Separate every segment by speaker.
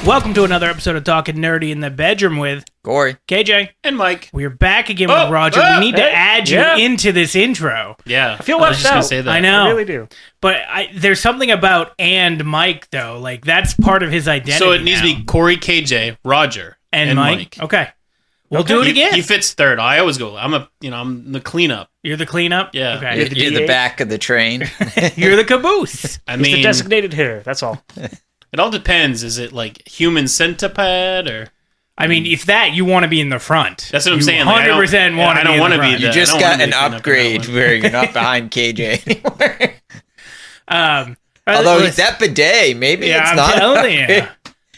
Speaker 1: Welcome to another episode of Talking Nerdy in the Bedroom with
Speaker 2: Corey,
Speaker 1: KJ,
Speaker 3: and Mike.
Speaker 1: We're back again with Roger. We need to add you into this intro.
Speaker 3: Yeah,
Speaker 4: I feel left out.
Speaker 3: Say that.
Speaker 1: I know.
Speaker 4: I really do.
Speaker 1: But there's something about and Mike, though. Like, that's part of his identity.
Speaker 3: So it needs to be Corey, KJ, Roger,
Speaker 1: and Mike. Okay. We'll do it again.
Speaker 3: He fits third. I always go. I'm the cleanup.
Speaker 1: You're the cleanup?
Speaker 3: Yeah.
Speaker 1: Okay.
Speaker 2: you're the back of the train.
Speaker 1: You're the caboose.
Speaker 3: I
Speaker 4: He's
Speaker 3: mean,
Speaker 4: the designated hitter. That's all.
Speaker 3: it all depends. Is it like human centipede or?
Speaker 1: I mean, if that, you want to be in the front.
Speaker 3: That's what I'm saying.
Speaker 1: 100% want to be in the front.
Speaker 3: I don't want to be.
Speaker 2: You just got an upgrade where you're not behind KJ anymore. Although that bidet, maybe it's not.
Speaker 1: I'm telling you.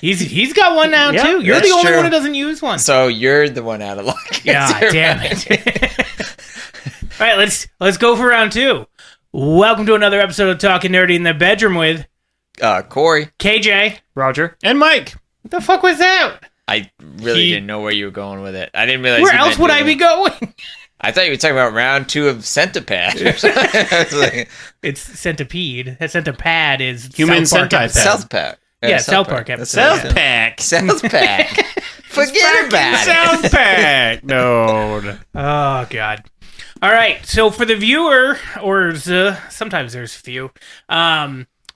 Speaker 1: He's got one now, too. You're the only one who doesn't use one.
Speaker 2: So you're the one out of luck.
Speaker 1: Yeah, damn it. All right, let's go for round two. Welcome to another episode of Talking Nerdy in the Bedroom with
Speaker 2: Corey,
Speaker 1: KJ,
Speaker 4: Roger,
Speaker 3: and Mike.
Speaker 1: What the fuck was that?
Speaker 2: I really didn't know where you were going with it. I didn't realize.
Speaker 1: Where else would I be going?
Speaker 2: I thought you were talking about round 2 of Centipede.
Speaker 1: It's centipede. That centipede is
Speaker 3: Human
Speaker 1: centipede.
Speaker 2: South Park.
Speaker 1: Yeah, South Park episode.
Speaker 3: South Pack.
Speaker 2: South Park. Forget about it.
Speaker 3: South Pack. No.
Speaker 1: Oh, God. All right, so for the viewer, or sometimes there's a few,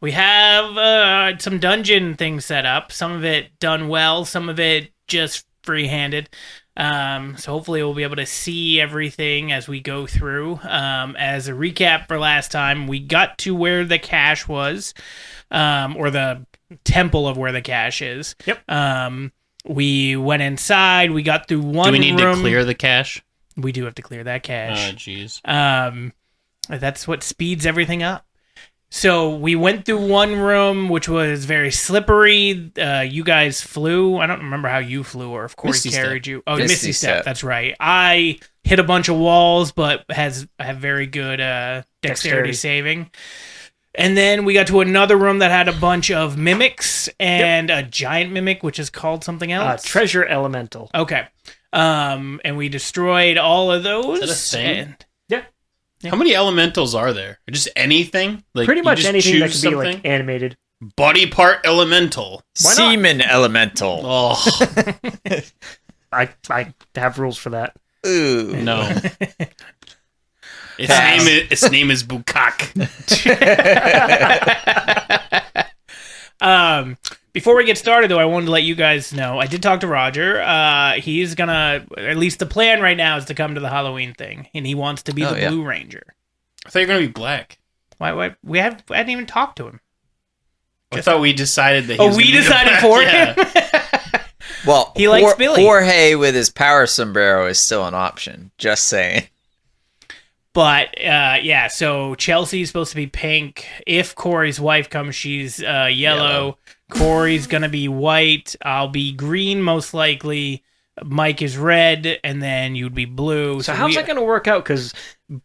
Speaker 1: we have some dungeon things set up. Some of it done well, some of it just free-handed. So hopefully we'll be able to see everything as we go through. As a recap for last time, we got to where the cache was, or the temple of where the cache is.
Speaker 4: Yep.
Speaker 1: We went inside. We got through one room.
Speaker 3: Do we need to clear the cache?
Speaker 1: We do have to clear that cache.
Speaker 3: Oh, jeez.
Speaker 1: That's what speeds everything up. So we went through one room, which was very slippery. You guys flew. I don't remember how you flew or if Corey carried you. Oh, Misty Step. That's right. I hit a bunch of walls, but have very good dexterity saving. And then we got to another room that had a bunch of mimics and a giant mimic, which is called something else.
Speaker 4: Treasure Elemental.
Speaker 1: Okay. And we destroyed all of those.
Speaker 3: Is that a thing?
Speaker 4: Yeah.
Speaker 3: How many elementals are there? Just anything? Like
Speaker 4: pretty much anything that can
Speaker 3: something?
Speaker 4: be like animated.
Speaker 3: Body part elemental.
Speaker 2: Semen elemental.
Speaker 3: Oh.
Speaker 4: I have rules for that.
Speaker 2: Ooh.
Speaker 3: No. Its name is Bukak.
Speaker 1: Before we get started, though, I wanted to let you guys know, I did talk to Roger. He's gonna, at least the plan right now is to come to the Halloween thing, and he wants to be the Blue Ranger.
Speaker 3: I thought you were going to be black.
Speaker 1: Why? I hadn't even talked to him.
Speaker 3: I thought we decided that he was
Speaker 1: we decided for him?
Speaker 2: Well,
Speaker 1: he likes Billy.
Speaker 2: Jorge with his power sombrero is still an option. Just saying.
Speaker 1: But, so Chelsea's supposed to be pink. If Corey's wife comes, she's yellow. Corey's going to be white. I'll be green, most likely. Mike is red, and then you'd be blue.
Speaker 4: So how's that going to work out? Because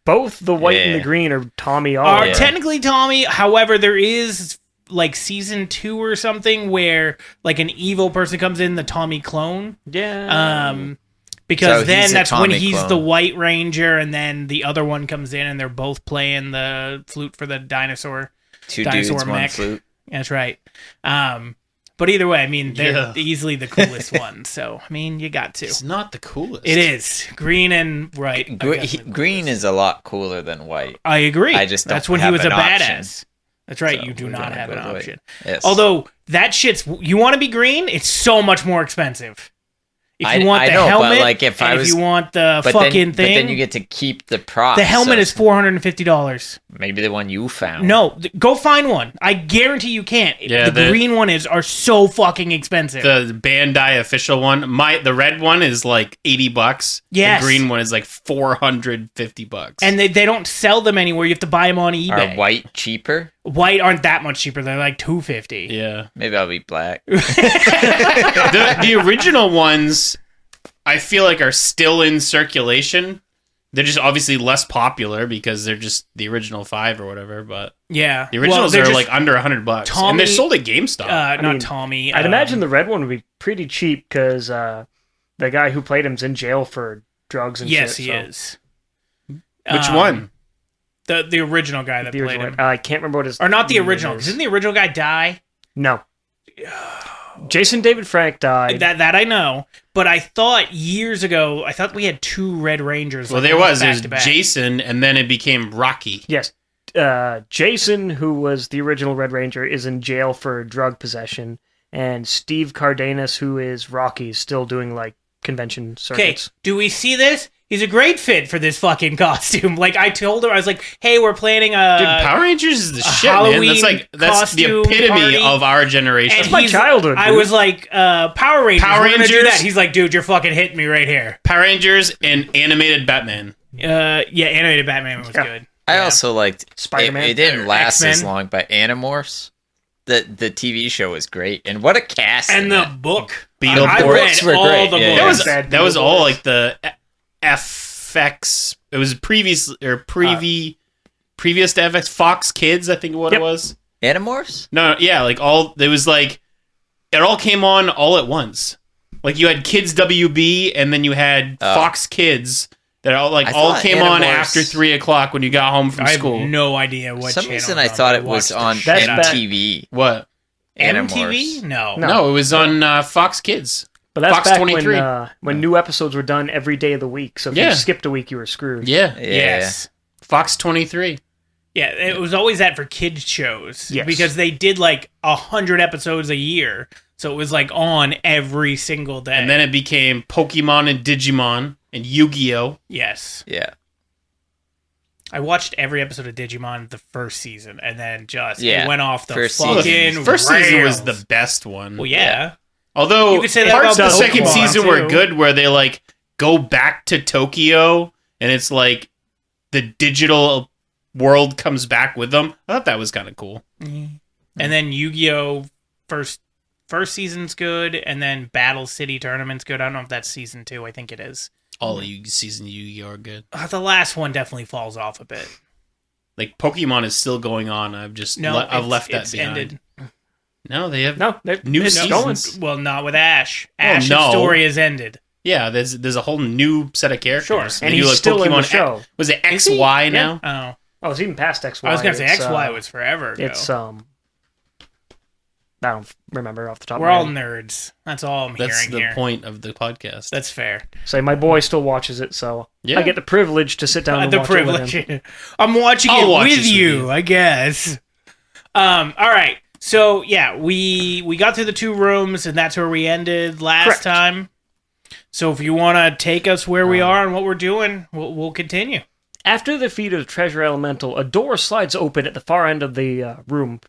Speaker 4: both the white and the green are Tommy
Speaker 1: Are technically Tommy. However, there is, like, season 2 or something where, like, an evil person comes in, the Tommy clone.
Speaker 4: Yeah.
Speaker 1: Because then that's when he's the White Ranger, and then the other one comes in, and they're both playing the flute for the dinosaur.
Speaker 2: Two
Speaker 1: dinosaur
Speaker 2: dudes,
Speaker 1: mech.
Speaker 2: one flute.
Speaker 1: That's right. But either way, I mean, they're easily the coolest ones. So, I mean, you got to.
Speaker 3: It's not the coolest.
Speaker 1: It is. Green and white.
Speaker 2: Green is a lot cooler than white.
Speaker 1: I agree.
Speaker 2: I just don't
Speaker 1: That's when
Speaker 2: have
Speaker 1: he was a
Speaker 2: an option.
Speaker 1: badass. That's right.
Speaker 2: So
Speaker 1: you do not have an option.
Speaker 2: Yes.
Speaker 1: Although, that shit's... You want to be green? It's so much more expensive. If you want the helmet,
Speaker 2: but like if
Speaker 1: you want the fucking thing...
Speaker 2: But then you get to keep the prop.
Speaker 1: The helmet is $450.
Speaker 2: Maybe the one you found.
Speaker 1: No, go find one. I guarantee you can't.
Speaker 3: Yeah,
Speaker 1: the green one are so fucking expensive.
Speaker 3: The Bandai official one. The red one is like $80.
Speaker 1: Yes.
Speaker 3: The green one is like $450.
Speaker 1: And they don't sell them anywhere. You have to buy them on eBay.
Speaker 2: Are white cheaper?
Speaker 1: White aren't that much cheaper. They're like $250.
Speaker 3: Yeah.
Speaker 2: Maybe I'll be black.
Speaker 3: The original ones, I feel like, are still in circulation. They're just obviously less popular because they're just the original 5 or whatever. But
Speaker 1: yeah,
Speaker 3: the originals are like under $100,
Speaker 1: Tommy,
Speaker 3: and they're sold at GameStop.
Speaker 1: Tommy.
Speaker 4: I'd imagine the red one would be pretty cheap because the guy who played him's in jail for drugs and shit.
Speaker 1: Yes, he is.
Speaker 3: Which one?
Speaker 1: The original guy that played him.
Speaker 4: I can't remember what his...
Speaker 1: Or not the original. Didn't the original guy die?
Speaker 4: No. Jason David Frank died.
Speaker 1: That I know, but I thought years ago, we had 2 Red Rangers.
Speaker 3: Well,
Speaker 1: like,
Speaker 3: there was.
Speaker 1: back
Speaker 3: There's
Speaker 1: to back.
Speaker 3: Jason, and then it became Rocky.
Speaker 4: Yes. Jason, who was the original Red Ranger, is in jail for drug possession, and Steve Cardenas, who is Rocky, is still doing like convention
Speaker 1: Okay,
Speaker 4: circuits.
Speaker 1: do we see this? He's a great fit for this fucking costume. Like, I told her, I was like, hey, we're planning a...
Speaker 3: Dude, Power Rangers is the shit, man.
Speaker 1: Halloween
Speaker 3: That's the
Speaker 1: costume
Speaker 3: epitome
Speaker 1: party.
Speaker 3: of our generation.
Speaker 1: And
Speaker 4: my
Speaker 1: he's-
Speaker 4: childhood,
Speaker 1: I
Speaker 4: dude.
Speaker 1: was like, Power Rangers.
Speaker 3: Power
Speaker 1: we're gonna do
Speaker 3: Rangers?
Speaker 1: that. He's like, dude, you're fucking hitting me right here.
Speaker 3: Power Rangers and animated Batman.
Speaker 1: Yeah, animated Batman was good.
Speaker 2: I
Speaker 1: Yeah.
Speaker 2: also liked
Speaker 4: Spider-Man.
Speaker 2: It didn't last as
Speaker 1: X-Men.
Speaker 2: long, but Animorphs, the TV show was great, and what a cast!
Speaker 1: And
Speaker 2: in
Speaker 1: the
Speaker 2: that.
Speaker 1: book.
Speaker 3: Beetleborgs
Speaker 1: I read
Speaker 2: Books were
Speaker 1: all
Speaker 2: great,
Speaker 1: the
Speaker 2: yeah,
Speaker 1: books.
Speaker 2: yeah.
Speaker 3: That was all like the FX. It was previous to FX. Fox Kids, I think what
Speaker 4: Yep.
Speaker 3: it was.
Speaker 2: Animorphs.
Speaker 3: No, yeah, like all it was like it all came on all at once. Like you had Kids WB, and then you had Fox Kids that all
Speaker 2: I thought
Speaker 3: came on
Speaker 2: Animorphs-
Speaker 3: after 3 o'clock when you got home from
Speaker 1: I
Speaker 3: school.
Speaker 1: have no idea what
Speaker 2: For some
Speaker 1: channel
Speaker 2: reason,
Speaker 1: it's
Speaker 2: I
Speaker 1: on,
Speaker 2: thought
Speaker 1: but
Speaker 2: it was
Speaker 1: watched the
Speaker 2: on
Speaker 1: shit
Speaker 4: That's
Speaker 1: out of it.
Speaker 2: MTV.
Speaker 3: What?
Speaker 1: MTV? No.
Speaker 3: No, it was on Fox Kids.
Speaker 4: But that's
Speaker 3: Fox
Speaker 4: back
Speaker 3: 23.
Speaker 4: when new episodes were done every day of the week. So if
Speaker 3: Yeah.
Speaker 4: you skipped a week, you were screwed.
Speaker 3: Yeah,
Speaker 2: Yeah.
Speaker 1: Yes.
Speaker 3: Fox 23.
Speaker 1: Yeah, it was always that for kids shows.
Speaker 4: Yes.
Speaker 1: Because they did like 100 episodes a year. So it was like on every single day.
Speaker 3: And then it became Pokemon and Digimon and Yu-Gi-Oh.
Speaker 1: yes.
Speaker 2: Yeah.
Speaker 1: I watched every episode of Digimon the first season and then just
Speaker 2: Yeah,
Speaker 1: it went off the
Speaker 2: first
Speaker 1: fucking
Speaker 2: season.
Speaker 3: First season was
Speaker 1: rails.
Speaker 3: the best one.
Speaker 1: Well, yeah.
Speaker 3: Although
Speaker 1: You could say that
Speaker 3: parts of
Speaker 1: about
Speaker 3: the second
Speaker 1: Pokemon,
Speaker 3: season
Speaker 1: too.
Speaker 3: were good, where they like go back to Tokyo and it's like the digital world comes back with them. I thought that was kind of cool.
Speaker 1: And then Yu-Gi-Oh! first season's good, and then Battle City Tournament's good. I don't know if that's season 2. I think it is.
Speaker 3: All of you season Yu-Gi-Oh are good.
Speaker 1: The last one definitely falls off a bit.
Speaker 3: Like Pokemon is still going on. I've just
Speaker 1: No,
Speaker 3: I've left that
Speaker 1: it's
Speaker 3: behind.
Speaker 1: ended.
Speaker 3: No, they have
Speaker 4: No,
Speaker 3: new
Speaker 4: it's going.
Speaker 3: seasons.
Speaker 1: Well, not with Ash. Ash's
Speaker 3: no.
Speaker 1: story is ended.
Speaker 3: Yeah, there's a whole new set of characters.
Speaker 1: Sure.
Speaker 3: They
Speaker 4: And
Speaker 3: do,
Speaker 4: he's still in the
Speaker 3: X-
Speaker 4: show.
Speaker 3: Was it
Speaker 1: Is he?
Speaker 3: XY now?
Speaker 1: Oh,
Speaker 4: Oh, it's even past XY.
Speaker 1: I was gonna say
Speaker 4: It's,
Speaker 1: XY was forever ago.
Speaker 4: It's I don't remember off the top
Speaker 1: We're
Speaker 4: of
Speaker 1: all
Speaker 4: my head.
Speaker 1: nerds. That's all I'm
Speaker 3: That's
Speaker 1: hearing
Speaker 3: the
Speaker 1: here.
Speaker 3: point of the podcast.
Speaker 1: That's fair.
Speaker 4: Say my boy still watches it, so
Speaker 3: Yeah.
Speaker 4: I get the privilege to sit down and
Speaker 1: The
Speaker 4: watch it with him.
Speaker 1: privilege. I'm watching
Speaker 3: I'll
Speaker 1: it
Speaker 3: watch
Speaker 1: with
Speaker 3: this with
Speaker 1: you,
Speaker 3: you.
Speaker 1: I guess. All right. So yeah, we got through the 2 rooms, and that's where we ended last
Speaker 4: Correct.
Speaker 1: time. So if you want to take us where we are and what we're doing, we'll continue.
Speaker 4: After the defeat of Treasure Elemental, a door slides open at the far end of the room,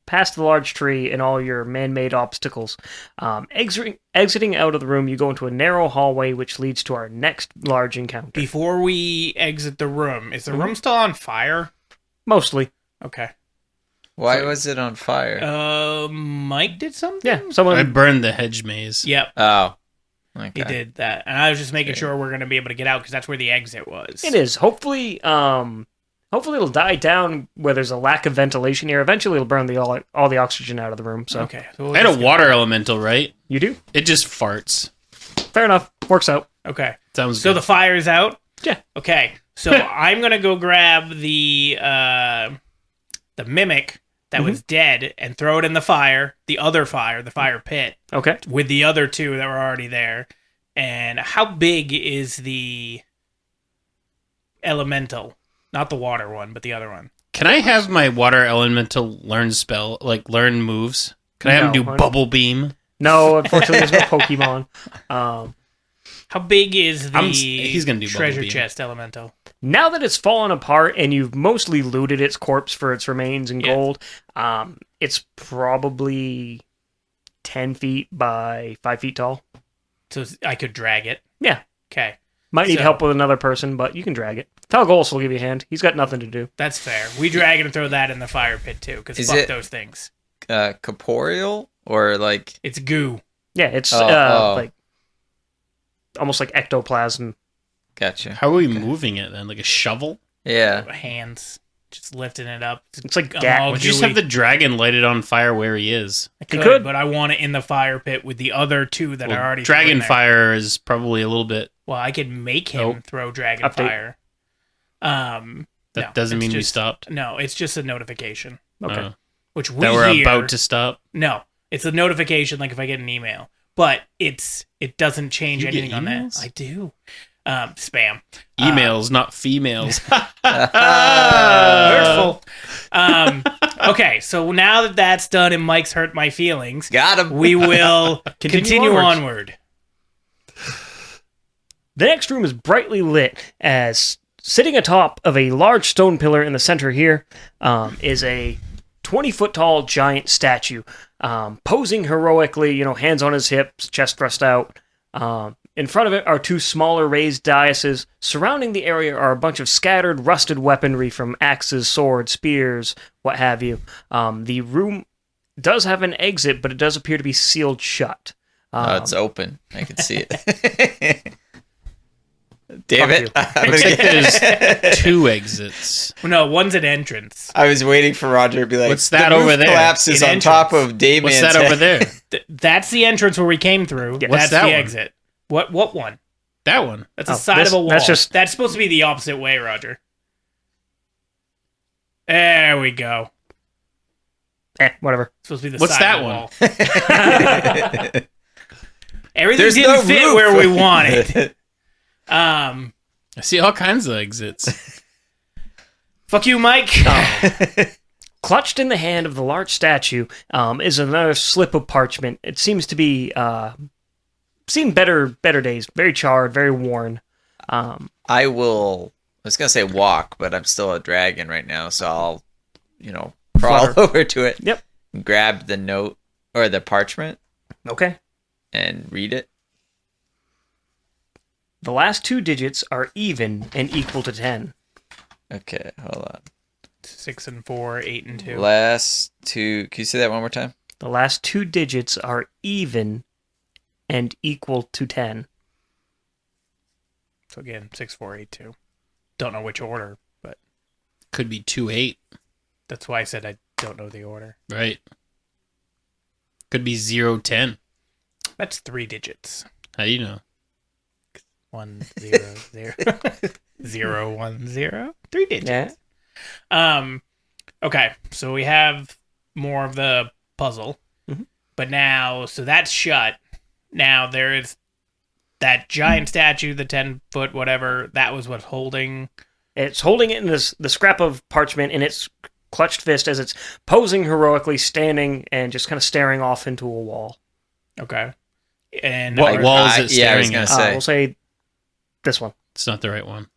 Speaker 4: past the large tree and all your man-made obstacles. Exiting out of the room, you go into a narrow hallway which leads to our next large encounter.
Speaker 1: Before we exit the room, is the
Speaker 3: Mm-hmm.
Speaker 1: room still on fire?
Speaker 4: Mostly.
Speaker 1: Okay.
Speaker 2: Why was it on fire?
Speaker 1: Mike did something?
Speaker 4: Yeah,
Speaker 3: I
Speaker 4: someone...
Speaker 3: burned the hedge maze.
Speaker 1: Yep,
Speaker 2: Oh. Okay.
Speaker 1: he did that. And I was just making
Speaker 2: Okay.
Speaker 1: sure we're going to be able to get out because that's where the exit was.
Speaker 4: It is. Hopefully it'll die down where there's a lack of ventilation here. Eventually it'll burn all the oxygen out of the room, so...
Speaker 1: Okay. So
Speaker 3: I had a water elemental, right?
Speaker 4: You do?
Speaker 3: It just farts.
Speaker 4: Fair enough. Works out.
Speaker 1: Okay.
Speaker 3: Sounds
Speaker 1: So
Speaker 3: good.
Speaker 1: the fire's out?
Speaker 4: Yeah.
Speaker 1: Okay. So I'm going to go grab the mimic that was dead and throw it in the fire, the fire pit,
Speaker 4: Okay.
Speaker 1: with the other 2 that were already there. And how big is the elemental? Not the water one, but the other one.
Speaker 3: Can I have my water elemental learn moves? Can I have him
Speaker 4: No,
Speaker 3: do
Speaker 4: honey.
Speaker 3: bubble beam?
Speaker 4: No, unfortunately there's no Pokemon.
Speaker 1: How big is the
Speaker 3: he's gonna do bubble
Speaker 1: treasure
Speaker 3: beam.
Speaker 1: chest elemental?
Speaker 4: Now that it's fallen apart and you've mostly looted its corpse for its remains and
Speaker 1: Yeah.
Speaker 4: gold, it's probably 10 feet by 5 feet tall.
Speaker 1: So I could drag it.
Speaker 4: Yeah.
Speaker 1: Okay.
Speaker 4: Might need
Speaker 1: So-
Speaker 4: help with another person, but you can drag it. Talgos will give you a hand. He's got nothing to do.
Speaker 1: That's fair. We drag it and throw that in the fire pit too, because
Speaker 2: Is
Speaker 1: fuck
Speaker 2: it-
Speaker 1: those things.
Speaker 2: Corporeal or like?
Speaker 1: It's goo.
Speaker 4: Yeah, it's
Speaker 2: Oh.
Speaker 4: like almost like ectoplasm.
Speaker 2: Gotcha.
Speaker 3: How are we moving it then? Like a shovel?
Speaker 2: Yeah.
Speaker 1: Hands. Just lifting it up.
Speaker 4: It's like
Speaker 1: I'm
Speaker 4: gat.
Speaker 1: all
Speaker 3: Would you just
Speaker 1: gooey.
Speaker 3: have the dragon light it on fire where he is?
Speaker 1: I
Speaker 4: You
Speaker 1: could,
Speaker 4: could.
Speaker 1: but I want it in the fire pit with the other 2 that
Speaker 3: Well,
Speaker 1: are already
Speaker 3: dragon
Speaker 1: thrown there.
Speaker 3: fire is probably a little bit.
Speaker 1: Well, I could make him
Speaker 3: Oh.
Speaker 1: throw dragon
Speaker 4: Update.
Speaker 1: fire.
Speaker 3: That
Speaker 1: No,
Speaker 3: doesn't
Speaker 1: it's
Speaker 3: mean we
Speaker 1: just-
Speaker 3: stopped.
Speaker 1: No, it's just a notification,
Speaker 4: Okay.
Speaker 1: which we
Speaker 3: That we're
Speaker 1: hear.
Speaker 3: about to stop.
Speaker 1: No, It's a notification, like if I get an email, but it doesn't change
Speaker 3: You get
Speaker 1: anything on that.
Speaker 3: emails?
Speaker 1: I do. Spam.
Speaker 3: Emails, not females.
Speaker 1: Hurtful. Okay, so now that that's done and Mike's hurt my feelings,
Speaker 2: Got him.
Speaker 1: we will continue
Speaker 4: onwards.
Speaker 1: onward.
Speaker 4: The next room is brightly lit as sitting atop of a large stone pillar in the center here is a 20-foot tall giant statue posing heroically, hands on his hips, chest thrust out. In front of it are two smaller raised daises. Surrounding the area are a bunch of scattered, rusted weaponry from axes, swords, spears, what have you. The room does have an exit, but it does appear to be sealed shut.
Speaker 2: Oh, it's open. I can see it. Damn
Speaker 4: Fuck
Speaker 2: it.
Speaker 4: you.
Speaker 2: I'm
Speaker 3: Looks like
Speaker 2: gonna
Speaker 3: there's 2 exits.
Speaker 1: No, one's an entrance.
Speaker 2: I was waiting for Roger to be like,
Speaker 3: What's that
Speaker 2: the roof
Speaker 3: over there?
Speaker 2: collapses
Speaker 1: An
Speaker 2: on top
Speaker 1: entrance.
Speaker 2: of Damien's
Speaker 3: What's that over there?
Speaker 1: That's the entrance where we came through.
Speaker 4: Yeah.
Speaker 1: That's
Speaker 3: What's that
Speaker 1: the
Speaker 3: one?
Speaker 1: exit. What one?
Speaker 3: That one.
Speaker 1: That's the
Speaker 4: Oh,
Speaker 1: side
Speaker 4: this-
Speaker 1: of a wall.
Speaker 4: that's
Speaker 1: That's supposed to be the opposite way, Roger. There we go.
Speaker 4: Whatever.
Speaker 1: It's supposed to be the
Speaker 3: What's
Speaker 1: side
Speaker 3: that
Speaker 1: of the
Speaker 3: one?
Speaker 1: wall. Everything
Speaker 2: There's
Speaker 1: didn't
Speaker 2: no
Speaker 1: fit
Speaker 2: roof.
Speaker 1: where we wanted.
Speaker 3: I see all kinds of exits.
Speaker 1: Fuck you, Mike.
Speaker 4: Clutched in the hand of the large statue is another slip of parchment. It seems to be seen better days. Very charred, very worn.
Speaker 2: I was going to say walk, but I'm still a dragon right now, so I'll, crawl
Speaker 4: Flutter.
Speaker 2: over to it.
Speaker 4: Yep.
Speaker 2: Grab the note or the parchment
Speaker 4: Okay.
Speaker 2: and read it.
Speaker 4: The last 2 digits are even and equal to 10.
Speaker 2: Okay, hold on.
Speaker 1: 6 and 4, 8 and 2.
Speaker 2: Last 2. Can you say that one more time?
Speaker 4: The last 2 digits are even and equal to 10.
Speaker 1: So again, 6, 4, 8, 2. Don't know which order, but
Speaker 3: Could be 2-8,
Speaker 1: that's why I said I don't know the order.
Speaker 3: right? Could be 0-10.
Speaker 1: That's 3 digits.
Speaker 3: How do you know?
Speaker 1: 1, 0, 0. 0, 1, 0. 3 digits.
Speaker 4: Yeah.
Speaker 1: Okay, so we have more of the puzzle.
Speaker 4: Mhm.
Speaker 1: But now, so that's shut. Now there is that giant statue, the 10-foot whatever, that was what's holding.
Speaker 4: It's holding it in the scrap of parchment in its clutched fist as it's posing heroically, standing and just kind of staring off into a wall.
Speaker 1: Okay. And
Speaker 3: What wall is it
Speaker 2: Yeah, I was
Speaker 3: staring
Speaker 2: gonna
Speaker 3: at?
Speaker 2: say.
Speaker 4: We'll say this one.
Speaker 3: It's not the right one.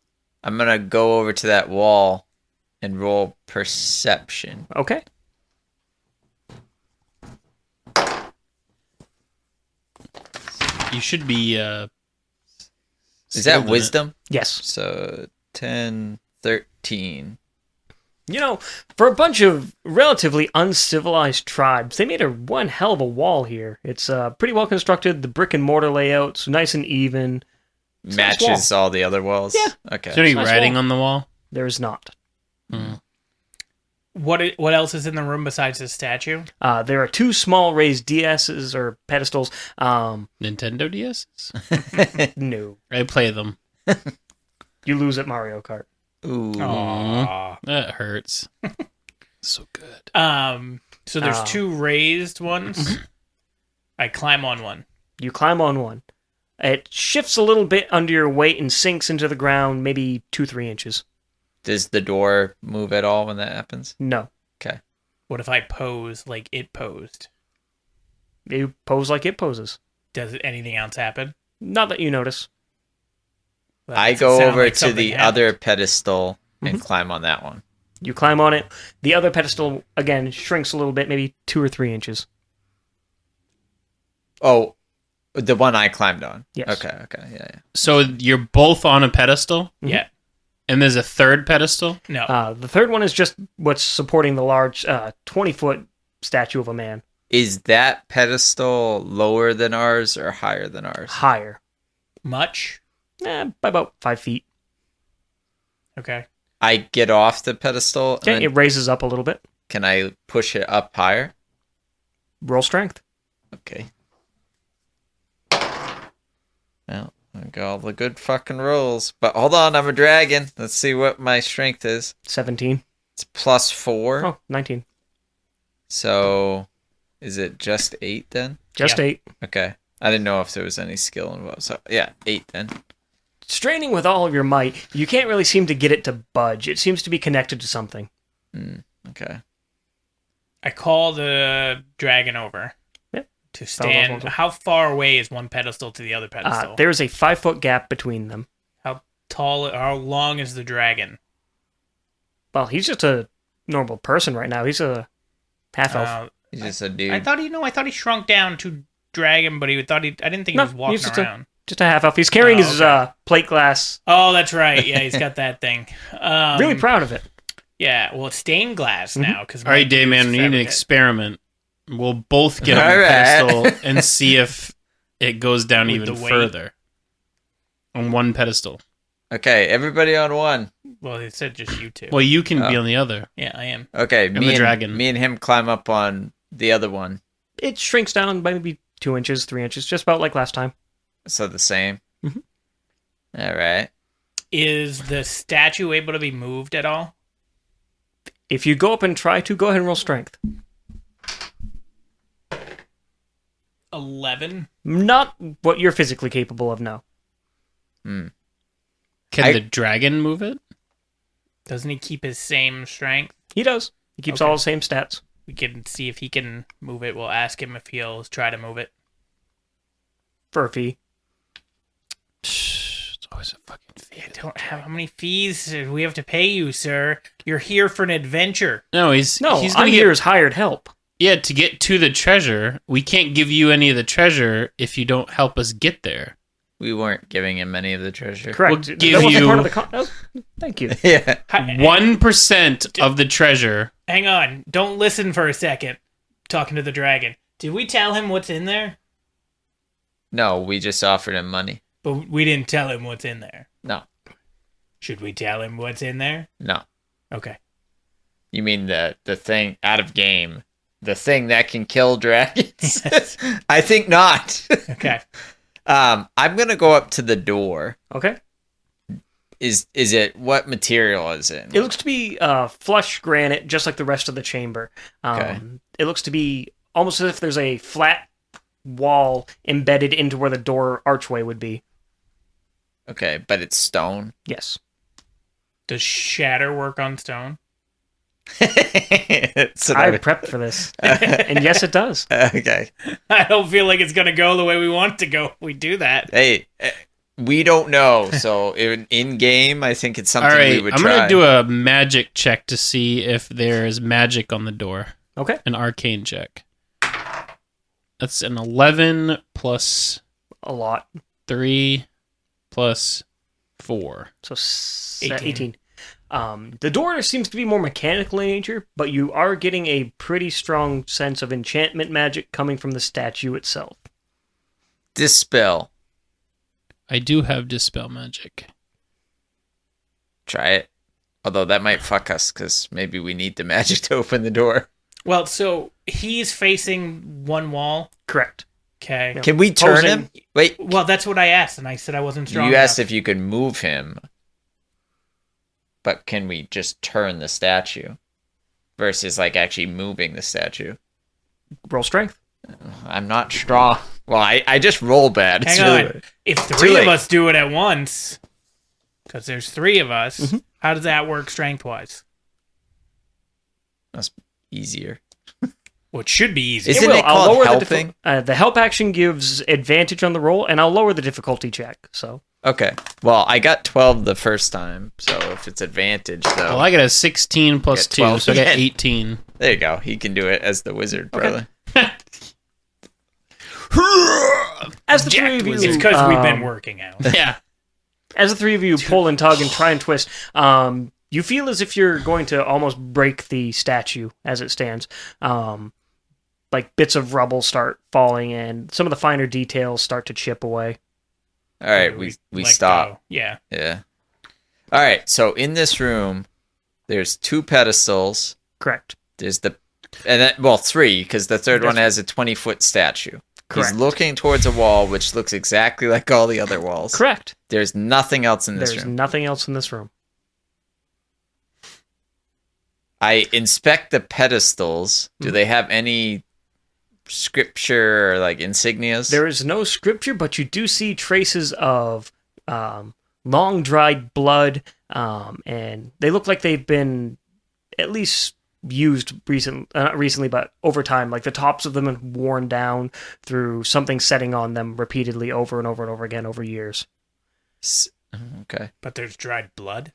Speaker 2: I'm going to go over to that wall and roll perception.
Speaker 4: Okay.
Speaker 3: You should be.
Speaker 2: Is
Speaker 3: skilled
Speaker 2: that
Speaker 3: in it.
Speaker 2: wisdom?
Speaker 4: Yes.
Speaker 2: So 10, 13.
Speaker 4: For a bunch of relatively uncivilized tribes, they made one hell of a wall here. It's pretty well constructed. The brick and mortar layout's nice and even. It's a nice
Speaker 2: Matches all the other walls?
Speaker 4: Yeah.
Speaker 2: Okay.
Speaker 3: Is there any
Speaker 4: Nice
Speaker 3: writing
Speaker 4: wall.
Speaker 3: on the wall?
Speaker 4: There is not.
Speaker 1: what else is in the room besides the statue?
Speaker 4: There are 2 small raised DSs or pedestals.
Speaker 3: Nintendo DS?
Speaker 4: No.
Speaker 3: I play them.
Speaker 4: You lose at Mario Kart.
Speaker 2: Ooh.
Speaker 1: Aww.
Speaker 3: That hurts. So good.
Speaker 1: So there's
Speaker 4: Oh.
Speaker 1: 2 raised ones. I climb on one.
Speaker 4: You climb on one. It shifts a little bit under your weight and sinks into the ground, maybe 2-3 inches.
Speaker 2: Does the door move at all when that happens?
Speaker 4: No.
Speaker 2: Okay.
Speaker 1: What if I pose like it posed?
Speaker 4: You pose like it poses.
Speaker 1: Does anything else happen?
Speaker 4: Not that you notice.
Speaker 1: That
Speaker 2: I
Speaker 1: doesn't
Speaker 2: go
Speaker 1: sound
Speaker 2: over
Speaker 1: like
Speaker 2: to
Speaker 1: something
Speaker 2: the
Speaker 1: happened.
Speaker 2: other pedestal and climb on that one.
Speaker 4: You climb on it. The other pedestal, again, shrinks a little bit, maybe 2 or 3 inches.
Speaker 2: Oh, the one I climbed on.
Speaker 4: Yes.
Speaker 2: Okay, yeah.
Speaker 3: So you're both on a pedestal,
Speaker 1: Yeah.
Speaker 3: and there's a third pedestal?
Speaker 1: No.
Speaker 4: The third one is just what's supporting the large 20-foot statue of a man.
Speaker 2: Is that pedestal lower than ours or higher than ours?
Speaker 4: Higher.
Speaker 1: Much?
Speaker 4: By about 5 feet.
Speaker 1: Okay.
Speaker 2: I get off the pedestal.
Speaker 4: Okay,
Speaker 2: And
Speaker 4: it
Speaker 2: then
Speaker 4: raises up a little bit.
Speaker 2: can I push it up higher?
Speaker 4: Roll strength.
Speaker 2: Okay. Well, I got all the good fucking rolls. But hold on, I'm a dragon. Let's see what my strength is.
Speaker 4: 17.
Speaker 2: It's +4.
Speaker 4: Oh, 19.
Speaker 2: So Is it just 8 then?
Speaker 4: Just
Speaker 1: Yeah.
Speaker 4: 8.
Speaker 2: Okay. I didn't know if there was any skill involved. So yeah, 8 then.
Speaker 4: Straining with all of your might, you can't really seem to get it to budge. It seems to be connected to something.
Speaker 2: Okay.
Speaker 1: I call the dragon over.
Speaker 4: Yep.
Speaker 1: To
Speaker 4: Follow
Speaker 1: stand.
Speaker 4: those ones.
Speaker 1: How far away is one pedestal to the other pedestal?
Speaker 4: There's a 5-foot gap between them.
Speaker 1: How long is the dragon?
Speaker 4: Well, he's just a normal person right now. He's a half elf.
Speaker 2: He's just a dude.
Speaker 1: I thought he shrunk down to dragon, but I didn't think he
Speaker 4: No,
Speaker 1: was walking
Speaker 4: he's just
Speaker 1: around.
Speaker 4: Just a half elf. He's carrying
Speaker 1: Oh,
Speaker 4: his
Speaker 1: okay.
Speaker 4: plate glass.
Speaker 1: Oh, that's right. Yeah, he's got that thing.
Speaker 4: Really proud of it.
Speaker 1: Yeah, well, it's stained glass now. Cause
Speaker 3: All right,
Speaker 1: Mike used
Speaker 3: Dayman, we need an
Speaker 1: fabricate.
Speaker 3: experiment. We'll both get on
Speaker 2: All
Speaker 3: the
Speaker 2: right.
Speaker 3: pedestal and see if it goes down
Speaker 1: With
Speaker 3: even
Speaker 1: the weight.
Speaker 3: further. On one pedestal.
Speaker 2: Okay, everybody on one.
Speaker 1: Well, it said just you two.
Speaker 3: Well, you can be
Speaker 2: Oh.
Speaker 3: on the other.
Speaker 1: Yeah, I am.
Speaker 2: Okay,
Speaker 3: the dragon.
Speaker 2: Me and him climb up on the other one.
Speaker 4: It shrinks down by maybe 2 inches, 3 inches, just about like last time.
Speaker 2: So the same.
Speaker 4: Mhm.
Speaker 2: All right.
Speaker 1: Is the statue able to be moved at all?
Speaker 4: If you go up and try to, go ahead and roll strength.
Speaker 1: 11.
Speaker 4: Not what you're physically capable of now.
Speaker 3: Can
Speaker 2: I-
Speaker 3: the dragon move it?
Speaker 1: Doesn't he keep his same strength?
Speaker 4: He does. He keeps
Speaker 1: Okay.
Speaker 4: all the same stats.
Speaker 1: We can see if he can move it. We'll ask him if he'll try to move it.
Speaker 4: For a fee.
Speaker 3: It's always a fucking fee.
Speaker 1: I don't have how many fees do we have to pay you, sir. You're here for an adventure.
Speaker 3: No, he's
Speaker 4: No,
Speaker 3: he's
Speaker 4: I'm
Speaker 3: gonna
Speaker 4: here
Speaker 3: get
Speaker 4: as hired help.
Speaker 3: yeah to get to the treasure. We can't give you any of the treasure if you don't help us get there.
Speaker 2: We weren't giving him any of the treasure.
Speaker 4: Correct.
Speaker 3: We'll
Speaker 4: That
Speaker 3: give
Speaker 4: wasn't
Speaker 3: you-
Speaker 4: part of the thank you.
Speaker 2: Yeah.
Speaker 3: 1% of the treasure.
Speaker 1: Hang on. Don't listen for a second. Talking to the dragon. Did we tell him what's in there?
Speaker 2: No, we just offered him money.
Speaker 1: But we didn't tell him what's in there.
Speaker 2: No.
Speaker 1: Should we tell him what's in there?
Speaker 2: No.
Speaker 1: Okay.
Speaker 2: You mean the thing out of game? The thing that can kill dragons? I think not.
Speaker 1: Okay.
Speaker 2: I'm gonna go up to the door.
Speaker 4: Okay.
Speaker 2: Is it what material is it?
Speaker 4: It looks to be flush granite, just like the rest of the chamber.
Speaker 2: Okay.
Speaker 4: It looks to be almost as if there's a flat wall embedded into where the door archway would be.
Speaker 2: Okay, but it's stone.
Speaker 4: Yes.
Speaker 1: Does shatter work on stone?
Speaker 2: So
Speaker 4: I
Speaker 2: that-
Speaker 4: prepped for this. And yes, it does.
Speaker 2: okay.
Speaker 1: I don't feel like it's going to go the way we want it to go if we do that.
Speaker 2: Hey, we don't know. So in game, I think it's something
Speaker 3: All
Speaker 2: we
Speaker 3: right,
Speaker 2: would
Speaker 3: I'm
Speaker 2: try.
Speaker 3: gonna do a magic check to see if there is magic on the door.
Speaker 4: Okay.
Speaker 3: An arcane check. That's an 11 plus
Speaker 4: A lot.
Speaker 3: 3 plus 4.
Speaker 4: So
Speaker 1: 18.
Speaker 4: 18. The door seems to be more mechanical in nature, but you are getting a pretty strong sense of enchantment magic coming from the statue itself.
Speaker 2: Dispel.
Speaker 3: I do have dispel magic.
Speaker 2: Try it. Although that might fuck us because maybe we need the magic to open the door.
Speaker 1: Well, so he's facing one wall.
Speaker 4: Correct.
Speaker 1: Okay.
Speaker 4: Yeah.
Speaker 2: Can we turn
Speaker 4: Posing.
Speaker 2: him? Wait,
Speaker 1: Well, that's what I asked, and I said I wasn't strong
Speaker 2: you asked
Speaker 1: enough.
Speaker 2: if you could move him, but can we just turn the statue versus like actually moving the statue?
Speaker 4: Roll strength.
Speaker 2: I'm not strong. Well, I just roll bad. It's
Speaker 1: Hang
Speaker 2: really-
Speaker 1: on. If
Speaker 2: Too
Speaker 1: three of
Speaker 2: late.
Speaker 1: us do it at once, because there's 3 of us,
Speaker 2: Mm-hmm.
Speaker 1: how does that work strength-wise?
Speaker 2: That's easier.
Speaker 1: Well, it should be easy.
Speaker 2: Isn't
Speaker 4: will.
Speaker 2: it
Speaker 4: I'll
Speaker 2: called
Speaker 4: lower
Speaker 2: helping?
Speaker 4: the help action gives advantage on the roll, and I'll lower the difficulty check. So
Speaker 2: Okay. Well, I got 12 the first time, so if it's advantage, though,
Speaker 3: Well, I got a 16 plus
Speaker 2: Get
Speaker 3: 2,
Speaker 2: 12
Speaker 3: so I got
Speaker 2: again.
Speaker 3: 18.
Speaker 2: there you go. He can do it as the wizard, brother.
Speaker 4: as the three of you,
Speaker 1: It's because we've been working out.
Speaker 3: Yeah.
Speaker 4: as the three of you pull and tug and try and twist, you feel as if you're going to almost break the statue as it stands. Like bits of rubble start falling, and some of the finer details start to chip away.
Speaker 2: All right, we
Speaker 1: let
Speaker 2: stop.
Speaker 1: go. Yeah.
Speaker 2: Yeah. All right, so in this room, there's 2 pedestals.
Speaker 4: Correct.
Speaker 2: There's well, 3, because the third one
Speaker 4: That's-
Speaker 2: has a 20-foot statue.
Speaker 4: Correct.
Speaker 2: He's looking towards a wall, which looks exactly like all the other walls.
Speaker 4: Correct.
Speaker 2: There's nothing else in this
Speaker 4: There's
Speaker 2: room.
Speaker 4: nothing else in this room.
Speaker 2: I inspect the pedestals. Do they have any scripture or like insignias?
Speaker 4: There is no scripture, but you do see traces of long dried blood, and they look like they've been at least used not recently, but over time. Like the tops of them have worn down through something setting on them repeatedly over and over and over again over years.
Speaker 2: Okay.
Speaker 1: But there's dried blood.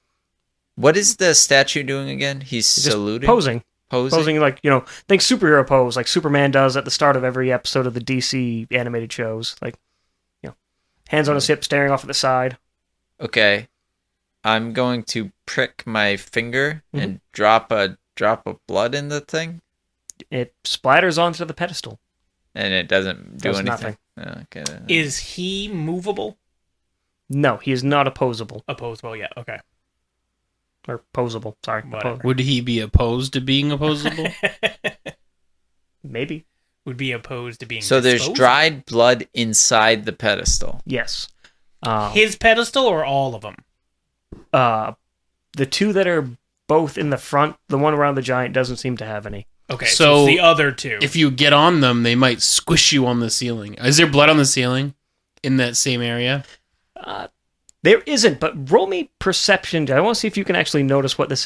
Speaker 2: What is the statue doing again? He's
Speaker 4: Just
Speaker 2: saluting?
Speaker 4: posing.
Speaker 2: Posing?
Speaker 4: Posing like, think superhero pose, like Superman does at the start of every episode of the DC animated shows. Like, hands on his hip, staring off at the side.
Speaker 2: Okay. I'm going to prick my finger and drop a drop of blood in the thing.
Speaker 4: It splatters onto the pedestal.
Speaker 2: And it doesn't do
Speaker 4: Does
Speaker 2: anything.
Speaker 4: nothing.
Speaker 2: Okay.
Speaker 1: Is he movable?
Speaker 4: No, he is not opposable.
Speaker 1: Opposable, yeah. Okay.
Speaker 4: Or posable, sorry.
Speaker 1: Whatever.
Speaker 3: Would he be opposed to being opposable?
Speaker 4: Maybe.
Speaker 1: Would be opposed to being
Speaker 2: So there's
Speaker 1: disposed?
Speaker 2: dried blood inside the pedestal.
Speaker 4: Yes.
Speaker 1: His pedestal or all of them?
Speaker 4: The two that are both in the front, the one around the giant doesn't seem to have any.
Speaker 1: Okay,
Speaker 3: So,
Speaker 1: so it's the other two.
Speaker 3: If you get on them, they might squish you on the ceiling. Is there blood on the ceiling in that same area?
Speaker 4: There isn't, but roll me perception. I want to see if you can actually notice what this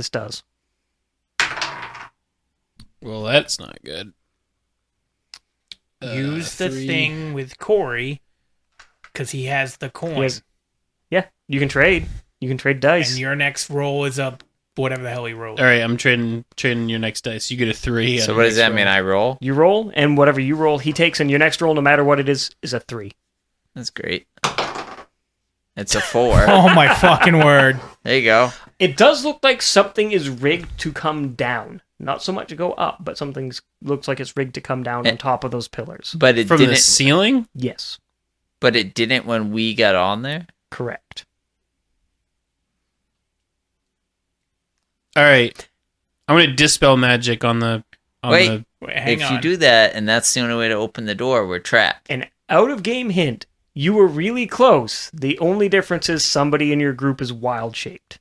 Speaker 4: does.
Speaker 3: Well, that's not good.
Speaker 1: Use the
Speaker 3: 3.
Speaker 1: thing with Corey because he has the coin.
Speaker 4: Yes. Yeah, you can trade. You can trade dice.
Speaker 1: And your next roll is a whatever the hell he rolled.
Speaker 3: All right, I'm trading your next dice. You get a 3.
Speaker 2: So what does that mean? I roll?
Speaker 4: You roll, and whatever you roll, he takes, and your next roll, no matter what it is a 3.
Speaker 2: That's great. It's a 4.
Speaker 1: Oh my fucking word.
Speaker 2: There you go.
Speaker 4: It does look like something is rigged to come down. Not so much to go up, but something looks like it's rigged to come down on top of those pillars.
Speaker 2: But it
Speaker 3: From the
Speaker 2: didn't.
Speaker 3: ceiling?
Speaker 4: Yes,
Speaker 2: But it didn't when we got on there.
Speaker 4: correct.
Speaker 3: All right. I'm going to dispel magic on the...
Speaker 2: Wait.
Speaker 1: Wait, hang
Speaker 2: If
Speaker 1: on.
Speaker 2: you do that, and that's the only way to open the door, we're trapped.
Speaker 4: An out-of-game hint. You were really close. The only difference is somebody in your group is wild-shaped.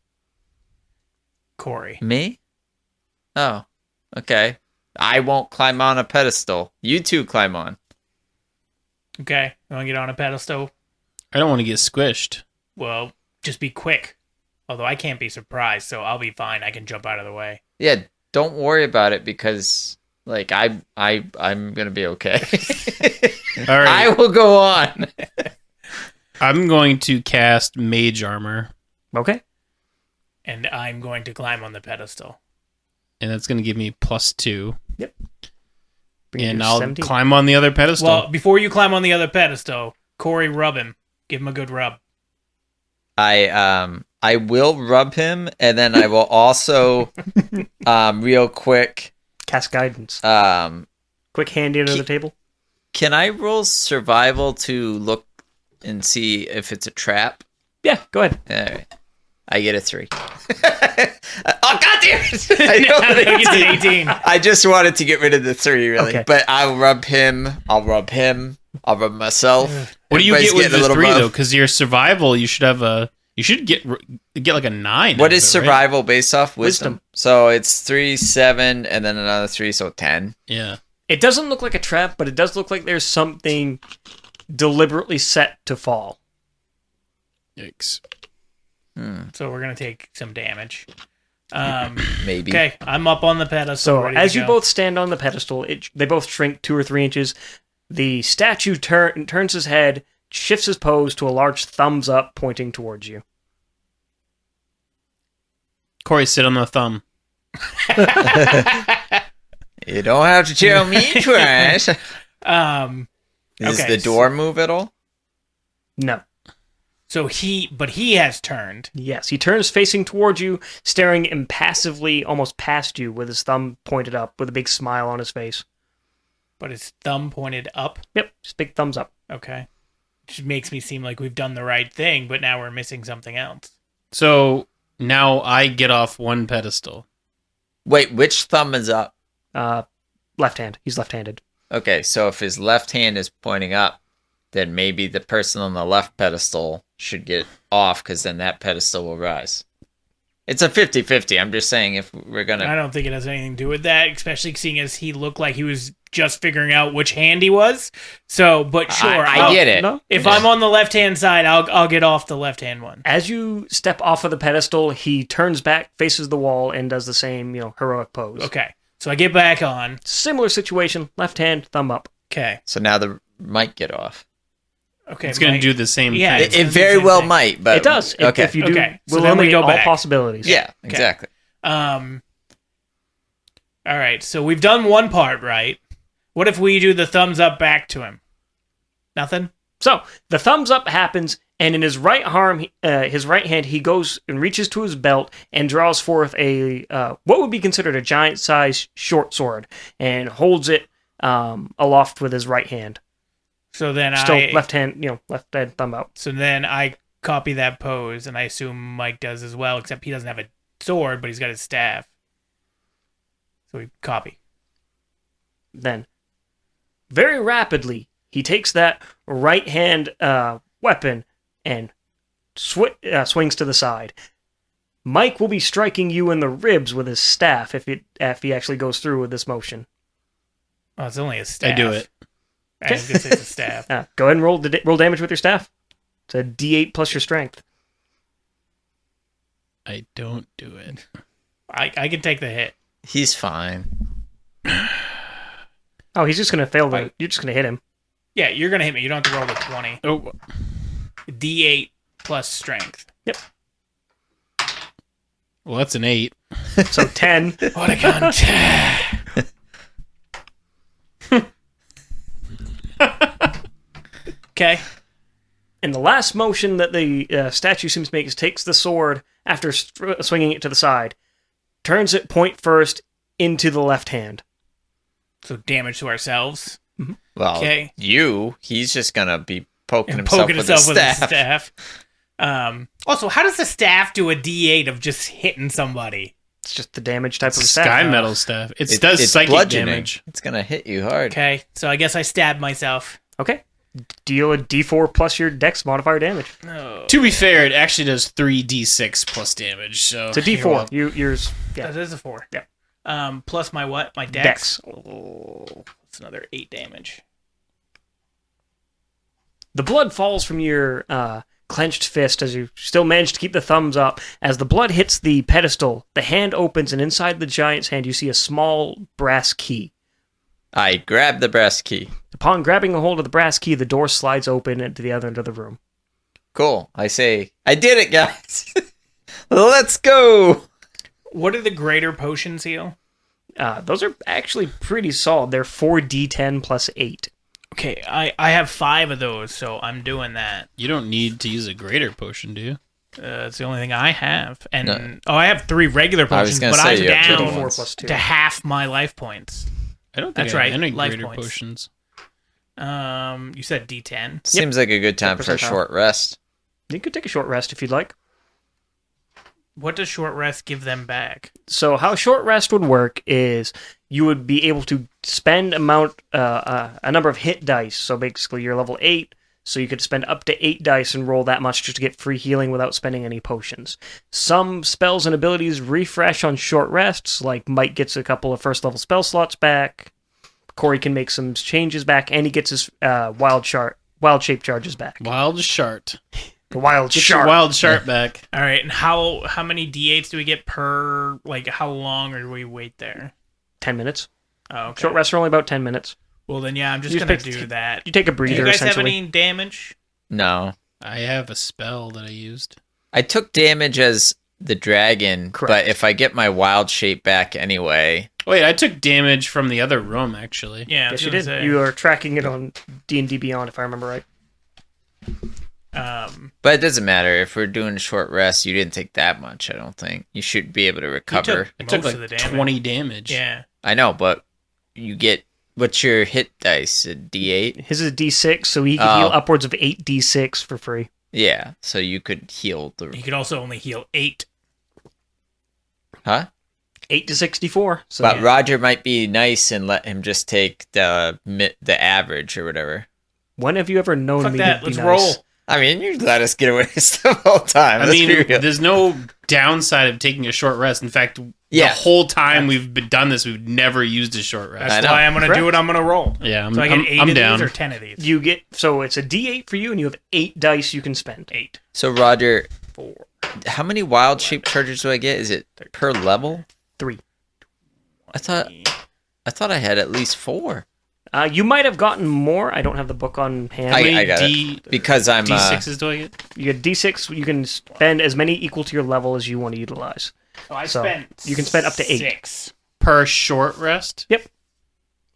Speaker 1: Corey.
Speaker 2: Me? Oh, okay. I won't climb on a pedestal. You two climb on.
Speaker 1: Okay, you want to get on a pedestal?
Speaker 3: I don't want to get squished.
Speaker 1: Well, just be quick. Although I can't be surprised, so I'll be fine. I can jump out of the way.
Speaker 2: Yeah, don't worry about it because, like, I'm gonna be okay.
Speaker 3: All right.
Speaker 2: I will go on.
Speaker 3: I'm going to cast Mage Armor,
Speaker 4: Okay.
Speaker 1: And I'm going to climb on the pedestal.
Speaker 3: and that's going to give me +2.
Speaker 4: Bring it
Speaker 3: And
Speaker 4: to
Speaker 3: I'll
Speaker 4: 17.
Speaker 3: climb on the other pedestal.
Speaker 1: Well, before you climb on the other pedestal, Corey, rub him. Give him a good rub.
Speaker 2: I will rub him, and then I will also, real quick,
Speaker 4: Cast guidance.
Speaker 2: um,
Speaker 4: Quick handy under the table.
Speaker 2: can I roll survival to look and see if it's a trap?
Speaker 4: Yeah, go ahead.
Speaker 2: All right. I get a 3. Oh, God damn it! I
Speaker 1: No,
Speaker 2: know
Speaker 1: no, you get
Speaker 2: 18.
Speaker 1: 18.
Speaker 2: I just wanted to get rid of the 3, really.
Speaker 4: Okay.
Speaker 2: But I'll rub him. I'll rub myself.
Speaker 3: What do you
Speaker 2: Everybody's
Speaker 3: get with
Speaker 2: getting a
Speaker 3: the
Speaker 2: little
Speaker 3: 3
Speaker 2: buff.
Speaker 3: though? Because your survival, you should have a. You should get like a 9.
Speaker 2: What
Speaker 3: out
Speaker 2: is
Speaker 3: of it, right?
Speaker 2: survival based off? Wisdom.
Speaker 4: Wisdom.
Speaker 2: So it's 3, 7, and then another 3, so 10.
Speaker 3: Yeah.
Speaker 4: It doesn't look like a trap, but it does look like there's something deliberately set to fall.
Speaker 3: Yikes.
Speaker 1: So we're going to take some damage.
Speaker 2: Maybe.
Speaker 1: Okay, I'm up on the pedestal.
Speaker 4: So
Speaker 1: ready
Speaker 4: as
Speaker 1: to
Speaker 4: you
Speaker 1: go.
Speaker 4: both stand on the pedestal, they both shrink 2 or 3 inches. The statue turns his head, shifts his pose to a large thumbs up pointing towards you.
Speaker 3: Corey, sit on the thumb.
Speaker 2: You don't have to tell me twice. Does
Speaker 1: Okay,
Speaker 2: the door move at all?
Speaker 4: No.
Speaker 1: So he has turned.
Speaker 4: Yes, he turns facing towards you, staring impassively almost past you with his thumb pointed up with a big smile on his face.
Speaker 1: But his thumb pointed up.
Speaker 4: Yep, just big thumbs up.
Speaker 1: Okay. Which makes me seem like we've done the right thing, but now we're missing something else.
Speaker 3: So now I get off one pedestal.
Speaker 2: Wait, which thumb is up?
Speaker 4: Left hand. He's left-handed.
Speaker 2: Okay, so if his left hand is pointing up, then maybe the person on the left pedestal should get off, because then that pedestal will rise. It's a 50-50. I'm just saying if we're
Speaker 1: I
Speaker 2: gonna.
Speaker 1: don't think it has anything to do with that, especially seeing as he looked like he was just figuring out which hand he was. So, but sure,
Speaker 2: I get it.
Speaker 4: No?
Speaker 1: If I'm on the left-hand side, I'll get off the left-hand one.
Speaker 4: As you step off of the pedestal, he turns back, faces the wall, and does the same, heroic pose.
Speaker 1: Okay, so I get back on.
Speaker 4: Similar situation, left hand, thumb up.
Speaker 1: Okay,
Speaker 2: So now the might get off.
Speaker 1: okay.
Speaker 3: It's going to
Speaker 1: Mike-
Speaker 3: do the same
Speaker 1: Yeah,
Speaker 3: thing.
Speaker 1: it's
Speaker 2: It
Speaker 1: gonna do the
Speaker 2: very
Speaker 1: same
Speaker 2: well
Speaker 1: thing.
Speaker 2: might, but
Speaker 4: It does.
Speaker 2: Okay.
Speaker 4: If you do,
Speaker 1: Okay, so
Speaker 4: we'll
Speaker 1: then we
Speaker 4: eliminate
Speaker 1: go
Speaker 4: all
Speaker 1: back.
Speaker 4: possibilities.
Speaker 2: Yeah, exactly.
Speaker 1: All right, so we've done one part, right? What if we do the thumbs up back to him? Nothing?
Speaker 4: So the thumbs up happens, and in his right arm, his right hand, he goes and reaches to his belt and draws forth a what would be considered a giant-sized short sword, and holds it aloft with his right hand.
Speaker 1: So then
Speaker 4: Still
Speaker 1: I
Speaker 4: left hand, left hand thumb out.
Speaker 1: So then I copy that pose, and I assume Mike does as well, except he doesn't have a sword, but he's got his staff. So we copy.
Speaker 4: Then, very rapidly, he takes that right hand weapon and swings to the side. Mike will be striking you in the ribs with his staff if he actually goes through with this motion.
Speaker 1: Oh, it's only a staff.
Speaker 3: I do it.
Speaker 1: I was going to say it's a staff.
Speaker 4: Go ahead and roll damage with your staff. It's a D8 plus your strength.
Speaker 3: I don't do it.
Speaker 1: I can take the hit.
Speaker 2: He's fine.
Speaker 4: Oh, he's just gonna fail. You're just gonna hit him.
Speaker 1: Yeah, you're going to hit me. You don't have to roll the 20.
Speaker 3: Oh,
Speaker 1: D8 plus strength.
Speaker 4: Yep.
Speaker 3: well, that's an 8.
Speaker 4: So 10.
Speaker 1: What a cunt. Okay.
Speaker 4: And the last motion that the statue seems to make is takes the sword after swinging it to the side, turns it point first into the left hand.
Speaker 1: So damage to ourselves.
Speaker 2: Well,
Speaker 1: Okay.
Speaker 2: he's just gonna be poking
Speaker 1: And
Speaker 2: himself
Speaker 1: poking
Speaker 2: with
Speaker 1: himself
Speaker 2: his
Speaker 1: with
Speaker 2: staff.
Speaker 1: a staff. Also, how does the staff do a D8 of just hitting somebody?
Speaker 4: It's just the damage type
Speaker 3: It's
Speaker 4: of
Speaker 3: a
Speaker 4: staff.
Speaker 3: sky metal staff. It
Speaker 2: It's
Speaker 3: does psychic
Speaker 2: bludgeoning.
Speaker 3: damage.
Speaker 2: It's gonna hit you hard.
Speaker 1: Okay, so I guess I stabbed myself.
Speaker 4: Okay. Deal a D4 plus your dex modifier damage.
Speaker 1: No.
Speaker 3: To be fair, it actually does 3d6 plus damage. So
Speaker 4: It's a D4. Yours. Yeah.
Speaker 1: That is a 4.
Speaker 4: Yeah.
Speaker 1: Plus my what? My dex?
Speaker 4: Dex.
Speaker 1: Oh, that's another 8 damage.
Speaker 4: The blood falls from your clenched fist as you still manage to keep the thumbs up. As the blood hits the pedestal, the hand opens, and inside the giant's hand, you see a small brass key.
Speaker 2: I grab the brass key.
Speaker 4: Upon grabbing a hold of the brass key, the door slides open into the other end of the room.
Speaker 2: Cool. I say, I did it, guys. Let's go.
Speaker 1: What do the greater potions heal?
Speaker 4: Those are actually pretty solid. They're 4d10 plus 8.
Speaker 1: Okay, I have 5 of those, so I'm doing that.
Speaker 3: you don't need to use a greater potion, do you?
Speaker 1: It's the only thing I have. And
Speaker 2: No.
Speaker 1: I have 3 regular
Speaker 2: I was
Speaker 1: potions,
Speaker 2: gonna
Speaker 1: but
Speaker 2: say
Speaker 1: I'm
Speaker 2: you have little
Speaker 1: down
Speaker 2: ones.
Speaker 4: 4 plus 2.
Speaker 1: to half my life points.
Speaker 3: I don't think
Speaker 1: That's
Speaker 3: I have
Speaker 1: right,
Speaker 3: any
Speaker 1: life
Speaker 3: greater
Speaker 1: points.
Speaker 3: potions.
Speaker 1: You said D10.
Speaker 2: Seems like a good time for a
Speaker 4: 10%.
Speaker 2: short rest.
Speaker 4: You could take a short rest if you'd like.
Speaker 1: What does short rest give them back?
Speaker 4: So how short rest would work is you would be able to spend a number of hit dice. So basically you're level 8, so you could spend up to 8 dice and roll that much just to get free healing without spending any potions. Some spells and abilities refresh on short rests, like Mike gets a couple of first level spell slots back, Corey can make some changes back, and he gets his wild shape charges back.
Speaker 3: Wild shart.
Speaker 4: The wild
Speaker 3: Get
Speaker 4: shark.
Speaker 3: your wild shart back.
Speaker 1: All right, and how many D8s do we get per, like, how long or do we wait there?
Speaker 4: 10 minutes.
Speaker 1: Oh, okay.
Speaker 4: Short rests are only about 10 minutes.
Speaker 1: Well, then, yeah, I'm just
Speaker 4: You
Speaker 1: going to
Speaker 4: pick-
Speaker 1: do that.
Speaker 4: You take a
Speaker 1: Do
Speaker 4: breather,
Speaker 1: you guys have
Speaker 4: essentially.
Speaker 1: any damage?
Speaker 2: No.
Speaker 3: I have a spell that I used.
Speaker 2: I took damage as the dragon,
Speaker 4: Correct.
Speaker 2: but if I get my wild shape back anyway,
Speaker 3: Wait, I took damage from the other room, actually.
Speaker 1: Yeah, I was
Speaker 4: Yes, you
Speaker 1: gonna
Speaker 4: did.
Speaker 1: say.
Speaker 4: You are tracking it on D&D Beyond, if I remember right.
Speaker 2: but it doesn't matter. If we're doing a short rest, you didn't take that much, I don't think. You should be able to recover.
Speaker 3: I took
Speaker 1: Most
Speaker 3: like
Speaker 1: of the damage.
Speaker 3: 20 damage.
Speaker 1: Yeah.
Speaker 2: I know, but you get, what's your hit dice? A D8?
Speaker 4: His is a D6, so he can heal
Speaker 2: Oh.
Speaker 4: upwards of 8 D6 for free.
Speaker 2: Yeah, so you could heal
Speaker 1: He
Speaker 2: the...
Speaker 1: could also only heal 8.
Speaker 2: Huh?
Speaker 4: 8 to 64. So
Speaker 2: But
Speaker 1: yeah.
Speaker 2: Roger might be nice and let him just take the average or whatever.
Speaker 4: when have you ever known
Speaker 1: Fuck
Speaker 4: me
Speaker 1: that.
Speaker 4: to be
Speaker 1: Let's
Speaker 4: nice?
Speaker 1: roll.
Speaker 2: I mean, you let us get away the whole time.
Speaker 3: I
Speaker 2: Let's be
Speaker 3: mean,
Speaker 2: real.
Speaker 3: there's no downside of taking a short rest. In fact,
Speaker 2: Yeah.
Speaker 3: the whole time done this, we've never used a short rest.
Speaker 1: That's
Speaker 2: I know.
Speaker 1: why I'm going to do
Speaker 4: Correct.
Speaker 1: it. I'm going to roll.
Speaker 3: Yeah,
Speaker 1: So I get 8
Speaker 3: I'm
Speaker 1: of
Speaker 3: down.
Speaker 1: these or 10 of these?
Speaker 4: You get so it's a D8 for you, and you have 8 dice you can spend.
Speaker 1: 8,
Speaker 2: So, Roger,
Speaker 1: 4.
Speaker 2: how many wild shape charges do I get? Is it per level?
Speaker 4: 3.
Speaker 2: I thought I had at least 4.
Speaker 4: You might have gotten more. I don't have the book on hand.
Speaker 2: I got it. Because I'm
Speaker 3: D6s do I get?
Speaker 4: You get D6. You can spend as many equal to your level as you want to utilize.
Speaker 1: So I
Speaker 4: So,
Speaker 1: spent
Speaker 4: you can spend up to 8.
Speaker 1: 6.
Speaker 3: Per short rest?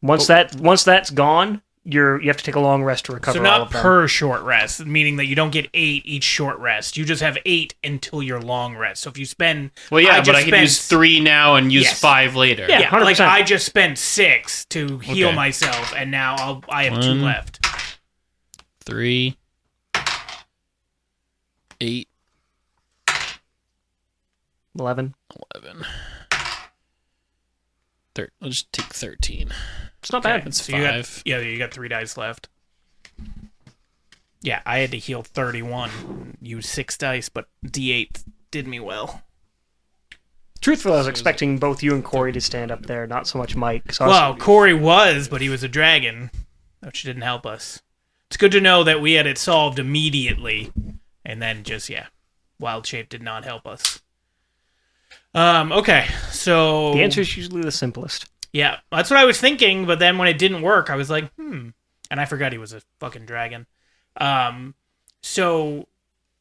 Speaker 4: Once that's gone, you have to take a long rest to recover
Speaker 1: So
Speaker 4: all
Speaker 1: not
Speaker 4: of them.
Speaker 1: per short rest, meaning that you don't get 8 each short rest. You just have 8 until your long rest. So if you spend...
Speaker 3: Well, yeah, but
Speaker 1: just
Speaker 3: I can
Speaker 1: spent-
Speaker 3: use 3 now and use
Speaker 1: Yes.
Speaker 3: 5 later.
Speaker 4: Yeah.
Speaker 1: Yeah, like
Speaker 4: 100%.
Speaker 1: I just spent 6 to heal
Speaker 3: Okay.
Speaker 1: myself, and now I have 2
Speaker 3: 1.
Speaker 1: left.
Speaker 3: 3, 8,
Speaker 4: 11.
Speaker 3: 11. I'll just take 13.
Speaker 4: It's not
Speaker 1: Okay,
Speaker 4: bad.
Speaker 3: That's
Speaker 1: so you got
Speaker 3: 5.
Speaker 1: you got 3 dice left. Yeah, I had to heal 31, use 6 dice, but D8 did me well.
Speaker 4: Truthfully, I was expecting both you and Corey to stand up there, not so much Mike. 'cause I was-
Speaker 1: Well, Corey was, but he was a dragon, which didn't help us. It's good to know that we had it solved immediately, and then just wild shape did not help us. Okay, so
Speaker 4: the answer is usually the simplest.
Speaker 1: yeah, that's what I was thinking, but then when it didn't work, I was like, and I forgot he was a fucking dragon. So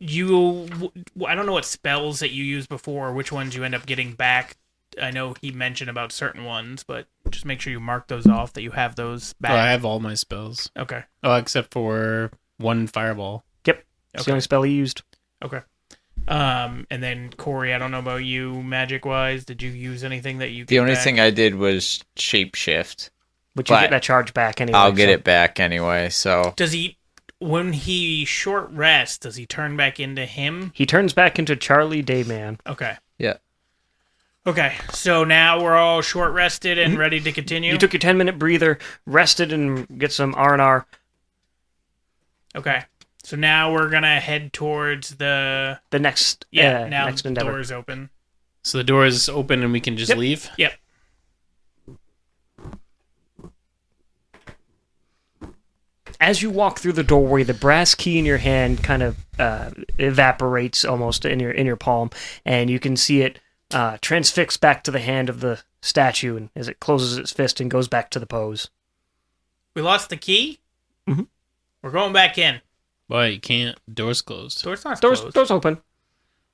Speaker 1: I don't know what spells that you used before, or which ones you end up getting back. I know he mentioned about certain ones, but just make sure you mark those off that you have those
Speaker 3: Oh, I
Speaker 1: back.
Speaker 3: have all my spells.
Speaker 1: Okay.
Speaker 3: Oh, except for 1 fireball.
Speaker 4: Yep. It's
Speaker 1: Okay.
Speaker 4: the only spell he used.
Speaker 1: Okay. And then Corey, I don't know about you, magic wise. Did you use anything that you?
Speaker 2: The
Speaker 1: get
Speaker 2: only
Speaker 1: back?
Speaker 2: thing I did was shapeshift.
Speaker 4: But you
Speaker 2: But
Speaker 4: get that charge back anyway.
Speaker 2: I'll get
Speaker 4: so-
Speaker 2: it back anyway, so...
Speaker 1: Does he, when he short rests, does he turn back into him?
Speaker 4: He turns back into Charlie Dayman.
Speaker 1: Okay.
Speaker 2: Yeah.
Speaker 1: Okay. So now we're all short rested and ready to continue.
Speaker 4: You took your 10-minute breather, rested, and get some R&R.
Speaker 1: Okay. So now we're gonna head towards the
Speaker 4: The next,
Speaker 1: now
Speaker 4: next
Speaker 1: the
Speaker 4: endeavor.
Speaker 1: door is open.
Speaker 3: So the door is open and we can just
Speaker 4: Yep.
Speaker 3: leave?
Speaker 1: Yep.
Speaker 4: As you walk through the doorway, the brass key in your hand kind of evaporates almost in your palm, and you can see it transfix back to the hand of the statue, and as it closes its fist and goes back to the pose.
Speaker 1: We lost the key.
Speaker 4: Mhm.
Speaker 1: We're going back in.
Speaker 3: Boy, you can't. Door's closed.
Speaker 1: Door's not
Speaker 4: Doors
Speaker 1: closed,
Speaker 4: open.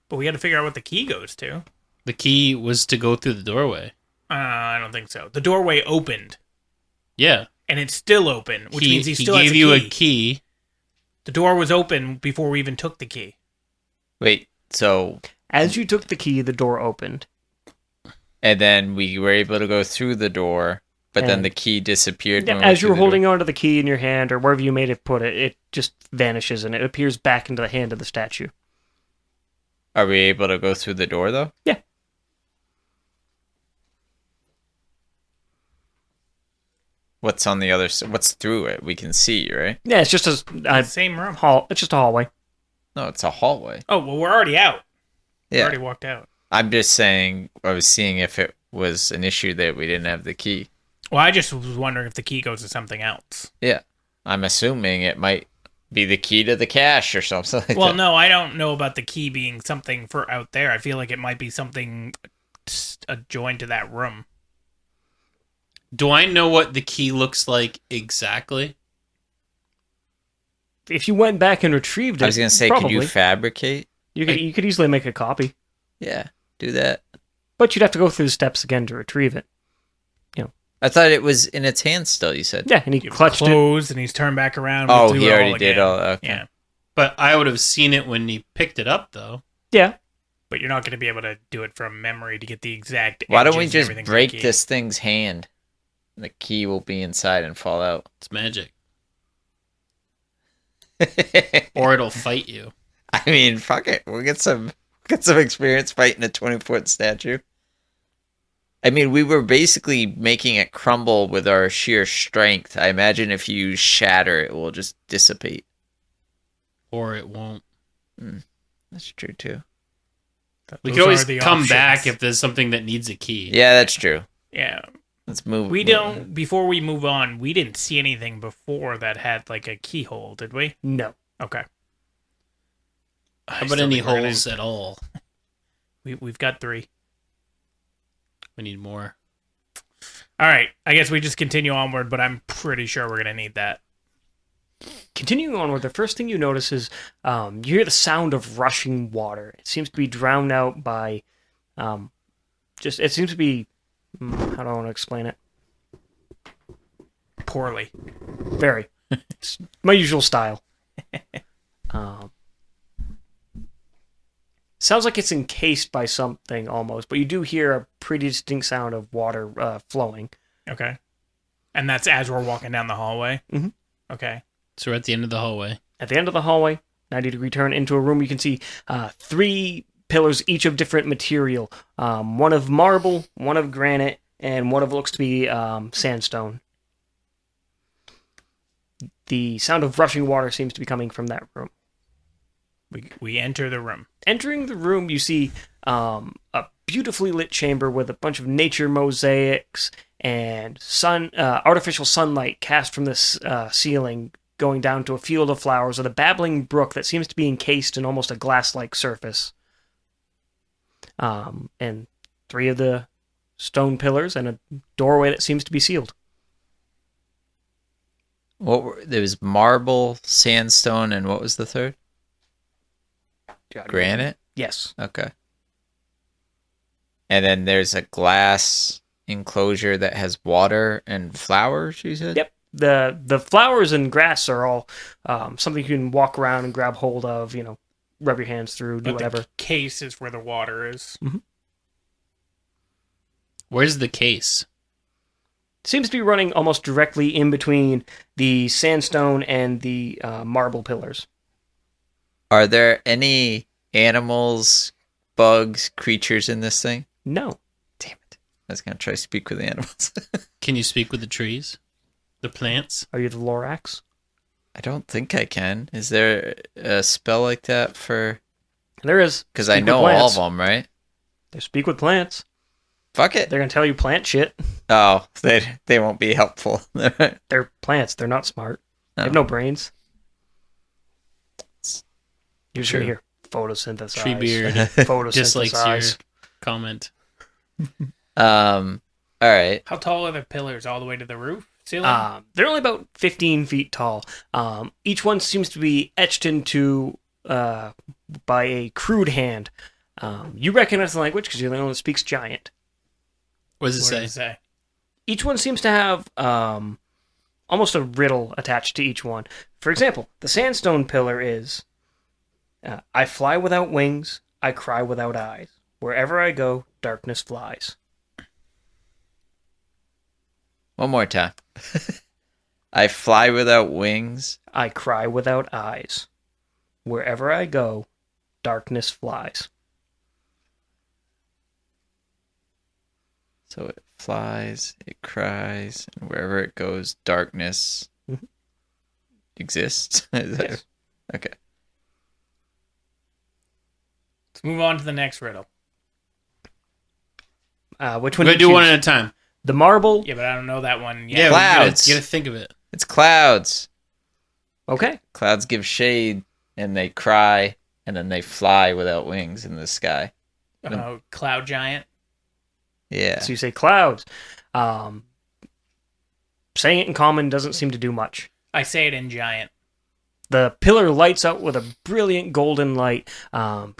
Speaker 1: but we got to figure out what the key goes to.
Speaker 3: The key was to go through the doorway.
Speaker 1: I don't think so. The doorway opened,
Speaker 3: Yeah.
Speaker 1: and it's still open, which means he still has
Speaker 3: gave you
Speaker 1: a key.
Speaker 3: a key.
Speaker 1: The door was open before we even took the key.
Speaker 2: Wait, so...
Speaker 4: As you took the key, the door opened.
Speaker 2: And then we were able to go through the door, but then
Speaker 4: And-
Speaker 2: the key disappeared.
Speaker 4: Yeah,
Speaker 2: when we went
Speaker 4: as you were
Speaker 2: through the door.
Speaker 4: holding onto the key in your hand, or wherever you made it put it, it just vanishes and it appears back into the hand of the statue.
Speaker 2: Are we able to go through the door, though?
Speaker 4: Yeah.
Speaker 2: What's on the other side? What's through it? We can see, right?
Speaker 4: Yeah, it's just a
Speaker 1: Same room.
Speaker 4: hall. It's just a hallway.
Speaker 2: No, it's a hallway.
Speaker 1: Oh, well, we're already out. We
Speaker 2: Yeah.
Speaker 1: already walked out.
Speaker 2: I'm just saying, I was seeing if it was an issue that we didn't have the key.
Speaker 1: Well, I just was wondering if the key goes to something else.
Speaker 2: Yeah. I'm assuming it might be the key to the cache or something like
Speaker 1: Well,
Speaker 2: that.
Speaker 1: no, I don't know about the key being something for out there. I feel like it might be something joined to that room.
Speaker 3: Do I know what the key looks like exactly?
Speaker 4: If you went back and retrieved it,
Speaker 2: I was going to say,
Speaker 4: probably.
Speaker 2: could you fabricate?
Speaker 4: You could easily make a copy,
Speaker 2: Yeah, do that.
Speaker 4: but you'd have to go through the steps again to retrieve it.
Speaker 2: I thought it was in its hand still, you said.
Speaker 4: Yeah, and he clutched it.
Speaker 1: Closed, and he's turned back around. we
Speaker 2: Oh,
Speaker 1: do
Speaker 2: he
Speaker 1: it all
Speaker 2: already did
Speaker 1: again.
Speaker 2: all okay.
Speaker 1: Yeah,
Speaker 3: But I would have seen it when he picked it up, though.
Speaker 4: Yeah,
Speaker 1: but you're not going to be able to do it from memory to get the exact.
Speaker 2: Why don't we
Speaker 1: edges and
Speaker 2: just
Speaker 1: everything for the
Speaker 2: break
Speaker 1: key.
Speaker 2: this thing's hand? The key will be inside and fall out.
Speaker 3: It's magic. Or it'll fight you.
Speaker 2: I mean, fuck it. We'll get some experience fighting a 20-foot statue. I mean, we were basically making it crumble with our sheer strength. I imagine if you shatter, it will just dissipate.
Speaker 3: or it won't.
Speaker 2: That's true too.
Speaker 3: We
Speaker 1: Those
Speaker 3: can always
Speaker 1: are the
Speaker 3: come
Speaker 1: options.
Speaker 3: back if there's something that needs a key.
Speaker 2: Yeah, that's true.
Speaker 1: Yeah.
Speaker 2: Let's move.
Speaker 1: We don't, before we move on, we didn't see anything before that had like a keyhole, did we?
Speaker 4: No.
Speaker 1: Okay.
Speaker 3: How about any holes at all?
Speaker 1: We've got 3.
Speaker 3: We need more.
Speaker 1: All right. I guess we just continue onward, but I'm pretty sure we're going to need that.
Speaker 4: Continuing onward, the first thing you notice is you hear the sound of rushing water. It seems to be drowned out by it seems to be, how do I want to explain it?
Speaker 1: Poorly.
Speaker 4: Very. It's my usual style. Sounds like it's encased by something almost, but you do hear a pretty distinct sound of water flowing.
Speaker 1: Okay. And that's as we're walking down the hallway?
Speaker 4: Mhm.
Speaker 1: Okay.
Speaker 3: So we're at the end of the hallway.
Speaker 4: At the end of the hallway, 90-degree turn into a room, you can see 3 pillars, each of different material. One of marble, one of granite, and one of looks to be sandstone. The sound of rushing water seems to be coming from that room.
Speaker 1: We enter the room.
Speaker 4: Entering the room, you see a beautifully lit chamber with a bunch of nature mosaics and artificial sunlight cast from this ceiling going down to a field of flowers with a babbling brook that seems to be encased in almost a glass-like surface. And 3 of the stone pillars and a doorway that seems to be sealed.
Speaker 2: There was marble, sandstone, and what was the third? Granite?
Speaker 4: Yes.
Speaker 2: Okay. And then there's a glass enclosure that has water and flowers, you said?
Speaker 4: Yep. The flowers and grass are all something you can walk around and grab hold of, rub your hands through, do
Speaker 1: But
Speaker 4: whatever.
Speaker 1: the case is where the water is.
Speaker 3: Where's the case?
Speaker 4: Seems to be running almost directly in between the sandstone and the marble pillars.
Speaker 2: Are there any animals, bugs, creatures in this thing?
Speaker 4: No.
Speaker 2: Damn it. I was going to try to speak with the animals.
Speaker 3: Can you speak with the trees? The plants?
Speaker 4: Are you the Lorax?
Speaker 2: I don't think I can. Is there a spell like that for...
Speaker 4: There is.
Speaker 2: Because I
Speaker 4: Speak
Speaker 2: know
Speaker 4: with
Speaker 2: all of
Speaker 4: plants.
Speaker 2: them, right?
Speaker 4: They speak with plants.
Speaker 2: Fuck it.
Speaker 4: They're going to tell you plant shit.
Speaker 2: Oh, they won't be helpful.
Speaker 4: They're plants. They're not smart. They have no brains. You're
Speaker 2: True.
Speaker 4: going to hear photosynthesize.
Speaker 3: Treebeard dislikes your
Speaker 4: Photosynthesize.
Speaker 3: comment.
Speaker 2: All right.
Speaker 1: How tall are the pillars? All the way to the roof? Ceiling?
Speaker 4: They're only about 15 feet tall. Each one seems to be etched into by a crude hand. You recognize the language because you're the only one that speaks giant.
Speaker 3: What does it
Speaker 1: What
Speaker 3: say?
Speaker 1: does it say?
Speaker 4: Each one seems to have almost a riddle attached to each one. For example, the sandstone pillar is, I fly without wings, I cry without eyes. Wherever I go, darkness flies.
Speaker 2: One more time. I fly without wings.
Speaker 4: I cry without eyes. Wherever I go, darkness flies.
Speaker 2: So it flies, it cries, and wherever it goes, darkness exists. Is that-
Speaker 4: Yes.
Speaker 2: Okay.
Speaker 1: Let's move on to the next riddle.
Speaker 4: Which
Speaker 3: We're
Speaker 4: one
Speaker 3: going to
Speaker 4: do
Speaker 3: do
Speaker 4: you
Speaker 3: one
Speaker 4: choose?
Speaker 3: at a time.
Speaker 4: The marble?
Speaker 1: Yeah, but I don't know that one yet.
Speaker 3: Yeah,
Speaker 2: Clouds.
Speaker 3: You got to think of it.
Speaker 2: It's clouds.
Speaker 4: Okay.
Speaker 2: Clouds give shade, and they cry, and then they fly without wings in the sky.
Speaker 1: Cloud giant.
Speaker 2: Yeah.
Speaker 4: So you say clouds. Saying it in common doesn't seem to do much.
Speaker 1: I say it in giant.
Speaker 4: The pillar lights out with a brilliant golden light,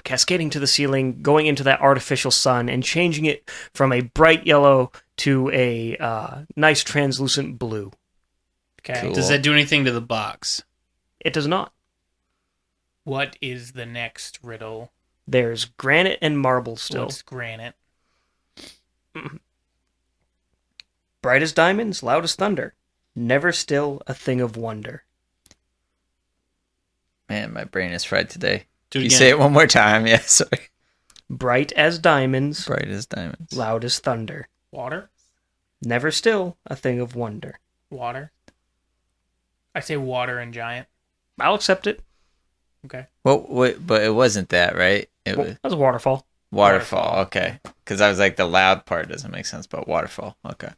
Speaker 4: cascading to the ceiling, going into that artificial sun, and changing it from a bright yellow to a nice translucent blue.
Speaker 1: Okay.
Speaker 2: Cool.
Speaker 3: Does that do anything to the box?
Speaker 4: It does not.
Speaker 1: What is the next riddle?
Speaker 4: There's granite and marble still.
Speaker 1: What's granite?
Speaker 4: Bright as diamonds, loud as thunder. Never still a thing of wonder.
Speaker 2: Man, my brain is fried today.
Speaker 3: Do it
Speaker 2: You
Speaker 3: again.
Speaker 2: say it one more time. Yeah, sorry.
Speaker 4: Bright as diamonds,
Speaker 2: Bright as diamonds.
Speaker 4: loud as thunder.
Speaker 1: Water?
Speaker 4: Never still a thing of wonder.
Speaker 1: Water? I say water and giant.
Speaker 4: I'll accept it.
Speaker 1: Okay.
Speaker 2: Well, wait, but it wasn't that, right? It
Speaker 4: Well,
Speaker 2: was
Speaker 4: that's a waterfall.
Speaker 2: waterfall. Okay, because I was like the loud part doesn't make sense, but waterfall. Okay.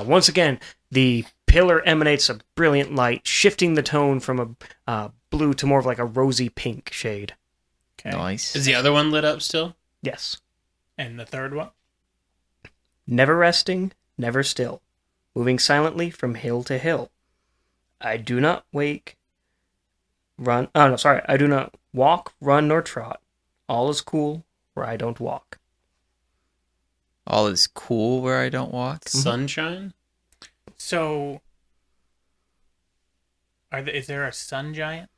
Speaker 4: Once again, the pillar emanates a brilliant light, shifting the tone from a blue to more of like a rosy pink shade.
Speaker 1: Okay.
Speaker 2: Nice.
Speaker 3: Is the other one lit up still?
Speaker 4: Yes.
Speaker 1: And the third one?
Speaker 4: Never resting, never still, moving silently from hill to hill. I do not run. Oh, no, sorry. I do not walk, run, nor trot. All is cool where I don't walk.
Speaker 2: All is cool where I don't walk.
Speaker 3: Sunshine?
Speaker 1: So, is there a sun giant?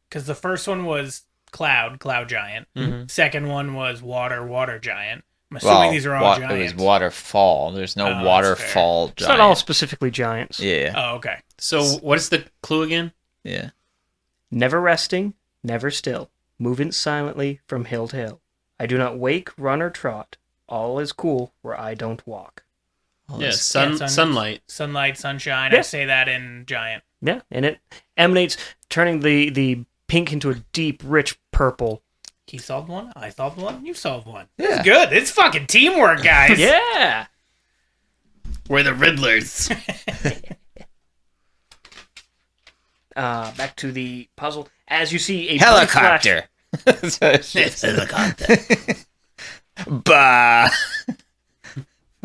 Speaker 1: Because the first one was cloud giant.
Speaker 3: Mhm.
Speaker 1: Second one was water giant. I'm assuming these are all giants.
Speaker 2: It was waterfall. There's no
Speaker 1: Oh, that's
Speaker 2: waterfall
Speaker 4: It's
Speaker 2: giant.
Speaker 4: not all specifically giants.
Speaker 2: Yeah.
Speaker 1: Oh, okay.
Speaker 3: So what is the clue again?
Speaker 2: Yeah.
Speaker 4: Never resting, never still, moving silently from hill to hill. I do not wake, run, or trot. All is cool where I don't walk.
Speaker 2: All
Speaker 3: Yeah,
Speaker 2: this-
Speaker 3: sunlight.
Speaker 1: Sunlight, sunshine.
Speaker 4: Yeah.
Speaker 1: I say that in giant.
Speaker 4: Yeah, and it emanates, turning the pink into a deep, rich purple.
Speaker 1: He solved one. I solved one. You solved one.
Speaker 2: Yeah.
Speaker 1: It's good. It's fucking teamwork, guys.
Speaker 4: Yeah!
Speaker 3: We're the Riddlers.
Speaker 4: Back to the puzzle. As you see a bright flash-
Speaker 2: Helicopter. Helicopter. Bah.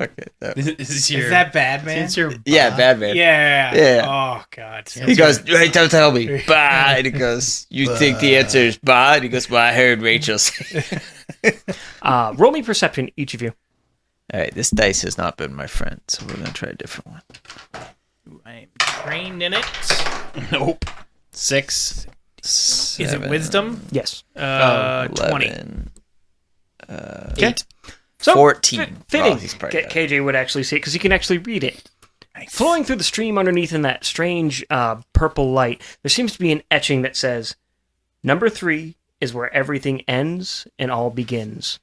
Speaker 2: Okay.
Speaker 3: Is
Speaker 1: Is that bad, man?
Speaker 3: Since you're
Speaker 2: Yeah, bad man.
Speaker 1: Yeah.
Speaker 2: Yeah.
Speaker 1: Oh god.
Speaker 2: He goes, hey, don't tell me. Bah. And he goes, you think the answer is bah? And he goes, well, I heard Rachel say.
Speaker 4: roll me perception, each of you.
Speaker 2: All right, this dice has not been my friend, so we're going to try a different one.
Speaker 1: I'm trained in it.
Speaker 3: Nope. 6.
Speaker 1: Is it wisdom?
Speaker 4: Yes.
Speaker 1: 20.
Speaker 2: 11,
Speaker 3: Okay.
Speaker 4: So,
Speaker 2: 14.
Speaker 4: Fitting.
Speaker 2: Well, he's probably got it.
Speaker 4: KJ would actually see it because he can actually read it.
Speaker 1: Nice.
Speaker 4: Flowing through the stream underneath in that strange purple light, there seems to be an etching that says, "Number 3 is where everything ends and all begins."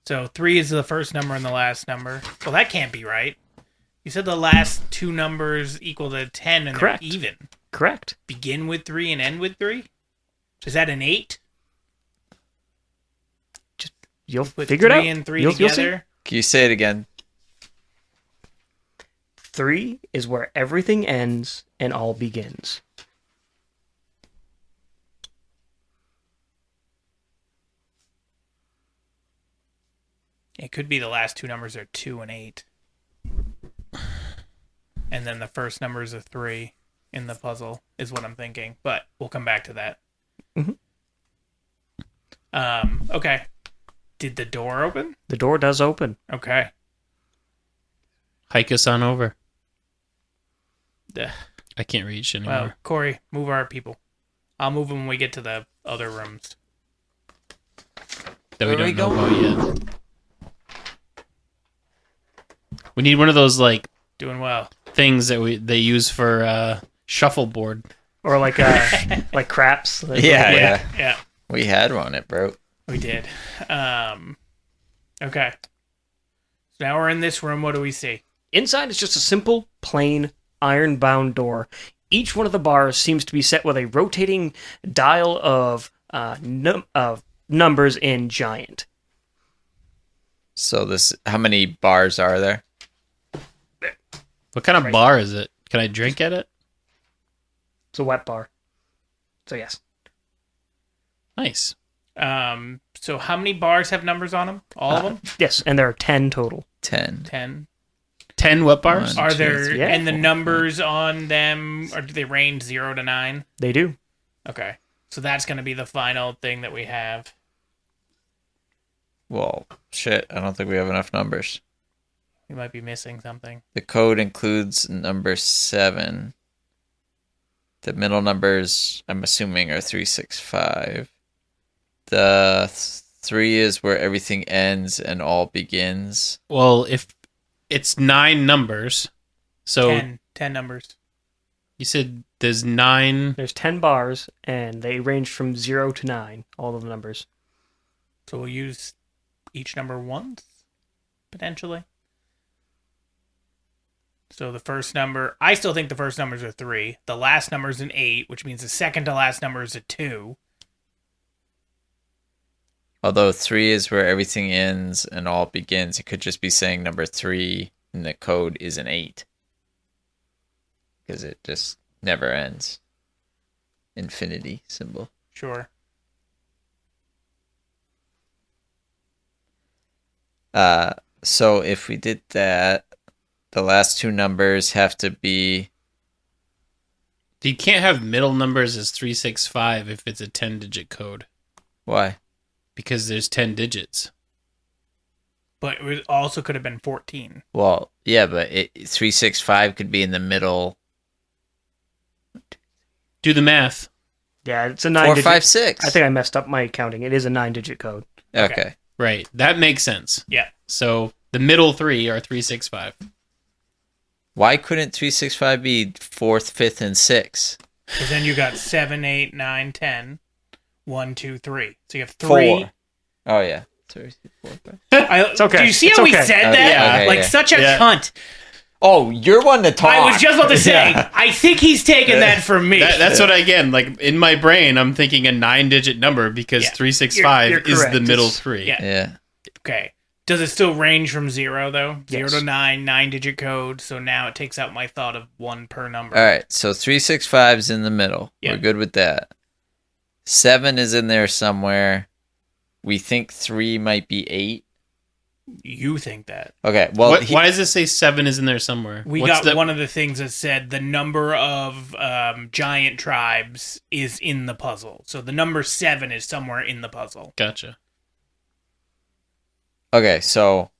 Speaker 1: So 3 is the first number and the last number. Well, that can't be right. You said the last two numbers equal to 10 and
Speaker 4: Correct.
Speaker 1: they're even.
Speaker 4: Correct.
Speaker 1: Begin with 3 and end with 3? Is that an 8?
Speaker 4: You'll
Speaker 1: With
Speaker 4: figure it
Speaker 1: 3
Speaker 4: out.
Speaker 1: and 3
Speaker 4: You'll see.
Speaker 1: together?
Speaker 2: Can you say it again?
Speaker 4: 3 is where everything ends and all begins.
Speaker 1: It could be the last two numbers are 2 and 8. And then the first number is a 3 in the puzzle, is what I'm thinking. But we'll come back to that.
Speaker 4: Mhm.
Speaker 1: Okay. Did the door open?
Speaker 4: The door does open.
Speaker 1: Okay.
Speaker 3: Hike us on over.
Speaker 1: Ugh.
Speaker 3: I can't reach anymore.
Speaker 1: Well, Corey, move our people. I'll move them when we get to the other rooms.
Speaker 3: that we
Speaker 2: Where are we
Speaker 3: don't know about yet. We need one of those like
Speaker 1: Doing well.
Speaker 3: things that they use for shuffleboard.
Speaker 4: Or like like craps.
Speaker 2: Yeah.
Speaker 1: Yeah,
Speaker 2: We had one. It broke.
Speaker 1: we did. Okay. So now we're in this room. What do we see?
Speaker 4: Inside is just a simple, plain, iron-bound door. Each one of the bars seems to be set with a rotating dial of numbers in giant.
Speaker 2: So how many bars are there?
Speaker 3: What kind of
Speaker 4: Right.
Speaker 3: bar is it? Can I drink at it?
Speaker 4: It's a wet bar. So yes.
Speaker 3: Nice.
Speaker 1: So how many bars have numbers on them? All of them?
Speaker 4: Yes, and there are 10 total.
Speaker 2: 10.
Speaker 1: 10.
Speaker 3: 10 wet bars?
Speaker 2: One.
Speaker 1: Are
Speaker 2: 2,
Speaker 1: there
Speaker 2: 3,
Speaker 4: Yeah.
Speaker 1: and the numbers on them, or do they range 0 to 9?
Speaker 4: They do.
Speaker 1: Okay. So that's going to be the final thing that we have.
Speaker 2: Well, shit. I don't think we have enough numbers.
Speaker 1: We might be missing something.
Speaker 2: The code includes number 7. The middle numbers, I'm assuming, are 365. The 3 is where everything ends and all begins.
Speaker 3: Well, if it's 9 numbers, so
Speaker 1: 10 numbers.
Speaker 3: you said there's 9.
Speaker 4: There's 10 bars, and they range from 0 to 9, all of the numbers.
Speaker 1: So we'll use each number once, potentially. So the first number, I still think the first numbers are 3. The last number is an 8, which means the second to last number is a 2.
Speaker 2: Although 3 is where everything ends and all begins, it could just be saying number 3 and the code is an 8. Because it just never ends. Infinity symbol.
Speaker 1: Sure.
Speaker 2: So if we did that, the last 2 numbers have to be...
Speaker 3: You can't have middle numbers as 365 if it's a 10-digit code.
Speaker 2: Why?
Speaker 3: Because there's 10 digits.
Speaker 1: But it also could have been 14.
Speaker 2: Well, yeah, but 365 could be in the middle.
Speaker 3: Do the math.
Speaker 4: Yeah, it's a
Speaker 2: 4,
Speaker 4: 9-digit.
Speaker 2: 5, 6.
Speaker 4: I think I messed up my counting. It is a 9-digit code.
Speaker 2: Okay.
Speaker 3: Right. That makes sense.
Speaker 1: Yeah.
Speaker 3: So the middle 3 are 365.
Speaker 2: Why couldn't 365 be 4th, 5th, and 6th?
Speaker 1: Because then you got 7, 8, 9, 10. 1, 2, 3. So you have 3.
Speaker 2: 4. Oh, yeah. 3, 4, 5.
Speaker 1: It's
Speaker 4: okay.
Speaker 1: Do you see
Speaker 4: It's
Speaker 1: how he
Speaker 4: okay.
Speaker 1: said
Speaker 2: Okay,
Speaker 1: that?
Speaker 2: okay,
Speaker 1: like
Speaker 2: yeah.
Speaker 1: such a
Speaker 3: Yeah.
Speaker 1: cunt.
Speaker 2: Oh, you're one to talk.
Speaker 1: I was just about to say,
Speaker 2: Yeah.
Speaker 1: I think he's taking that from me.
Speaker 3: That's what like in my brain, I'm thinking a 9-digit number because
Speaker 1: Yeah.
Speaker 3: 365
Speaker 4: You're
Speaker 3: is
Speaker 4: correct.
Speaker 3: the middle
Speaker 4: It's-
Speaker 3: 3.
Speaker 1: Yeah.
Speaker 2: Yeah.
Speaker 1: Okay. Does it still range from 0, though? 0
Speaker 4: Yes.
Speaker 1: to 9, 9-digit code. So now it takes out my thought of 1 per number.
Speaker 2: All right, so 365 is in the middle.
Speaker 1: Yeah.
Speaker 2: We're good with that. 7 is in there somewhere. We think 3 might be 8.
Speaker 1: You think that.
Speaker 2: Okay, well,
Speaker 3: Why does it say 7 is in there somewhere?
Speaker 1: We
Speaker 3: What's
Speaker 1: got one of the things that said the number of giant tribes is in the puzzle. So the number 7 is somewhere in the puzzle.
Speaker 3: Gotcha.
Speaker 2: okay, so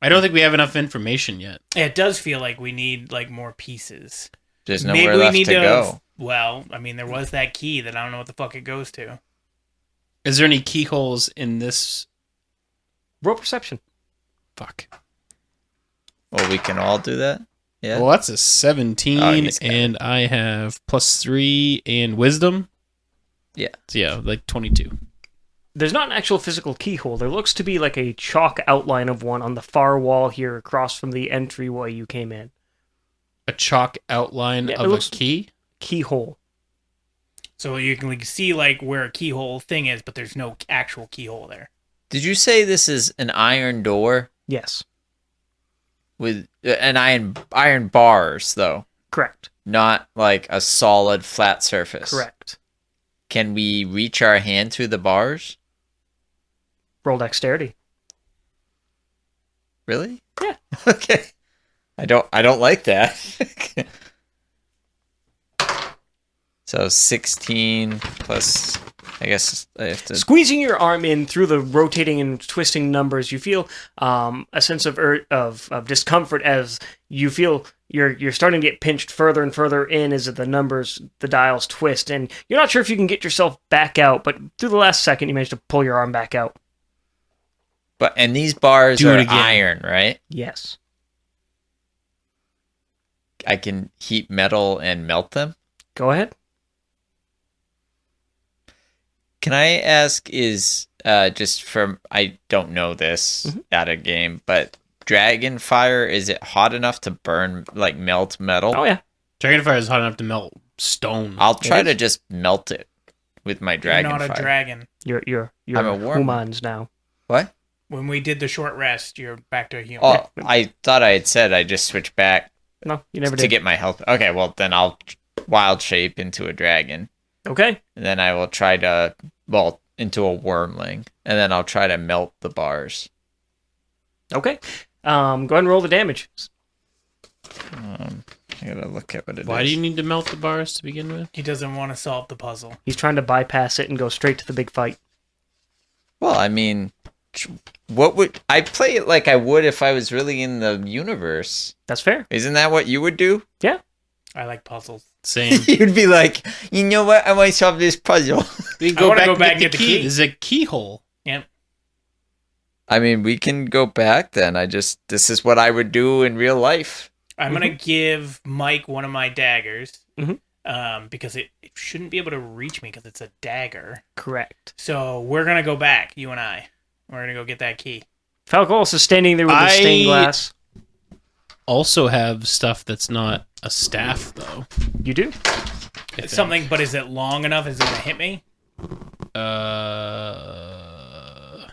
Speaker 3: I don't think we have enough information yet.
Speaker 1: It does feel like we need like more pieces.
Speaker 2: there's nowhere left to go.
Speaker 1: Well, I mean, there was that key that I don't know what the fuck it goes to.
Speaker 3: Is there any keyholes in this?
Speaker 4: Roll perception.
Speaker 3: Fuck.
Speaker 2: Well, we can all do that. Yeah.
Speaker 3: Well, that's a 17,
Speaker 2: Oh, he's got it.
Speaker 3: and I have +3 and wisdom.
Speaker 2: Yeah.
Speaker 3: So yeah, like 22.
Speaker 4: There's not an actual physical keyhole. There looks to be like a chalk outline of one on the far wall here across from the entryway you came in.
Speaker 3: A chalk outline
Speaker 4: Yeah, it
Speaker 3: of a
Speaker 4: looks-
Speaker 3: key.
Speaker 4: Keyhole.
Speaker 1: So you can like, see like where a keyhole thing is, but there's no actual keyhole there.
Speaker 2: Did you say this is an iron door
Speaker 4: Yes.
Speaker 2: with an iron bars though,
Speaker 4: Correct.
Speaker 2: not like a solid flat surface?
Speaker 4: Correct.
Speaker 2: Can we reach our hand through the bars?
Speaker 4: Roll dexterity.
Speaker 2: Really?
Speaker 4: Yeah.
Speaker 2: Okay. I don't like that. So 16 plus, I guess I have to.
Speaker 4: Squeezing your arm in through the rotating and twisting numbers, you feel a sense of discomfort as you feel you're starting to get pinched further and further in as the dials twist, and you're not sure if you can get yourself back out. But through the last second, you managed to pull your arm back out.
Speaker 2: And these bars
Speaker 3: Do it
Speaker 2: are
Speaker 3: again.
Speaker 2: iron, right?
Speaker 4: Yes.
Speaker 2: I can heat metal and melt them.
Speaker 4: Go ahead.
Speaker 2: Can I ask, is just from, I don't know this at a game, but dragon fire, is it hot enough to burn, like melt metal?
Speaker 4: Oh yeah.
Speaker 3: Dragonfire is hot enough to melt stone.
Speaker 2: I'll try
Speaker 4: is?
Speaker 2: to just melt it with my
Speaker 1: You're
Speaker 2: dragon
Speaker 1: not a
Speaker 2: fire.
Speaker 1: dragon.
Speaker 4: You're
Speaker 2: I'm a worm.
Speaker 4: humans now.
Speaker 2: What?
Speaker 1: When we did the short rest, you're back to a human.
Speaker 2: Oh, I thought I had said I just switched back
Speaker 4: No, you never
Speaker 2: to
Speaker 4: did.
Speaker 2: get my health. Okay, well then I'll wild shape into a dragon.
Speaker 4: Okay.
Speaker 2: And then I will try to, into a wormling. And then I'll try to melt the bars.
Speaker 4: Okay. Go ahead and roll the damage.
Speaker 2: I gotta look at what it is.
Speaker 3: Why do you need to melt the bars to begin with?
Speaker 1: He doesn't want to solve the puzzle.
Speaker 4: He's trying to bypass it and go straight to the big fight.
Speaker 2: Well, I mean, what would I play it like I would if I was really in the universe?
Speaker 4: That's fair.
Speaker 2: Isn't that what you would do?
Speaker 4: Yeah.
Speaker 1: I like puzzles.
Speaker 3: Same.
Speaker 2: You'd be like, you know what? I want to solve this puzzle.
Speaker 3: We
Speaker 1: I wanna go back and get the key.
Speaker 3: There's a keyhole.
Speaker 1: Yep.
Speaker 2: I mean, we can go back then. This is what I would do in real life.
Speaker 1: I'm gonna give Mike one of my daggers.
Speaker 4: Mhm.
Speaker 1: Because it shouldn't be able to reach me because it's a dagger.
Speaker 4: Correct.
Speaker 1: So we're gonna go back, you and I. We're gonna go get that key.
Speaker 4: Falcolos is standing there with his stained glass.
Speaker 3: also have stuff that's not a staff, though.
Speaker 4: You do?
Speaker 1: It's something, but is it long enough? Is it going to hit me?
Speaker 3: I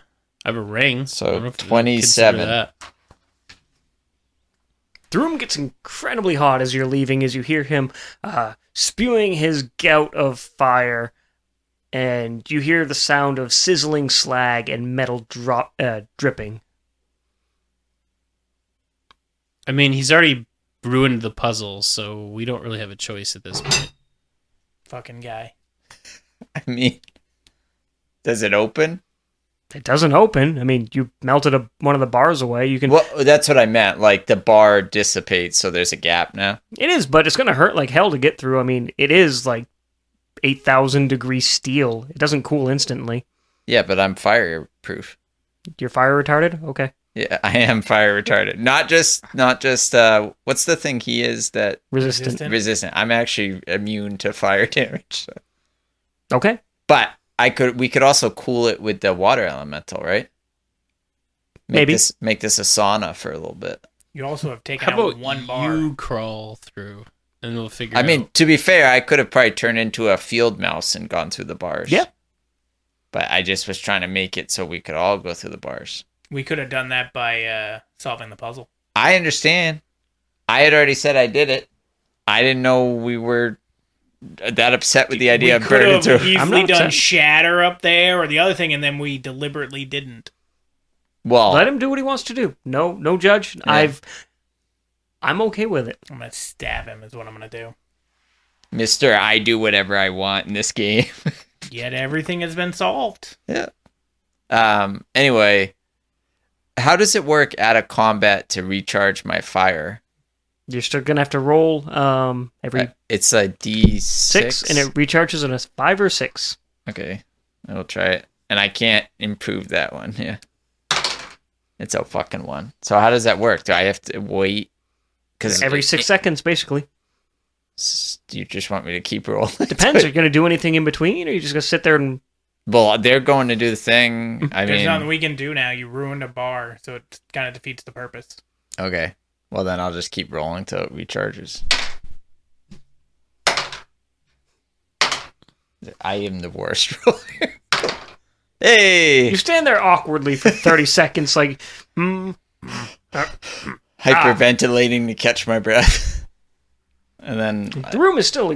Speaker 3: have a ring.
Speaker 2: So
Speaker 3: I don't know if you
Speaker 2: 27.
Speaker 3: consider that.
Speaker 4: The room gets incredibly hot as you're leaving, as you hear him spewing his gout of fire, and you hear the sound of sizzling slag and metal dripping.
Speaker 3: I mean, he's already ruined the puzzle, so we don't really have a choice at this point.
Speaker 1: Fucking guy.
Speaker 2: I mean, does it open?
Speaker 4: It doesn't open. I mean, you melted one of the bars away. You can.
Speaker 2: Well, that's what I meant. Like, the bar dissipates, so there's a gap now.
Speaker 4: It is, but it's going to hurt like hell to get through. I mean, it is like 8,000 degree steel. It doesn't cool instantly.
Speaker 2: Yeah, but I'm fireproof.
Speaker 4: You're fire retarded? Okay.
Speaker 2: Yeah, I am fire retarded. Not just what's the thing he is that
Speaker 4: Resistant.
Speaker 2: resistant. I'm actually immune to fire damage. So.
Speaker 4: Okay.
Speaker 2: But we could also cool it with the water elemental, right?
Speaker 4: Maybe.
Speaker 2: Make this a sauna for a little bit.
Speaker 1: You also have taken
Speaker 3: How
Speaker 1: out
Speaker 3: about
Speaker 1: one bar.
Speaker 3: you crawl through, and we'll figure
Speaker 2: I
Speaker 3: out.
Speaker 2: mean, to be fair, I could have probably turned into a field mouse and gone through the bars.
Speaker 4: Yeah.
Speaker 2: But I just was trying to make it so we could all go through the bars.
Speaker 1: We could have done that by solving the puzzle.
Speaker 2: I understand. I had already said I did it. I didn't know we were that upset with the idea
Speaker 1: we
Speaker 2: of burning
Speaker 1: could
Speaker 2: through.
Speaker 1: have easily
Speaker 4: I'm not
Speaker 1: done
Speaker 4: upset.
Speaker 1: shatter up there or the other thing, and then we deliberately didn't.
Speaker 2: Well,
Speaker 4: Let him do what he wants to do. No judge.
Speaker 2: Yeah.
Speaker 4: I'm okay with it.
Speaker 1: I'm gonna stab him. Is what I'm gonna do.
Speaker 2: Mister, I do whatever I want in this game.
Speaker 1: Yet everything has been solved.
Speaker 2: Yeah. Anyway, how does it work out of combat to recharge my fire?
Speaker 4: You're still gonna have to roll every
Speaker 2: It's a D6.
Speaker 4: 6, and it recharges in a 5 or 6.
Speaker 2: Okay, I'll try it. And I can't improve that one. Yeah. It's a fucking 1. So how does that work? Do I have to wait? Because
Speaker 4: Every 6 seconds, basically.
Speaker 2: you just want me to keep rolling.
Speaker 4: Depends. Are you gonna do anything in between, or are you just gonna sit there and?
Speaker 2: Well, they're going to do the thing. I
Speaker 1: There's
Speaker 2: mean,
Speaker 1: nothing we can do now. You ruined a bar, so it kind of defeats the purpose.
Speaker 2: okay. Well, then I'll just keep rolling till it recharges. I am the worst roller. Hey!
Speaker 4: You stand there awkwardly for 30 seconds, like,
Speaker 2: Hyperventilating to catch my breath. And then...
Speaker 4: The room is still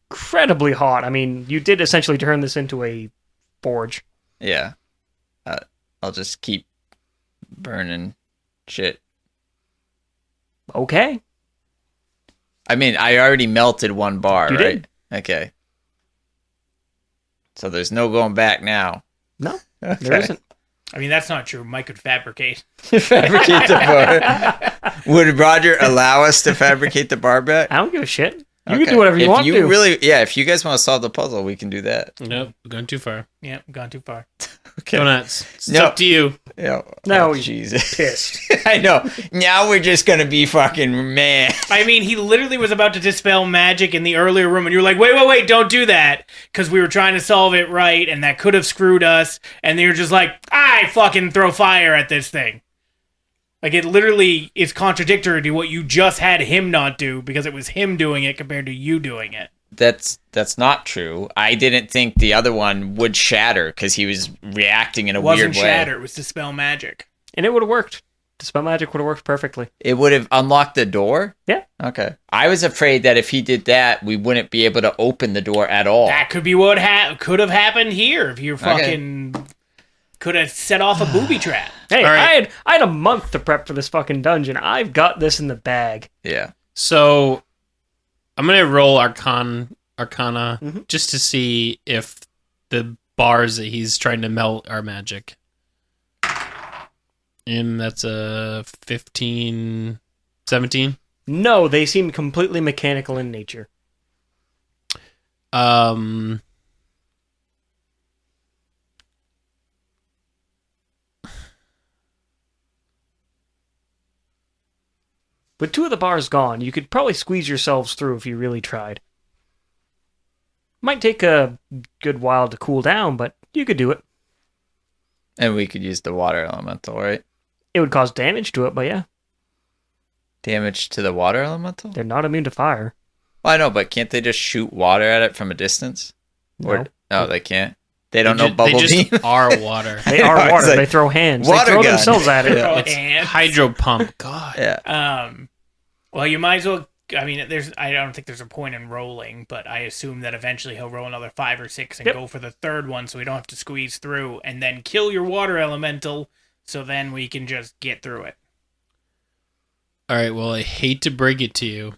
Speaker 4: incredibly hot. I mean, you did essentially turn this into a forge.
Speaker 2: Yeah. I'll just keep burning shit.
Speaker 4: Okay.
Speaker 2: I mean, I already melted one bar,
Speaker 4: You
Speaker 2: right?
Speaker 4: did.
Speaker 2: Okay. So there's no going back now.
Speaker 4: No,
Speaker 2: Okay.
Speaker 4: there isn't.
Speaker 1: I mean, that's not true. Mike could fabricate.
Speaker 2: Fabricate the bar. Would Roger allow us to fabricate the bar back?
Speaker 4: I don't give a shit. You
Speaker 2: Okay.
Speaker 4: can do whatever you
Speaker 2: if
Speaker 4: want
Speaker 2: you
Speaker 4: to.
Speaker 2: Really, yeah, if you guys want to solve the puzzle, we can do that.
Speaker 3: Nope, we're going too far.
Speaker 1: Yep, gone too far.
Speaker 2: Okay.
Speaker 3: Go nuts. It's
Speaker 2: No.
Speaker 3: up to you.
Speaker 2: Yeah.
Speaker 4: No,
Speaker 2: Oh,
Speaker 4: he's
Speaker 2: Jesus.
Speaker 4: pissed.
Speaker 2: I know. Now we're just gonna be fucking mad.
Speaker 1: I mean, he literally was about to dispel magic in the earlier room, and you were like, wait, don't do that. Because we were trying to solve it right, and that could have screwed us. And you're just like, I fucking throw fire at this thing. Like, it literally is contradictory to what you just had him not do, because it was him doing it compared to you doing it.
Speaker 2: That's not true. I didn't think the other one would shatter because he was reacting in a
Speaker 1: It wasn't
Speaker 2: weird way.
Speaker 1: shatter, it was dispel magic.
Speaker 4: And it would have worked. Dispel magic would have worked perfectly.
Speaker 2: It would have unlocked the door?
Speaker 4: Yeah.
Speaker 2: Okay. I was afraid that if he did that, we wouldn't be able to open the door at all.
Speaker 1: That could be what could have happened here if you fucking could have set off a booby trap.
Speaker 4: Hey,
Speaker 3: All right.
Speaker 4: I had a month to prep for this fucking dungeon. I've got this in the bag.
Speaker 2: Yeah.
Speaker 3: So I'm gonna roll Arcana
Speaker 4: Mm-hmm.
Speaker 3: just to see if the bars that he's trying to melt are magic. And that's a 15, 17.
Speaker 4: No, they seem completely mechanical in nature. With 2 of the bars gone, you could probably squeeze yourselves through if you really tried. Might take a good while to cool down, but you could do it.
Speaker 2: And we could use the water elemental, right?
Speaker 4: It would cause damage to it, but yeah.
Speaker 2: Damage to the water elemental?
Speaker 4: They're not immune to fire.
Speaker 2: Well, I know, but can't they just shoot water at it from a distance?
Speaker 4: No.
Speaker 2: No, they can't. They don't know
Speaker 3: They
Speaker 2: bubble
Speaker 3: just
Speaker 2: beam.
Speaker 3: are water.
Speaker 4: They are
Speaker 2: It's
Speaker 4: water.
Speaker 2: like
Speaker 4: They throw hands.
Speaker 2: water
Speaker 4: They throw
Speaker 2: gun.
Speaker 4: themselves at it.
Speaker 1: Yeah.
Speaker 3: It's
Speaker 1: And-
Speaker 3: hydro pump. God.
Speaker 2: Yeah.
Speaker 1: Well, you might as well. I mean, I don't think there's a point in rolling, but I assume that eventually he'll roll another 5 or 6 and
Speaker 4: Yep.
Speaker 1: go for the third one, so we don't have to squeeze through, and then kill your water elemental, so then we can just get through it.
Speaker 3: All right. Well, I hate to break it to you,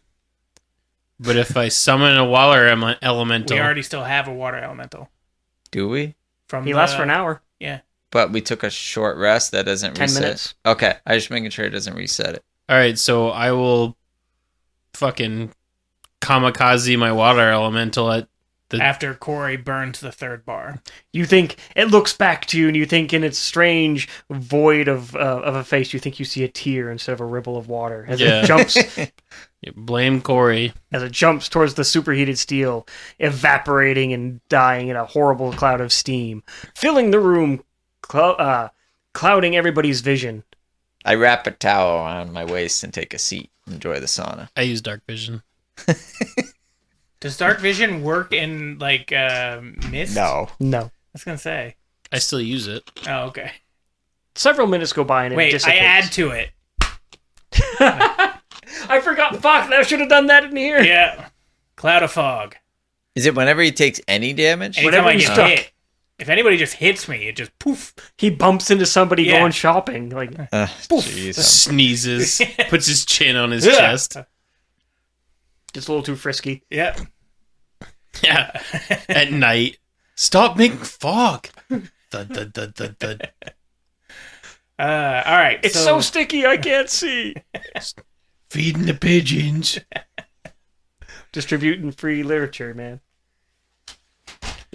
Speaker 3: but if I summon a water elemental,
Speaker 1: We already still have a water elemental
Speaker 2: Do we?
Speaker 1: from.
Speaker 4: He lasts for an hour.
Speaker 1: Yeah.
Speaker 2: But we took a short rest. That doesn't
Speaker 4: 10
Speaker 2: reset.
Speaker 4: minutes.
Speaker 2: Okay. I just making sure it doesn't reset it.
Speaker 3: all right. So I will fucking kamikaze my water elemental at
Speaker 1: After Corey burns the third bar.
Speaker 4: You think it looks back to you, and you think in its strange void of a face, you think you see a tear instead of a ripple of water as
Speaker 3: Yeah.
Speaker 4: it jumps
Speaker 3: blame Corey.
Speaker 4: towards the superheated steel, evaporating and dying in a horrible cloud of steam, filling the room, clouding everybody's vision.
Speaker 2: I wrap a towel around my waist and take a seat. Enjoy the sauna.
Speaker 3: I use dark vision.
Speaker 1: Does dark vision work in like mist?
Speaker 2: No.
Speaker 4: No.
Speaker 1: I was gonna say.
Speaker 3: I still use it.
Speaker 1: Oh, okay.
Speaker 4: Several minutes go by and it
Speaker 1: Wait, I
Speaker 4: dissipates.
Speaker 1: add to it.
Speaker 4: I forgot. Fuck! I should have done that in here.
Speaker 1: Yeah. Cloud of fog.
Speaker 2: Is it whenever he takes any damage?
Speaker 1: Anytime
Speaker 4: Whenever
Speaker 1: I
Speaker 4: he's
Speaker 1: get
Speaker 4: stuck.
Speaker 1: hit. If anybody just hits me, it just poof.
Speaker 4: He bumps into somebody
Speaker 1: Yeah.
Speaker 4: going shopping. Like,
Speaker 2: Jeez.
Speaker 3: Sneezes, puts his chin on his
Speaker 1: Yeah.
Speaker 3: chest.
Speaker 4: just a little too frisky.
Speaker 1: Yep.
Speaker 3: Yeah. At night. Stop making fog. Thud, thud, thud, thud, thud.
Speaker 1: All right.
Speaker 4: It's so sticky, I can't see.
Speaker 3: Feeding the pigeons.
Speaker 4: Distributing free literature, man.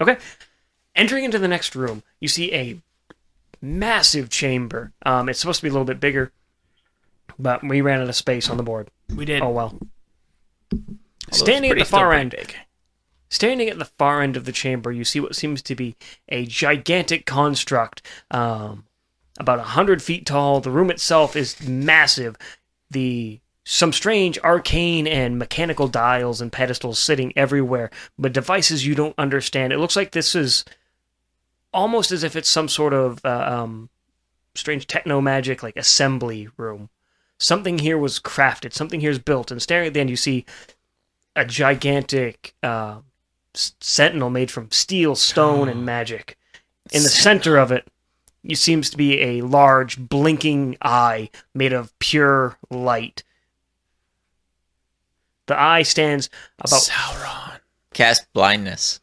Speaker 4: Okay. Entering into the next room, you see a massive chamber. It's supposed to be a little bit bigger, but we ran out of space on the board.
Speaker 1: we did.
Speaker 4: Oh well. Standing at the far end,
Speaker 1: Big.
Speaker 4: standing at the far end of the chamber, you see what seems to be a gigantic construct, about 100 feet tall. The room itself is massive. Some strange arcane and mechanical dials and pedestals sitting everywhere, but devices you don't understand. It looks like this is almost as if it's some sort of strange techno magic, like assembly room. Something here was crafted. Something here is built. And staring at the end, you see a gigantic sentinel made from steel, stone, and magic. In the center of it, you seems to be a large blinking eye made of pure light. The eye stands about.
Speaker 3: Sauron.
Speaker 2: Cast blindness.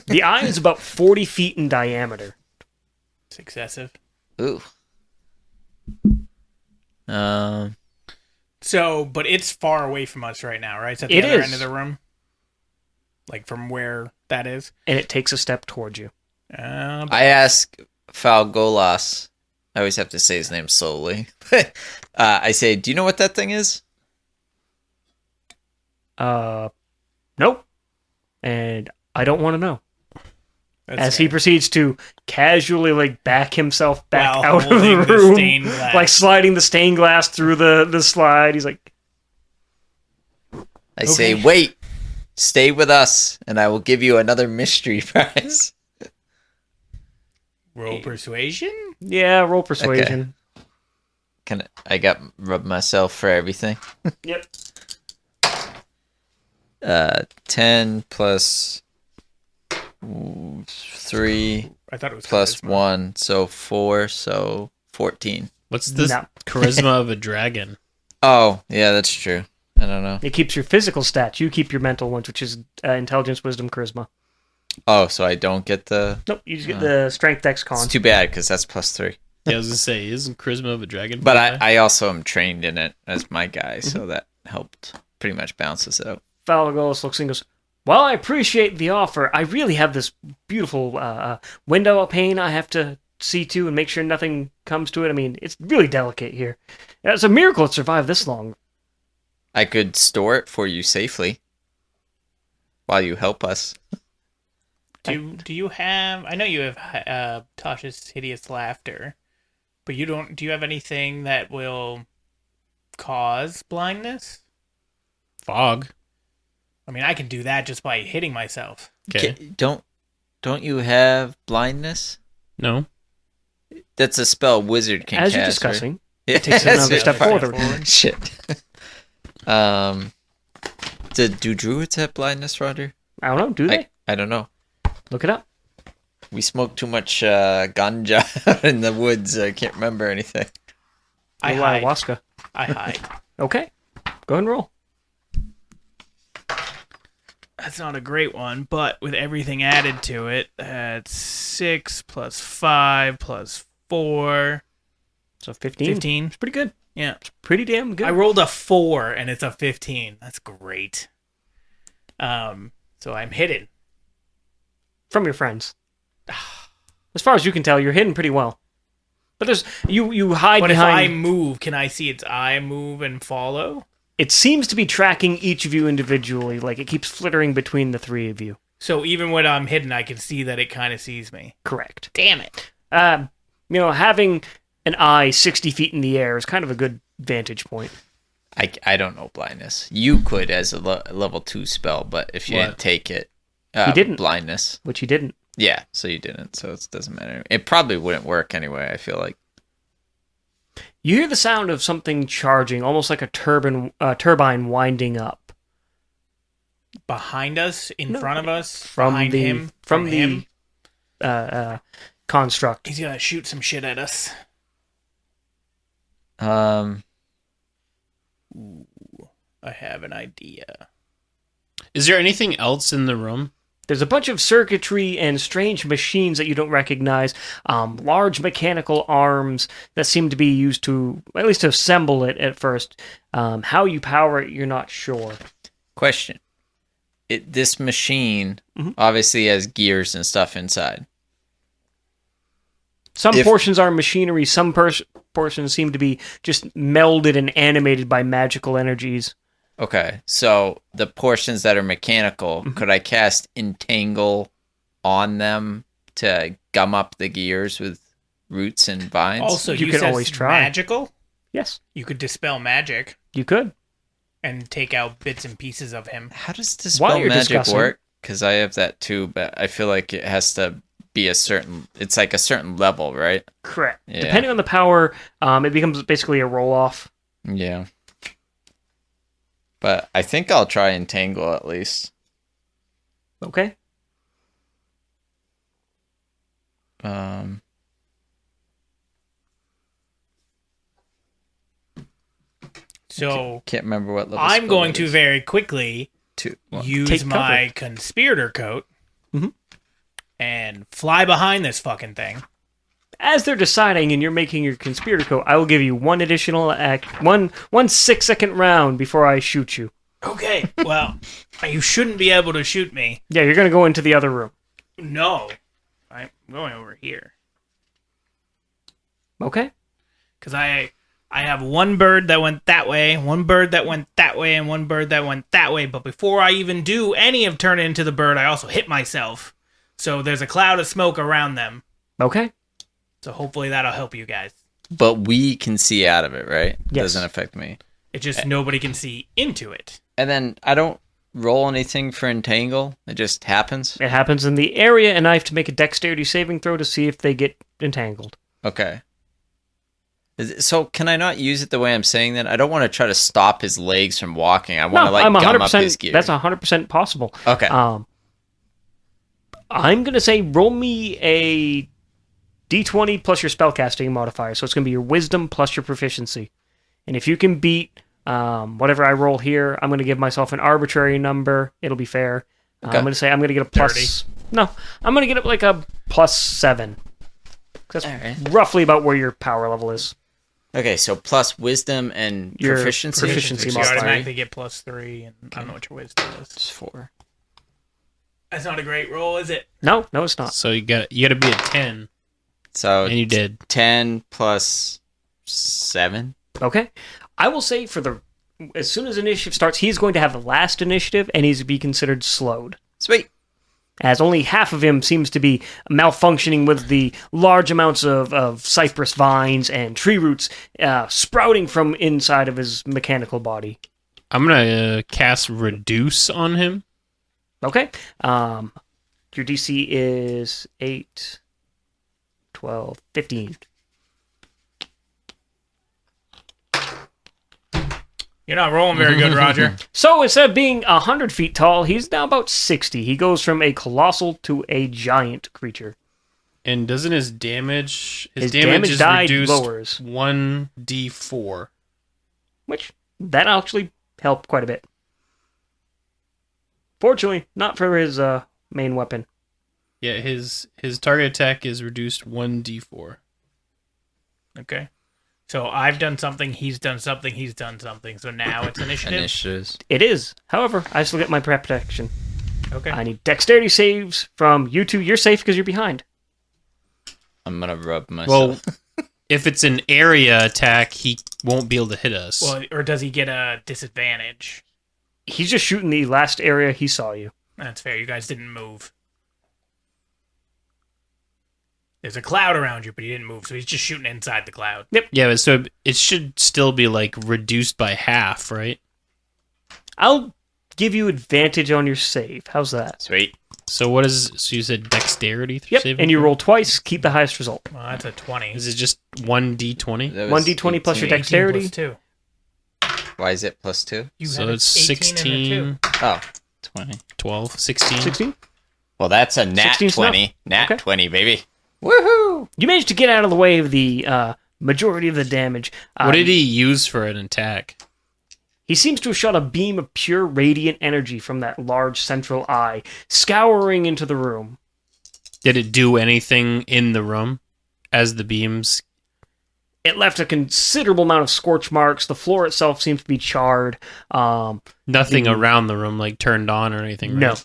Speaker 4: The eye is about 40 feet in diameter.
Speaker 1: It's excessive.
Speaker 2: Ooh.
Speaker 1: So, but it's far away from us right now, right? It's at the
Speaker 4: It
Speaker 1: other
Speaker 4: is.
Speaker 1: end of the room. Like from where that is.
Speaker 4: And it takes a step towards you.
Speaker 2: I ask Falgolas. I always have to say his name slowly. I say, do you know what that thing is?
Speaker 4: Nope. And I don't want to know.
Speaker 1: That's
Speaker 4: As he
Speaker 1: fair.
Speaker 4: proceeds to casually back himself back
Speaker 1: While
Speaker 4: out of
Speaker 1: holding
Speaker 4: the
Speaker 1: the
Speaker 4: room,
Speaker 1: stained glass.
Speaker 4: like sliding the stained glass through the slide. He's like,
Speaker 2: I say, wait, stay with us, and I will give you another mystery prize.
Speaker 1: Roll persuasion?
Speaker 4: yeah, roll persuasion.
Speaker 2: I got rub myself for everything.
Speaker 4: Yep.
Speaker 2: 10 plus 3
Speaker 1: I thought it was
Speaker 2: plus
Speaker 1: charisma.
Speaker 2: 1, so 4, so 14.
Speaker 3: What's this
Speaker 4: No.
Speaker 3: charisma of a dragon?
Speaker 2: Oh, yeah, that's true. I don't know.
Speaker 4: It keeps your physical stats. You keep your mental ones, which is intelligence, wisdom, charisma.
Speaker 2: Oh, so I don't get the...
Speaker 4: Nope, you just get the strength, dex, con.
Speaker 2: It's too bad, because that's plus 3.
Speaker 3: Yeah, I was gonna say, isn't charisma of a dragon?
Speaker 2: But I also am trained in it as my guy, so that helped pretty much balances it out.
Speaker 4: Falagos looks and goes, well, I appreciate the offer. I really have this beautiful window pane I have to see to and make sure nothing comes to it. I mean, it's really delicate here. It's a miracle it survived this long.
Speaker 2: I could store it for you safely while you help us.
Speaker 1: Do you have? I know you have Tasha's hideous laughter, but you don't. Do you have anything that will cause blindness?
Speaker 3: Fog.
Speaker 1: I mean, I can do that just by hitting myself.
Speaker 3: Okay.
Speaker 2: Don't you have blindness?
Speaker 3: No.
Speaker 2: That's a spell wizard can
Speaker 4: As
Speaker 2: cast.
Speaker 4: you're
Speaker 2: right?
Speaker 4: discussing,
Speaker 2: Yeah,
Speaker 4: it takes another
Speaker 2: that's
Speaker 4: step
Speaker 2: fine.
Speaker 4: forward.
Speaker 2: Shit. Do druids have blindness, Roger?
Speaker 4: I don't know. Do they?
Speaker 2: I don't know.
Speaker 4: Look it up.
Speaker 2: We smoked too much ganja in the woods. I can't remember anything.
Speaker 1: I
Speaker 4: Little
Speaker 1: hide.
Speaker 4: ayahuasca.
Speaker 1: I hide.
Speaker 4: Okay. Go ahead and roll.
Speaker 1: That's not a great one, but with everything added to it, that's 6 plus 5 plus 4.
Speaker 4: So 15.
Speaker 1: 15.
Speaker 4: It's pretty good.
Speaker 1: Yeah.
Speaker 4: Pretty damn good.
Speaker 1: I rolled a 4 and it's a 15. That's great. So I'm hidden.
Speaker 4: From your friends. As far as you can tell, you're hidden pretty well. But there's you hide
Speaker 1: But if I
Speaker 4: behind.
Speaker 1: move, can I see its eye move and follow?
Speaker 4: It seems to be tracking each of you individually. Like it keeps flittering between the three of you.
Speaker 1: So even when I'm hidden, I can see that it kind of sees me.
Speaker 4: Correct.
Speaker 1: Damn it.
Speaker 4: Having an eye 60 feet in the air is kind of a good vantage point.
Speaker 2: I don't know blindness. You could as a level 2 spell, but if you
Speaker 3: What?
Speaker 2: didn't take it,
Speaker 4: He didn't.
Speaker 2: blindness.
Speaker 4: Which he didn't.
Speaker 2: Yeah, so you didn't, so it doesn't matter. It probably wouldn't work anyway, I feel like.
Speaker 4: You hear the sound of something charging, almost like a turbine winding up.
Speaker 1: Behind us, in
Speaker 4: No,
Speaker 1: front of us,
Speaker 4: from
Speaker 1: behind
Speaker 4: the-
Speaker 1: him,
Speaker 4: from
Speaker 1: from
Speaker 4: the-
Speaker 1: him.
Speaker 4: Construct.
Speaker 1: He's gonna shoot some shit at us.
Speaker 2: Um,
Speaker 1: I have an idea.
Speaker 3: Is there anything else in the room?
Speaker 4: There's a bunch of circuitry and strange machines that you don't recognize. Large mechanical arms that seem to be used to, at least to assemble it at first. How you power it, you're not sure.
Speaker 2: question. This machine
Speaker 4: Mhm.
Speaker 2: obviously has gears and stuff inside.
Speaker 4: Some
Speaker 2: If-
Speaker 4: portions are machinery, some portions seem to be just melded and animated by magical energies.
Speaker 2: Okay, so the portions that are mechanical, could I cast Entangle on them to gum up the gears with roots and vines?
Speaker 1: Also,
Speaker 4: You
Speaker 1: you
Speaker 4: can
Speaker 1: said
Speaker 4: always try.
Speaker 1: magical.
Speaker 4: Yes,
Speaker 1: You could dispel magic
Speaker 4: you could.
Speaker 1: and take out bits and pieces of him.
Speaker 2: How does
Speaker 4: While
Speaker 2: dispel
Speaker 4: you're
Speaker 2: magic
Speaker 4: discussing-
Speaker 2: work? Because I have that too, but I feel like it has to be it's like a certain level, right?
Speaker 4: Correct.
Speaker 2: Yeah.
Speaker 4: Depending on the power, it becomes basically a roll-off.
Speaker 2: Yeah. But I think I'll try Entangle at least.
Speaker 4: Okay.
Speaker 1: So
Speaker 2: Can't remember what level
Speaker 1: I'm
Speaker 2: spell
Speaker 1: going
Speaker 2: that
Speaker 1: to
Speaker 2: is.
Speaker 1: very quickly
Speaker 2: Two. One.
Speaker 1: use
Speaker 4: Take
Speaker 1: my conspirator coat
Speaker 4: Mhm.
Speaker 1: and fly behind this fucking thing.
Speaker 4: As they're deciding and you're making your conspirator code, I will give you one additional act, one 6-second round before I shoot you.
Speaker 1: Okay, well, you shouldn't be able to shoot me.
Speaker 4: Yeah, you're gonna go into the other room.
Speaker 1: No, I'm going over here
Speaker 4: Okay.
Speaker 1: because I have one bird that went that way, one bird that went that way, and one bird that went that way. But before I even do any of turn into the bird, I also hit myself. So there's a cloud of smoke around them.
Speaker 4: Okay.
Speaker 1: So hopefully that'll help you guys.
Speaker 2: But we can see out of it, right? It
Speaker 4: Yes.
Speaker 2: doesn't affect me.
Speaker 1: It's just nobody can see into it.
Speaker 2: And then I don't roll anything for Entangle. It just happens.
Speaker 4: It happens in the area, and I have to make a dexterity saving throw to see if they get entangled.
Speaker 2: Okay. So can I not use it the way I'm saying that? I don't want to try to stop his legs from walking. I want to
Speaker 4: I'm
Speaker 2: gum up his
Speaker 4: 100%.
Speaker 2: gear.
Speaker 4: That's 100% possible.
Speaker 2: Okay.
Speaker 4: I'm gonna say roll me a d20 plus your spellcasting modifier. So it's gonna be your wisdom plus your proficiency. And if you can beat whatever I roll here, I'm gonna give myself an arbitrary number. It'll be fair.
Speaker 2: Okay.
Speaker 4: I'm gonna say I'm gonna get a plus. No, I'm gonna get like a +7. That's
Speaker 2: Alright.
Speaker 4: roughly about where your power level is.
Speaker 2: Okay, so plus wisdom and
Speaker 4: Your
Speaker 2: proficiency.
Speaker 4: proficiency
Speaker 1: You
Speaker 4: modifier.
Speaker 1: automatically get +3, and I don't know what your wisdom is.
Speaker 2: It's 4.
Speaker 1: That's not a great roll, is it?
Speaker 4: No, it's not.
Speaker 3: So you got to be at 10,
Speaker 2: So
Speaker 3: and you did.
Speaker 2: 10 plus 7.
Speaker 4: Okay. I will say as soon as initiative starts, he's going to have the last initiative, and he's to be considered slowed.
Speaker 2: Sweet.
Speaker 4: as only half of him seems to be malfunctioning with the large amounts of cypress vines and tree roots sprouting from inside of his mechanical body.
Speaker 3: I'm gonna cast Reduce on him.
Speaker 4: Okay. Your DC is 8, 12, 15.
Speaker 1: You're not rolling very good, Roger.
Speaker 4: So instead of being 100 feet tall, he's now about 60. He goes from a colossal to a giant creature.
Speaker 3: And doesn't his damage...
Speaker 4: His damage
Speaker 3: is
Speaker 4: die
Speaker 3: reduced
Speaker 4: lowers.
Speaker 3: 1d4.
Speaker 4: Which, that actually helped quite a bit. Fortunately, not for his main weapon.
Speaker 3: Yeah, his target attack is reduced 1d4.
Speaker 1: Okay. So I've done something, he's done something, he's done something. So now it's initiative.
Speaker 2: Initiatives.
Speaker 4: It is. However, I still get my protection.
Speaker 1: Okay.
Speaker 4: I need dexterity saves from you two. You're safe because you're behind.
Speaker 2: I'm gonna rub myself.
Speaker 3: Well, if it's an area attack, he won't be able to hit us.
Speaker 1: Well, or does he get a disadvantage?
Speaker 4: He's just shooting the last area he saw you.
Speaker 1: That's fair. You guys didn't move. There's a cloud around you, but he didn't move, so he's just shooting inside the cloud.
Speaker 3: Yeah, but so it should still be like reduced by half, right?
Speaker 4: I'll give you advantage on your save. How's that?
Speaker 2: Sweet.
Speaker 3: So what is... So you said dexterity?
Speaker 4: Yep,
Speaker 3: saving
Speaker 4: and you
Speaker 3: throw?
Speaker 4: roll twice, keep the highest result.
Speaker 1: Well, that's a 20.
Speaker 3: Is it just 1d20?
Speaker 2: That was
Speaker 4: 1d20 plus your
Speaker 2: 18.
Speaker 4: dexterity.
Speaker 1: 18 plus 2.
Speaker 2: Why is it plus 2?
Speaker 1: You
Speaker 3: So
Speaker 1: had a
Speaker 3: it's
Speaker 1: 18 and a 2.
Speaker 3: 16,
Speaker 2: Oh, 20.
Speaker 3: 12, 16.
Speaker 4: 16?
Speaker 2: Well, that's a nat
Speaker 4: 16 's
Speaker 2: 20. Nat
Speaker 4: Okay.
Speaker 2: 20, baby. Woohoo!
Speaker 4: You managed to get out of the way of the majority of the damage.
Speaker 3: What did he use for an attack?
Speaker 4: He seems to have shot a beam of pure radiant energy from that large central eye, scouring into the room.
Speaker 3: Did it do anything in the room as the beams?
Speaker 4: It left a considerable amount of scorch marks. The floor itself seems to be charred.
Speaker 3: Nothing around the room like turned on or anything, right?
Speaker 4: No.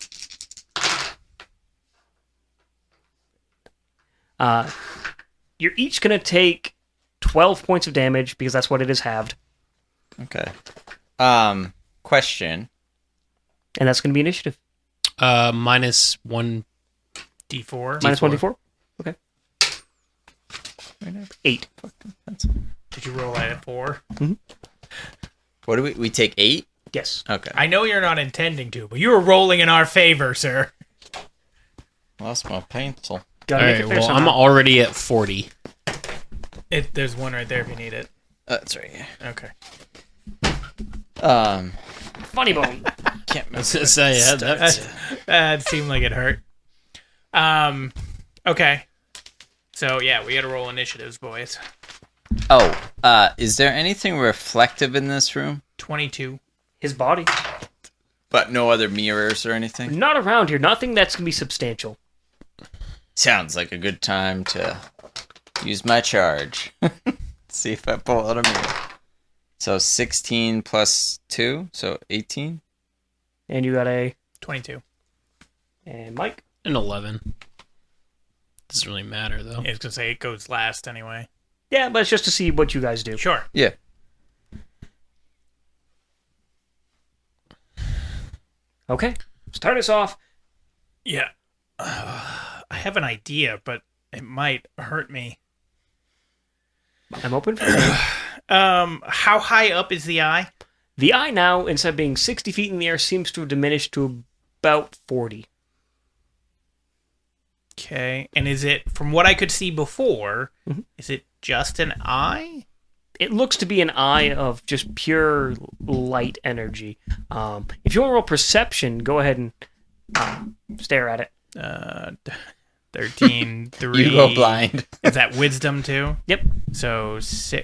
Speaker 4: You're each going to take 12 points of damage because that's what it is halved.
Speaker 2: Okay. Question.
Speaker 4: And that's going to be initiative.
Speaker 3: Minus 1.
Speaker 1: D4.
Speaker 4: Minus 1d4? Okay. 8.
Speaker 1: Did you roll at a 4?
Speaker 2: What do we take 8?
Speaker 4: Yes.
Speaker 2: Okay.
Speaker 1: I know you're not intending to, but you were rolling in our favor, sir.
Speaker 2: Lost my pencil.
Speaker 4: Gotta
Speaker 3: All
Speaker 4: make
Speaker 3: right,
Speaker 4: it fair
Speaker 3: well, I'm
Speaker 4: somehow.
Speaker 3: already at 40.
Speaker 1: There's one right there if you need it.
Speaker 2: That's right. Yeah.
Speaker 1: Okay.
Speaker 4: Funny bone.
Speaker 2: Can't remember.
Speaker 3: So, yeah, that's...
Speaker 1: That seemed like it hurt. Okay. So, yeah, we gotta roll initiatives, boys.
Speaker 2: Oh, is there anything reflective in this room?
Speaker 1: 22.
Speaker 4: His body.
Speaker 2: But no other mirrors or anything?
Speaker 4: Not around here. Nothing that's going to be substantial.
Speaker 2: Sounds like a good time to use my charge. See if I pull out a mirror. So 16 plus 2, so 18?
Speaker 4: And you got a...
Speaker 1: 22.
Speaker 4: And Mike?
Speaker 3: An 11. Doesn't really matter, though.
Speaker 1: I was gonna say it goes last anyway.
Speaker 4: Yeah, but it's just to see what you guys do.
Speaker 1: Sure.
Speaker 2: Yeah.
Speaker 4: Okay. Start us off.
Speaker 1: Yeah. I have an idea, but it might hurt me.
Speaker 4: I'm open for
Speaker 1: How high up is the eye?
Speaker 4: The eye now, instead of being 60 feet in the air, seems to have diminished to about 40.
Speaker 1: Okay. And is it, from what I could see before, is it just an eye?
Speaker 4: It looks to be an eye of just pure light energy. If you want to roll perception, go ahead and stare at it.
Speaker 1: 13, 3.
Speaker 2: You go blind.
Speaker 1: Is that wisdom too?
Speaker 4: Yep.
Speaker 1: So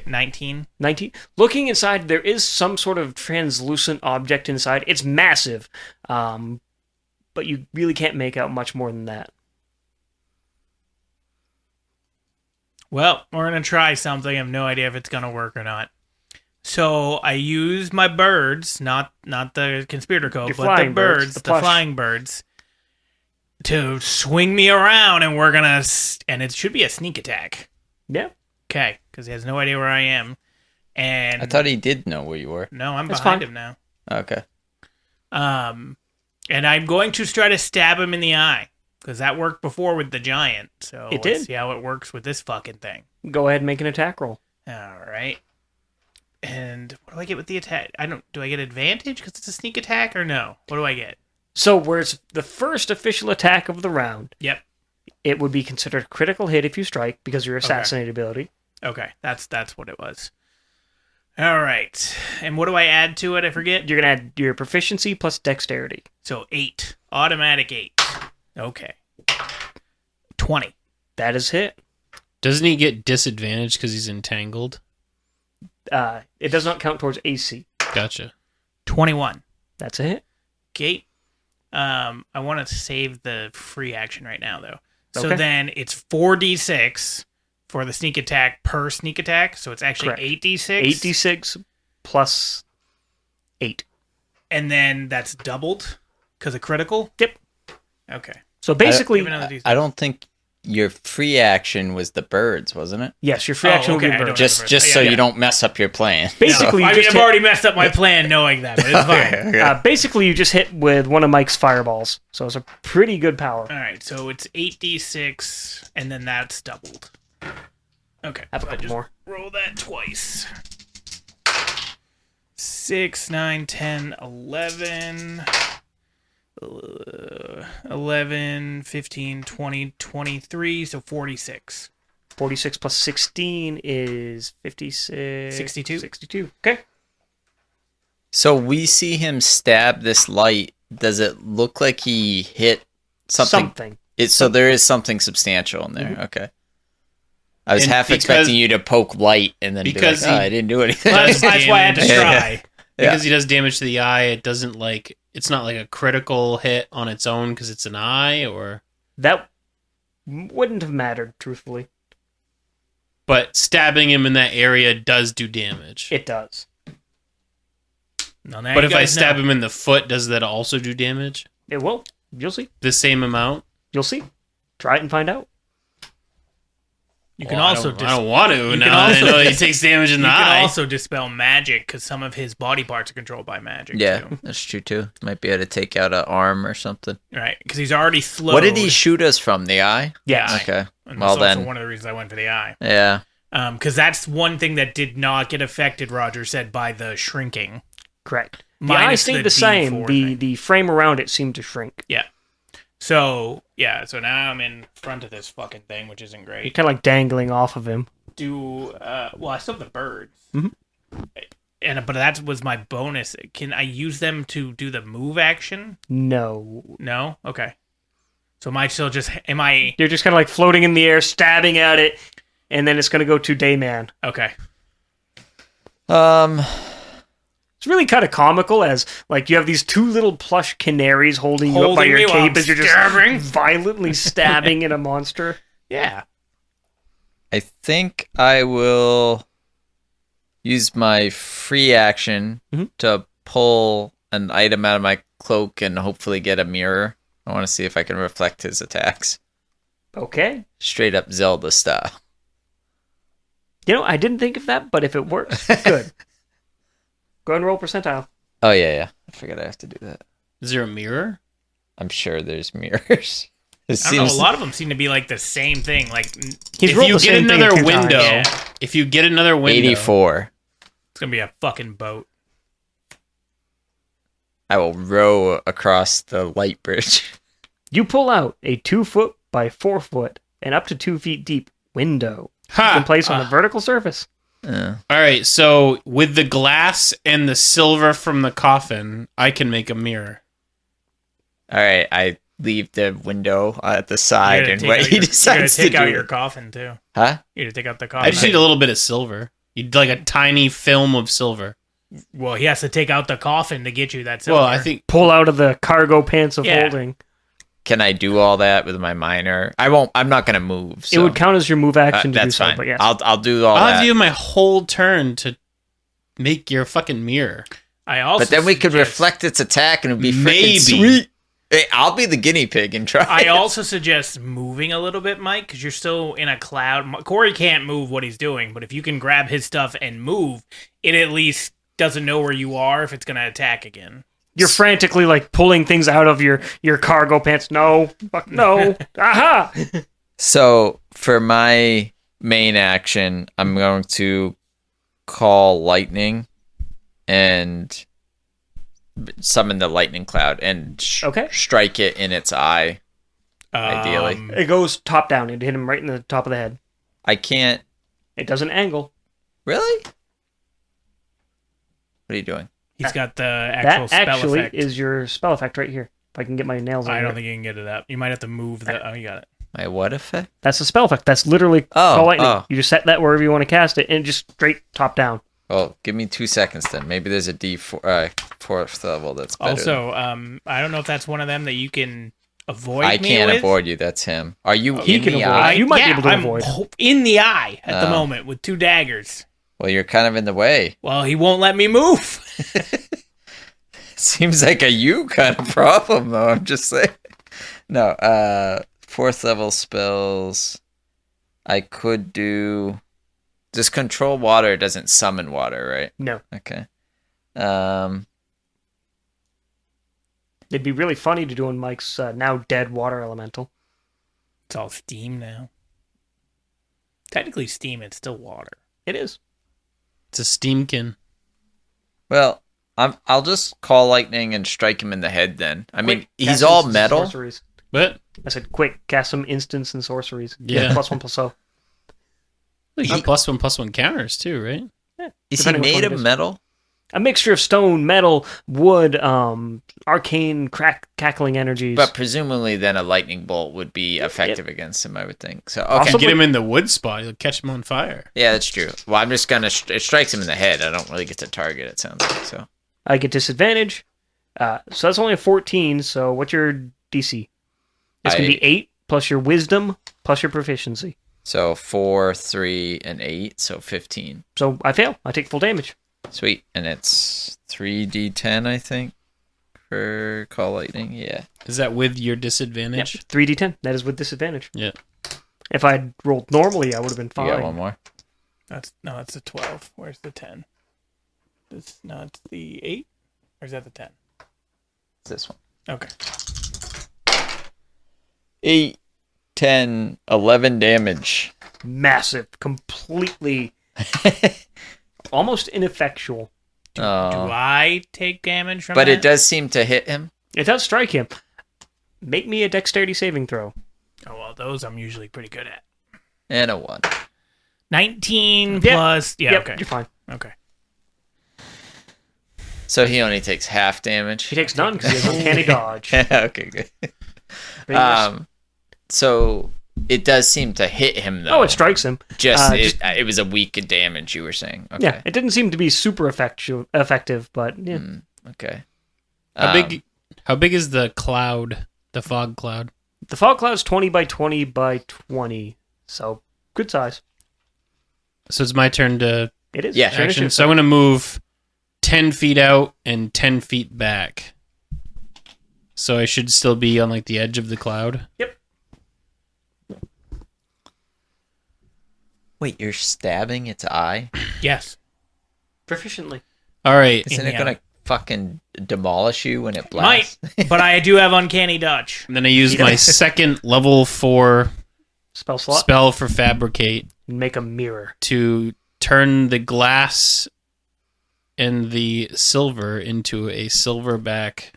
Speaker 1: 19.
Speaker 4: 19. Looking inside, there is some sort of translucent object inside. It's massive, but you really can't make out much more than that.
Speaker 1: Well, we're going to try something. I have no idea if it's going to work or not. So I use my birds, not the conspirator code,
Speaker 4: Your
Speaker 1: but
Speaker 4: flying
Speaker 1: the birds,
Speaker 4: birds, the
Speaker 1: the
Speaker 4: plush.
Speaker 1: flying birds, to swing me around, and we're going to... And it should be a sneak attack.
Speaker 4: Yeah.
Speaker 1: Okay, because he has no idea where I am. And
Speaker 2: I thought he did know where you were.
Speaker 1: No, I'm
Speaker 4: That's
Speaker 1: behind
Speaker 4: fine.
Speaker 1: him now.
Speaker 2: Okay.
Speaker 1: And I'm going to try to stab him in the eye. Because that worked before with the giant. So
Speaker 4: It
Speaker 1: let's
Speaker 4: did.
Speaker 1: see how it works with this fucking thing.
Speaker 4: Go ahead and make an attack roll.
Speaker 1: All right. And what do I get with the attack? Do I get advantage because it's a sneak attack or no? What do I get?
Speaker 4: So, where it's the first official attack of the round,
Speaker 1: Yep.
Speaker 4: it would be considered a critical hit if you strike because of your assassinate ability.
Speaker 1: Okay. That's what it was. All right. And what do I add to it? I forget.
Speaker 4: You're going to add your proficiency plus dexterity.
Speaker 1: So 8. Automatic 8. Okay. 20.
Speaker 4: That is hit.
Speaker 3: Doesn't he get disadvantage because he's entangled?
Speaker 4: It does not count towards AC.
Speaker 3: Gotcha.
Speaker 1: 21.
Speaker 4: That's a hit.
Speaker 1: Okay. I want to save the free action right now, though. So
Speaker 4: Okay.
Speaker 1: then it's 4d6 for the sneak attack per sneak attack. So it's actually
Speaker 4: Correct.
Speaker 1: 8d6.
Speaker 4: 8d6 plus 8.
Speaker 1: And then that's doubled because of critical?
Speaker 4: Yep.
Speaker 1: Okay.
Speaker 4: So basically,
Speaker 1: Give another d6.
Speaker 2: I don't think your free action was the birds, wasn't it?
Speaker 4: yes, your free action
Speaker 1: okay,
Speaker 4: will
Speaker 1: I
Speaker 4: be
Speaker 1: don't
Speaker 4: burned.
Speaker 1: just-
Speaker 2: Just
Speaker 1: Yeah,
Speaker 2: so
Speaker 1: yeah.
Speaker 2: you don't mess up your plan.
Speaker 4: Basically,
Speaker 1: I
Speaker 4: you
Speaker 1: mean,
Speaker 4: just
Speaker 1: I've already messed up my plan knowing that, but it's fine.
Speaker 4: basically, you just hit with one of Mike's fireballs. So it's a pretty good power.
Speaker 1: All right, so it's 8d6, and then that's doubled. Okay,
Speaker 4: Have a
Speaker 1: so I
Speaker 4: couple
Speaker 1: just
Speaker 4: more.
Speaker 1: roll that twice. 6, 9, 10, 11, 11, 15, 20, 23, so 46.
Speaker 4: 46 plus 16 is 56.
Speaker 1: 62.
Speaker 4: 62. Okay.
Speaker 2: So we see him stab this light. Does it look like he hit something? So there is something substantial in there. Okay. I was
Speaker 3: And
Speaker 2: half
Speaker 3: because-
Speaker 2: expecting you to poke light and then
Speaker 3: because
Speaker 2: be like, oh,
Speaker 3: he-
Speaker 2: I didn't do anything.
Speaker 1: That's why I had to
Speaker 2: Yeah,
Speaker 1: try.
Speaker 3: Because he does damage to the eye, it doesn't it's not like a critical hit on its own because it's an eye, or.
Speaker 4: That wouldn't have mattered, truthfully.
Speaker 3: But stabbing him in that area does do damage.
Speaker 4: It does.
Speaker 1: No, now
Speaker 3: But
Speaker 1: you
Speaker 3: if I
Speaker 1: guys
Speaker 3: stab
Speaker 1: know.
Speaker 3: him in the foot, does that also do damage?
Speaker 4: It will. You'll see.
Speaker 3: The same amount?
Speaker 4: You'll see. Try it and find out.
Speaker 1: You can
Speaker 3: Well,
Speaker 1: also
Speaker 3: I don't want to.
Speaker 1: can
Speaker 3: Now that I
Speaker 1: also
Speaker 3: know he
Speaker 1: dis-
Speaker 3: takes damage in
Speaker 1: you
Speaker 3: the
Speaker 1: can
Speaker 3: eye.
Speaker 1: also dispel magic because some of his body parts are controlled by magic.
Speaker 2: Yeah,
Speaker 1: too.
Speaker 2: that's true too. Might be able to take out an arm or something.
Speaker 1: Right, because he's already slowed.
Speaker 2: What did he shoot us from? The eye?
Speaker 4: Yes.
Speaker 1: Eye.
Speaker 2: Okay.
Speaker 1: And
Speaker 2: Well
Speaker 1: that's also
Speaker 2: then,
Speaker 1: one of the reasons I went for the eye.
Speaker 2: yeah.
Speaker 1: Because that's one thing that did not get affected, Roger said, by the shrinking.
Speaker 4: Correct. The eye
Speaker 1: Minus
Speaker 4: stayed
Speaker 1: the
Speaker 4: the same.
Speaker 1: D4
Speaker 4: The
Speaker 1: thing.
Speaker 4: the frame around it seemed to shrink.
Speaker 1: Yeah. So, yeah, so now I'm in front of this fucking thing, which isn't
Speaker 4: You're
Speaker 1: great.
Speaker 4: kind of like dangling off of him.
Speaker 1: Well, I still have the birds.
Speaker 4: Mhm.
Speaker 1: But that was my bonus. Can I use them to do the move action?
Speaker 4: No.
Speaker 1: No? Okay. So am I still just, am I,
Speaker 4: You're just kind of like floating in the air, stabbing at it, and then it's going to go to Dayman.
Speaker 1: okay.
Speaker 4: It's really kind of comical as, like, you have these two little plush canaries holding you up by
Speaker 1: Holding me
Speaker 4: your
Speaker 1: while
Speaker 4: cape
Speaker 1: I'm
Speaker 4: as you're just
Speaker 1: stabbing.
Speaker 4: violently stabbing at a monster.
Speaker 1: Yeah.
Speaker 2: I think I will use my free action
Speaker 4: Mhm.
Speaker 2: to pull an item out of my cloak and hopefully get a mirror. I want to see if I can reflect his attacks.
Speaker 4: Okay.
Speaker 2: Straight up Zelda style.
Speaker 4: You know, I didn't think of that, but if it works, good. Go ahead and roll percentile.
Speaker 2: Oh, yeah. I forgot I have to do that.
Speaker 3: Is there a mirror?
Speaker 2: I'm sure there's mirrors. It
Speaker 1: I don't know,
Speaker 2: seems
Speaker 1: a lot of them seem to be like the same thing. Like,
Speaker 4: He's
Speaker 3: If
Speaker 4: rolled
Speaker 3: you
Speaker 4: the
Speaker 3: get
Speaker 4: same thing
Speaker 3: another
Speaker 4: 2 times.
Speaker 3: window,
Speaker 1: Yeah.
Speaker 3: if you get another window,
Speaker 2: 84.
Speaker 1: it's going to be a fucking boat.
Speaker 2: I will row across the light bridge.
Speaker 4: You pull out a 2 foot by 4 foot and up to 2 feet deep window. You
Speaker 3: ha!
Speaker 4: can place on a vertical surface.
Speaker 2: Uh,
Speaker 3: All right, so with the glass and the silver from the coffin, I can make a mirror.
Speaker 2: all right, I leave the window at the side
Speaker 1: You're
Speaker 2: and
Speaker 1: gonna
Speaker 2: what
Speaker 1: take
Speaker 2: he
Speaker 1: out your-
Speaker 2: decides to
Speaker 1: You're going to take out
Speaker 2: do.
Speaker 1: your coffin, too.
Speaker 2: Huh?
Speaker 1: You're going to take out the coffin.
Speaker 3: I just need a little bit of silver. You'd like a tiny film of silver.
Speaker 1: Well, he has to take out the coffin to get you that silver.
Speaker 3: Well, I think
Speaker 4: Pull out of the cargo pants of
Speaker 1: Yeah.
Speaker 4: holding.
Speaker 2: Can I do all that with my minor? I won't. I'm not gonna move. So.
Speaker 4: It would count as your move action to do
Speaker 2: That's
Speaker 4: so,
Speaker 2: fine.
Speaker 4: but yes.
Speaker 2: I'll do all
Speaker 3: I'll
Speaker 2: that.
Speaker 3: have you my whole turn to make your fucking mirror.
Speaker 1: I also
Speaker 2: But then we could
Speaker 1: suggest-
Speaker 2: reflect its attack and it'd be
Speaker 3: Maybe.
Speaker 2: freaking sweet. Hey, I'll be the guinea pig and try.
Speaker 1: I
Speaker 2: it.
Speaker 1: also suggest moving a little bit, Mike, because you're still in a cloud. Corey can't move what he's doing, but if you can grab his stuff and move, it at least doesn't know where you are if it's going to attack again.
Speaker 4: You're frantically like pulling things out of your cargo pants. No, fuck no. Aha!
Speaker 2: So for my main action, I'm going to call lightning and summon the lightning cloud and strike it in its eye. Ideally,
Speaker 4: It goes top down. It hit him right in the top of the head.
Speaker 2: I can't.
Speaker 4: It doesn't angle.
Speaker 2: Really? What are you doing?
Speaker 1: He's got the actual
Speaker 4: That
Speaker 1: spell
Speaker 4: actually
Speaker 1: effect.
Speaker 4: is your spell effect right here. If I can get my nails on
Speaker 1: I
Speaker 4: it.
Speaker 1: don't think you can get it up. You might have to move the. Oh, you got it.
Speaker 2: My what effect?
Speaker 4: That's a spell effect. That's literally
Speaker 2: Oh,
Speaker 4: call lightning.
Speaker 2: oh.
Speaker 4: You just set that wherever you want to cast it, and just straight top down.
Speaker 2: Well, give me 2 seconds then. Maybe there's a fourth level that's better.
Speaker 1: Also, I don't know if that's one of them that you can avoid.
Speaker 2: I
Speaker 1: me
Speaker 2: can't
Speaker 1: with.
Speaker 2: avoid you. That's him. Are you
Speaker 4: He
Speaker 2: in
Speaker 4: can
Speaker 2: the
Speaker 4: avoid
Speaker 2: eye?
Speaker 4: you. might be able to
Speaker 1: I'm
Speaker 4: avoid.
Speaker 1: in the eye at the
Speaker 2: Oh.
Speaker 1: moment with 2 daggers.
Speaker 2: Well, you're kind of in the way.
Speaker 1: Well, he won't let me move.
Speaker 2: Seems like a you kind of problem, though. I'm just saying. No, 4th level spells. I could do. Does control water? Doesn't summon water, right?
Speaker 4: No.
Speaker 2: Okay.
Speaker 4: It'd be really funny to do in Mike's now dead water elemental.
Speaker 1: It's all steam now. Technically, steam. It's still water.
Speaker 4: It is.
Speaker 3: It's a steamkin.
Speaker 2: Well, I'll just call lightning and strike him in the head. Then I mean,
Speaker 4: Quick,
Speaker 2: he's
Speaker 4: cast
Speaker 2: all
Speaker 4: instants and
Speaker 2: metal.
Speaker 4: sorceries.
Speaker 3: But
Speaker 4: I said, quick, cast some instants and sorceries.
Speaker 3: Yeah.
Speaker 4: +1/+0.
Speaker 3: you get +1/+1 counters too, right?
Speaker 2: Is he
Speaker 4: Depending which
Speaker 2: made
Speaker 4: one
Speaker 2: of
Speaker 4: it is.
Speaker 2: metal?
Speaker 4: A mixture of stone, metal, wood, arcane, cackling energies.
Speaker 2: But presumably, then a lightning bolt would be effective against him. I would think. So okay.
Speaker 3: If you
Speaker 4: Possibly.
Speaker 3: get him in the wood spot, you'll catch him on fire.
Speaker 2: Yeah, that's true. Well, I'm just gonna. It strikes him in the head. I don't really get to target. It sounds like so.
Speaker 4: I get disadvantage. So that's only a 14, so what's your DC? It's going to be 8 plus your wisdom plus your proficiency.
Speaker 2: So 4, 3, and 8. So 15.
Speaker 4: So I fail. I take full damage.
Speaker 2: Sweet. And it's 3d10, I think, for call lightning. Yeah.
Speaker 3: Is that with your
Speaker 4: Yep,
Speaker 3: disadvantage?
Speaker 4: 3d10. That is with disadvantage.
Speaker 3: Yeah.
Speaker 4: If I'd rolled normally, I would have been
Speaker 2: You got
Speaker 4: fine.
Speaker 2: one more.
Speaker 1: That's a 12. Where's the 10? It's the 8, or is that the 10?
Speaker 2: It's this one.
Speaker 1: Okay.
Speaker 2: 8, 10, 11 damage.
Speaker 4: Massive. Completely. Almost ineffectual.
Speaker 1: Do
Speaker 2: Oh.
Speaker 1: I take damage from
Speaker 2: But
Speaker 1: that?
Speaker 2: it does seem to hit him.
Speaker 4: It does strike him. Make me a dexterity saving throw.
Speaker 1: Oh well, those I'm usually pretty good at.
Speaker 2: And a 1.
Speaker 1: 19
Speaker 4: Yep.
Speaker 1: plus. Yeah.
Speaker 4: Yep,
Speaker 1: Okay.
Speaker 4: you're fine.
Speaker 1: Okay.
Speaker 2: So he only takes half damage.
Speaker 4: He takes none because he has uncanny dodge.
Speaker 2: Okay, good. So it does seem to hit him though.
Speaker 4: Oh, it strikes him.
Speaker 2: Just
Speaker 4: just-
Speaker 2: it was a weak damage you were saying. Okay.
Speaker 4: Yeah, it didn't seem to be super effective, but yeah.
Speaker 2: Okay.
Speaker 3: How big is the cloud? The fog cloud?
Speaker 4: The fog cloud's 20 by 20 by 20, so good size.
Speaker 3: So it's my turn to
Speaker 4: It is.
Speaker 2: Yeah,
Speaker 4: It's your
Speaker 3: action.
Speaker 4: initiative.
Speaker 3: So I'm going to move 10 feet out and 10 feet back. So I should still be on like the edge of the cloud.
Speaker 4: Yep.
Speaker 2: Wait, you're stabbing its eye?
Speaker 1: Yes.
Speaker 4: Proficiently.
Speaker 3: All right.
Speaker 2: Isn't it
Speaker 1: Yeah.
Speaker 2: gonna fucking demolish you when it
Speaker 1: Might,
Speaker 2: blasts?
Speaker 1: but I do have uncanny dodge.
Speaker 3: And then I use my second level 4
Speaker 4: Spell slot.
Speaker 3: spell for fabricate
Speaker 4: And make a mirror.
Speaker 3: to turn the glass and the silver into a silverback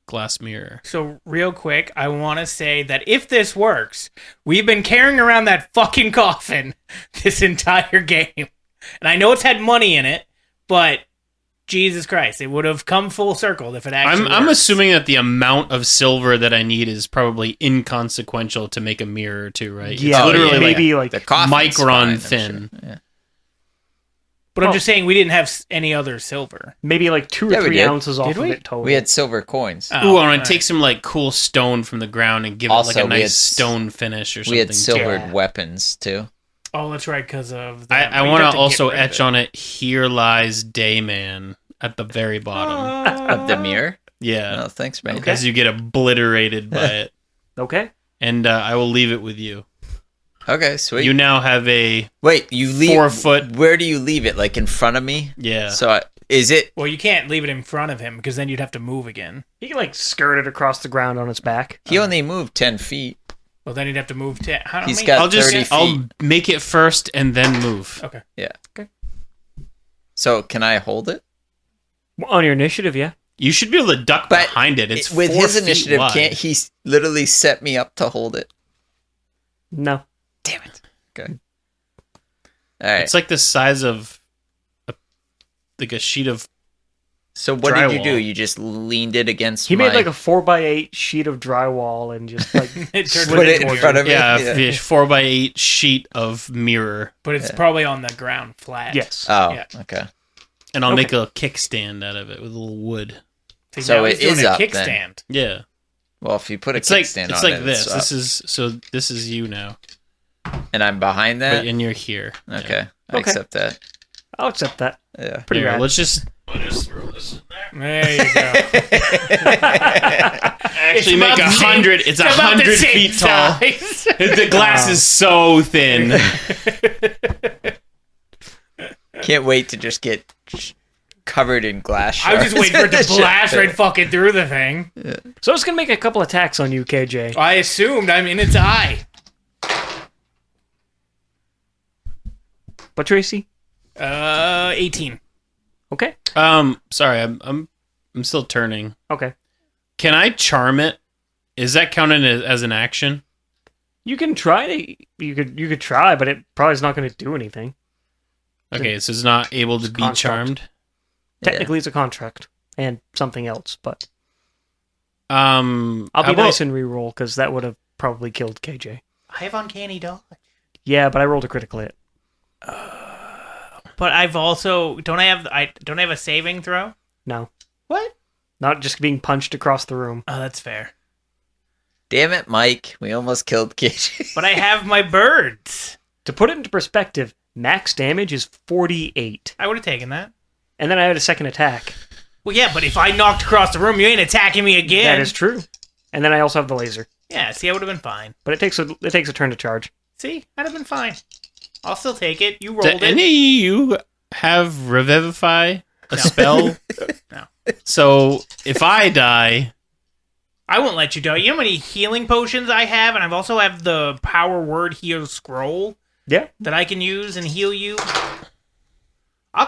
Speaker 3: glass mirror.
Speaker 1: So real quick, I want to say that if this works, we've been carrying around that fucking coffin this entire game, and I know it's had money in it, but Jesus Christ, it would have come full circle if it actually.
Speaker 3: I'm
Speaker 1: works.
Speaker 3: assuming that the amount of silver that I need is probably inconsequential to make a mirror too, right?
Speaker 4: Yeah,
Speaker 3: It's literally
Speaker 4: maybe
Speaker 3: like
Speaker 2: The coffin's
Speaker 3: micron
Speaker 2: fine, I'm
Speaker 3: thin.
Speaker 2: sure. Yeah.
Speaker 1: But I'm
Speaker 4: Oh.
Speaker 1: just saying we didn't have any other silver.
Speaker 4: Maybe like 2 or
Speaker 2: Yeah, we
Speaker 4: 3
Speaker 2: did.
Speaker 4: ounces off
Speaker 1: Did
Speaker 4: of
Speaker 1: we?
Speaker 4: it total.
Speaker 2: We had silver coins.
Speaker 3: Ooh, and
Speaker 1: alright.
Speaker 3: take some like cool stone from the ground and give it
Speaker 2: Also,
Speaker 3: like a
Speaker 2: we had
Speaker 3: nice stone finish or something.
Speaker 2: We had silvered
Speaker 4: Yeah.
Speaker 2: weapons too.
Speaker 1: Oh, that's right, because of. The,
Speaker 3: I
Speaker 1: we'd
Speaker 3: want
Speaker 1: have
Speaker 3: to
Speaker 1: get
Speaker 3: also
Speaker 1: rid of
Speaker 3: etch on it. Here lies Dayman at the very bottom.
Speaker 2: Of the mirror?
Speaker 3: Yeah,
Speaker 2: Oh, thanks, man.
Speaker 3: as you get obliterated by it,
Speaker 4: Okay.
Speaker 3: and I will leave it with you.
Speaker 2: Okay, sweet.
Speaker 3: You now have a
Speaker 2: Wait, you leave
Speaker 3: 4 foot.
Speaker 2: Where do you leave it? Like in front of me?
Speaker 3: Yeah.
Speaker 2: So is it?
Speaker 1: Well, you can't leave it in front of him because then you'd have to move again.
Speaker 4: He can like skirt it across the ground on its back.
Speaker 2: He only moved 10 feet.
Speaker 1: Well, then he'd have to move to. How
Speaker 2: He's
Speaker 1: many-
Speaker 2: got 30 feet.
Speaker 3: I'll make it first and then move.
Speaker 1: Okay.
Speaker 2: Yeah.
Speaker 4: Okay.
Speaker 2: So can I hold it?
Speaker 4: On your initiative, yeah.
Speaker 3: You should be able to duck
Speaker 2: But
Speaker 3: behind it. It's
Speaker 2: with
Speaker 3: 4
Speaker 2: his
Speaker 3: feet
Speaker 2: initiative,
Speaker 3: wide.
Speaker 2: can't he literally set me up to hold it?
Speaker 4: No.
Speaker 2: Damn it. Okay. All right.
Speaker 3: It's like the size of a sheet of.
Speaker 2: So what did you do?
Speaker 3: drywall.
Speaker 2: You just leaned it against
Speaker 4: He
Speaker 2: my...
Speaker 4: made like a 4x8 sheet of drywall and just like
Speaker 1: It turned
Speaker 2: Put
Speaker 1: into
Speaker 2: it in
Speaker 1: a
Speaker 2: front
Speaker 1: mirror.
Speaker 2: of me.
Speaker 3: Yeah,
Speaker 2: Yeah.
Speaker 3: 4x8 sheet of mirror,
Speaker 1: But it's
Speaker 2: Yeah.
Speaker 1: probably on the ground flat.
Speaker 4: yes.
Speaker 2: Oh,
Speaker 1: Yeah.
Speaker 2: okay.
Speaker 3: and I'll
Speaker 4: Okay.
Speaker 3: make a kickstand out of it with a little wood.
Speaker 1: See,
Speaker 2: So
Speaker 1: now
Speaker 2: it
Speaker 1: he's doing
Speaker 2: is
Speaker 1: a
Speaker 2: up then.
Speaker 1: kickstand.
Speaker 3: Yeah,
Speaker 2: Well, if you put a
Speaker 3: it's like
Speaker 2: kickstand
Speaker 3: it's
Speaker 2: on
Speaker 3: like
Speaker 2: it,
Speaker 3: this.
Speaker 2: it's up.
Speaker 3: This is you now,
Speaker 2: And I'm behind that?
Speaker 3: and you're here.
Speaker 2: Okay. I
Speaker 4: Okay.
Speaker 2: accept that.
Speaker 4: I'll accept that.
Speaker 2: Yeah.
Speaker 4: Pretty
Speaker 3: Here,
Speaker 4: rad.
Speaker 3: let's just throw this in there.
Speaker 1: There you go.
Speaker 3: Actually,
Speaker 1: It's
Speaker 3: make
Speaker 1: about the same-
Speaker 3: 100. It's
Speaker 1: about the
Speaker 3: 100
Speaker 1: same
Speaker 3: feet tall.
Speaker 1: size.
Speaker 3: The glass is so thin.
Speaker 2: Can't wait to just get covered in glass
Speaker 1: I was
Speaker 2: shards.
Speaker 1: just waiting for it to
Speaker 2: Shit.
Speaker 1: blast right fucking through the thing.
Speaker 4: So it's gonna make a couple attacks on you, KJ.
Speaker 1: I assumed I'm in its eye.
Speaker 4: But Tracy?
Speaker 1: 18.
Speaker 4: Okay.
Speaker 3: Sorry, I'm still turning.
Speaker 4: Okay.
Speaker 3: Can I charm it? Is that counted as an action?
Speaker 4: You can try to you could try, but it probably is not gonna do anything.
Speaker 3: Okay, so it's not able to
Speaker 4: It's
Speaker 3: be
Speaker 4: construct.
Speaker 3: charmed.
Speaker 4: Technically it's a contract and something else, but
Speaker 3: I'll
Speaker 4: I'll be nice and re-roll because that would have probably killed KJ.
Speaker 1: I have uncanny dodge.
Speaker 4: Yeah, but I rolled a critical hit.
Speaker 1: But I've also don't I have a saving throw?
Speaker 4: No.
Speaker 1: What?
Speaker 4: Not just being punched across the room.
Speaker 1: Oh, that's fair.
Speaker 2: Damn it, Mike. We almost killed KJ.
Speaker 1: But I have my birds.
Speaker 4: To put it into perspective, max damage is 48.
Speaker 1: I would have taken that.
Speaker 4: And then I had a second attack.
Speaker 1: Well, yeah, but if I knocked across the room, you ain't attacking me again.
Speaker 4: That is true. And then I also have the laser.
Speaker 1: Yeah, see, I would have been fine.
Speaker 4: But it takes a turn to charge.
Speaker 1: See, I'd have been fine. I'll still take it. You
Speaker 3: Do
Speaker 1: rolled
Speaker 3: any of
Speaker 1: it.
Speaker 3: you have Revivify, a spell?
Speaker 1: No.
Speaker 3: So if I die,
Speaker 1: I won't let you die. You know how many healing potions I have? And I've also have the power word heal scroll
Speaker 4: Yeah.
Speaker 1: that I can use and heal you.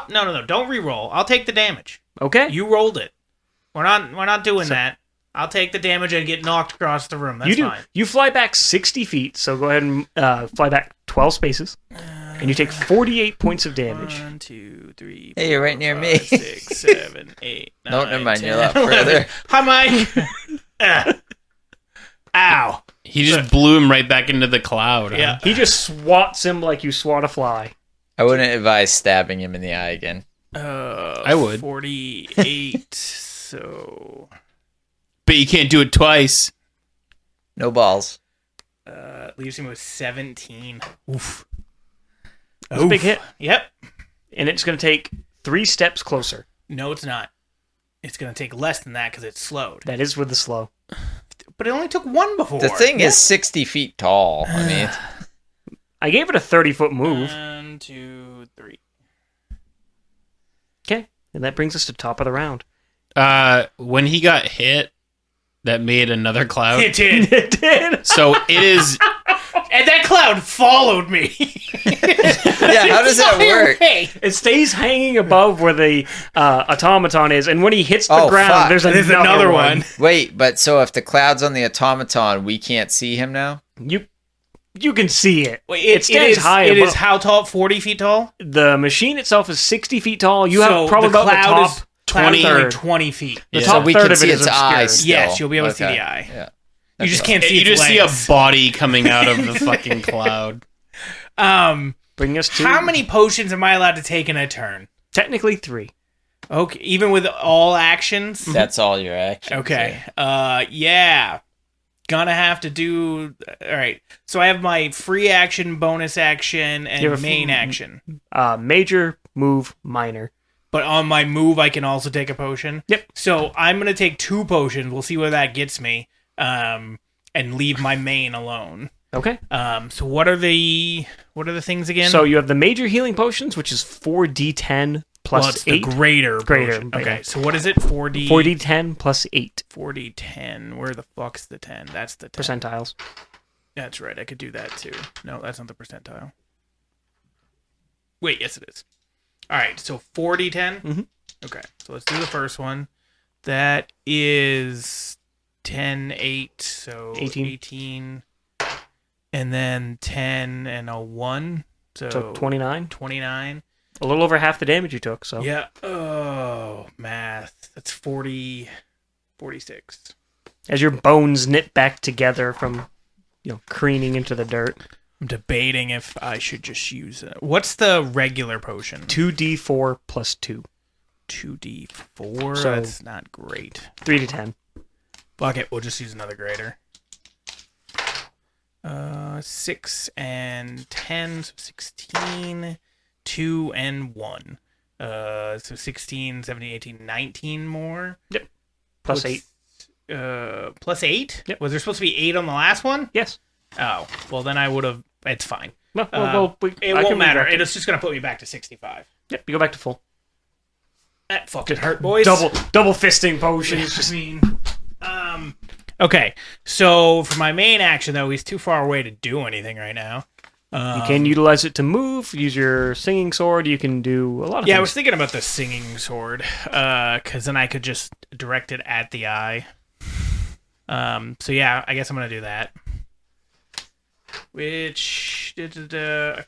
Speaker 1: No. Don't re-roll. I'll take the damage.
Speaker 4: Okay.
Speaker 1: You rolled it. We're not doing that. I'll take the damage and get knocked across the room. That's
Speaker 4: you do.
Speaker 1: fine.
Speaker 4: You fly back 60 feet, so go ahead and fly back 12 spaces. And you take 48 points of damage.
Speaker 1: 1, 2, 3.
Speaker 2: Hey, you're right near me.
Speaker 1: 6, 7, 8.
Speaker 2: No,
Speaker 1: 9,
Speaker 2: never mind,
Speaker 1: 10,
Speaker 2: you're a lot
Speaker 1: 11.
Speaker 2: further.
Speaker 1: Hi, Mike. Ow.
Speaker 3: he just blew him right back into the cloud. huh?
Speaker 1: Yeah.
Speaker 4: He just swats him like you swat a fly.
Speaker 2: I wouldn't advise stabbing him in the eye again.
Speaker 3: I would.
Speaker 1: 48. So
Speaker 3: But you can't do it twice.
Speaker 2: No balls.
Speaker 1: leaves him with 17. Oof.
Speaker 4: That's a big hit.
Speaker 1: Yep.
Speaker 4: And it's going to take 3 steps closer.
Speaker 1: No, it's not. It's going to take less than that because it's slowed.
Speaker 4: That is with the slow.
Speaker 1: But it only took one before.
Speaker 2: The thing is 60 feet tall. I mean,
Speaker 4: I gave it a 30-foot move.
Speaker 1: 1, 2, 3.
Speaker 4: Okay. And that brings us to top of the round.
Speaker 3: When he got hit, that made another cloud.
Speaker 1: It did.
Speaker 4: It did.
Speaker 3: So it is.
Speaker 1: And that cloud followed me.
Speaker 2: yeah, how does that work?
Speaker 1: Hey.
Speaker 4: It stays hanging above where the automaton is, and when he hits the
Speaker 2: Oh,
Speaker 4: ground,
Speaker 2: fuck.
Speaker 4: there's
Speaker 1: There's
Speaker 4: another,
Speaker 1: another
Speaker 4: one.
Speaker 1: one.
Speaker 2: Wait, but so if the cloud's on the automaton, we can't see him now?
Speaker 4: You can see it.
Speaker 1: Wait,
Speaker 4: it stands high
Speaker 1: It
Speaker 4: above.
Speaker 1: is how tall? 40 feet tall?
Speaker 4: The machine itself is 60 feet tall. You
Speaker 1: So
Speaker 4: have probably
Speaker 1: the
Speaker 4: about the
Speaker 1: cloud
Speaker 4: top
Speaker 1: is cloud is
Speaker 3: 20
Speaker 1: only
Speaker 4: third.
Speaker 1: 20 feet.
Speaker 4: The
Speaker 3: Yeah.
Speaker 4: top
Speaker 2: So we
Speaker 4: third
Speaker 2: can
Speaker 4: of
Speaker 2: see
Speaker 4: it is
Speaker 2: its eye
Speaker 4: obscured.
Speaker 2: still.
Speaker 1: Yes, you'll be able to see
Speaker 2: Okay.
Speaker 1: the eye.
Speaker 2: Yeah.
Speaker 1: You just can't see
Speaker 3: You
Speaker 1: its
Speaker 3: just see a
Speaker 1: legs.
Speaker 3: body coming out of the fucking cloud.
Speaker 4: Bring us to
Speaker 1: How many potions am I allowed to take in a turn?
Speaker 4: Technically 3.
Speaker 1: Okay, even with all actions?
Speaker 2: That's all your actions.
Speaker 1: Okay. Yeah. Gonna have to do. All right. So I have my free action, bonus action,
Speaker 4: You
Speaker 1: and
Speaker 4: have a
Speaker 1: main action.
Speaker 4: Major, move, minor.
Speaker 1: But on my move, I can also take a potion.
Speaker 4: Yep.
Speaker 1: So I'm gonna take 2 potions. We'll see where that gets me. And leave my main alone.
Speaker 4: Okay.
Speaker 1: So what are the things again?
Speaker 4: So you have the major healing potions, which is 4d10 plus
Speaker 1: it's
Speaker 4: 8.
Speaker 1: the greater.
Speaker 4: Greater,
Speaker 1: potion.
Speaker 4: yeah.
Speaker 1: Okay, so what is it? 4D.
Speaker 4: 4d10 plus 8
Speaker 1: 4D10. Where the fuck's the 10? That's the 10.
Speaker 4: percentiles.
Speaker 1: That's right. I could do that too. No, that's not the percentile. Wait, yes, it is. All right, so 4D10.
Speaker 4: Mhm.
Speaker 1: Okay, so let's do the first one. That is 10, 8, so
Speaker 4: 18.
Speaker 1: 18. And then 10 and a 1.
Speaker 4: So 29.
Speaker 1: 29.
Speaker 4: A little over half the damage you took, so.
Speaker 1: Yeah. Oh, math. That's 40, 46.
Speaker 4: As your bones knit back together from, careening into the dirt.
Speaker 1: I'm debating if I should just use it. What's the regular potion?
Speaker 4: 2d4 plus 2.
Speaker 1: 2d4.
Speaker 4: So-
Speaker 1: That's not great.
Speaker 4: 3d10.
Speaker 1: Fuck it. We'll just use another greater. 6 and 10, so 16, 2 and 1. So 16, 17, 18, 19 more.
Speaker 4: Plus
Speaker 1: What's-
Speaker 4: 8.
Speaker 1: Plus 8?
Speaker 4: Yep.
Speaker 1: Was there supposed to be 8 on the last one?
Speaker 4: Yes.
Speaker 1: Oh, well then I would have. It's fine.
Speaker 4: Well,
Speaker 1: It
Speaker 4: I
Speaker 1: won't
Speaker 4: can
Speaker 1: matter.
Speaker 4: redirect it.
Speaker 1: It's just going to put me back to 65.
Speaker 4: Yep, you go back to full.
Speaker 1: That fucking hurt, boys.
Speaker 4: Double fisting potions.
Speaker 1: I mean, okay. So for my main action, though, he's too far away to do anything right now.
Speaker 4: You can utilize it to move, use your singing sword, you can do a lot of
Speaker 1: Yeah, I
Speaker 4: things.
Speaker 1: was thinking about the singing sword, because then I could just direct it at the eye. So yeah, I guess I'm gonna do that. Which,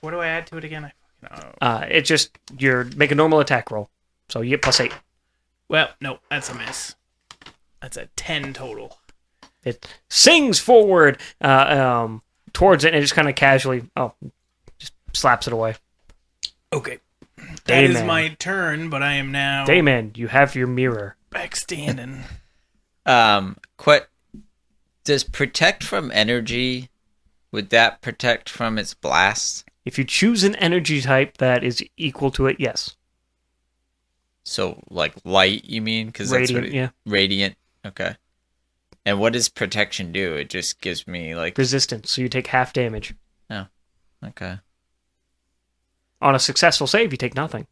Speaker 1: what do I add to it again? I fucking know.
Speaker 4: It just, make a normal attack roll. So you get plus 8.
Speaker 1: Well, no, that's a miss. That's a 10 total.
Speaker 4: It sings forward towards it and it just kind of casually, just slaps it away.
Speaker 1: Okay. That is
Speaker 4: Dayman.
Speaker 1: my turn, but I am now
Speaker 4: Dayman, you have your mirror.
Speaker 1: back standing.
Speaker 2: Does protect from energy, would that protect from its blast?
Speaker 4: If you choose an energy type that is equal to it, yes.
Speaker 2: So, like light, you mean? Because that's what
Speaker 4: Radiant, yeah.
Speaker 2: Radiant, okay. And what does protection do? It just gives me, like...
Speaker 4: Resistance, so you take half damage.
Speaker 2: Oh, okay.
Speaker 4: On a successful save, you take nothing.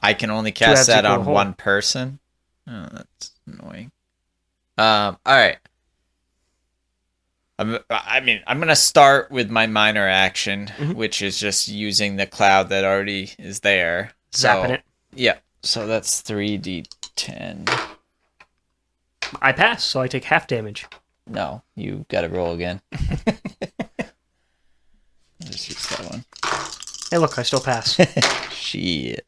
Speaker 2: I can only
Speaker 4: halves
Speaker 2: cast that
Speaker 4: equal a
Speaker 2: on
Speaker 4: whole.
Speaker 2: one person? Oh, that's annoying. Alright. I'm going to start with my minor action, which is just using the cloud that already is there.
Speaker 4: Zapping it.
Speaker 2: Yeah, so that's 3d10.
Speaker 4: I pass, so I take half damage.
Speaker 2: No, you got to roll again. Just use that one.
Speaker 4: Hey, look, I still pass.
Speaker 2: Shit.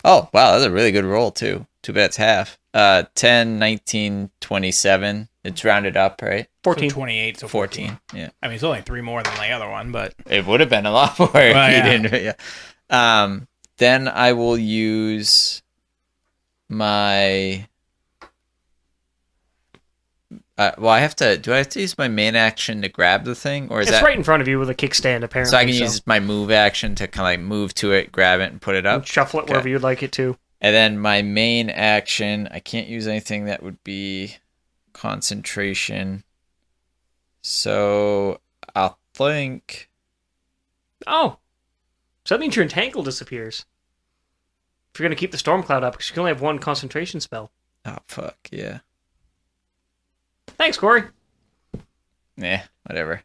Speaker 2: Oh, wow, that's a really good roll, too. Too bad it's half. 10, 19, 27. It's rounded up, right?
Speaker 4: 14.
Speaker 1: So 28, so
Speaker 2: 14. Yeah.
Speaker 1: I mean, it's only 3 more than the other one, but
Speaker 2: It would have been a lot more if
Speaker 1: Well,
Speaker 2: you
Speaker 1: yeah.
Speaker 2: didn't. Yeah. Then I will use my... do I have to use my main action to grab the thing? Or is
Speaker 4: It's
Speaker 2: that...
Speaker 4: right in front of you with a kickstand, apparently.
Speaker 2: So I can use my move action to kind of like move to it, grab it, and put it up?
Speaker 4: Shuffle it
Speaker 2: Okay.
Speaker 4: wherever you'd like it to.
Speaker 2: And then my main action, I can't use anything that would be concentration. So I'll think...
Speaker 4: Oh. So that means your entangle disappears. If you're going to keep the storm cloud up, because you can only have one concentration spell.
Speaker 2: Oh, fuck, yeah.
Speaker 4: Thanks, Corey.
Speaker 2: Yeah, whatever.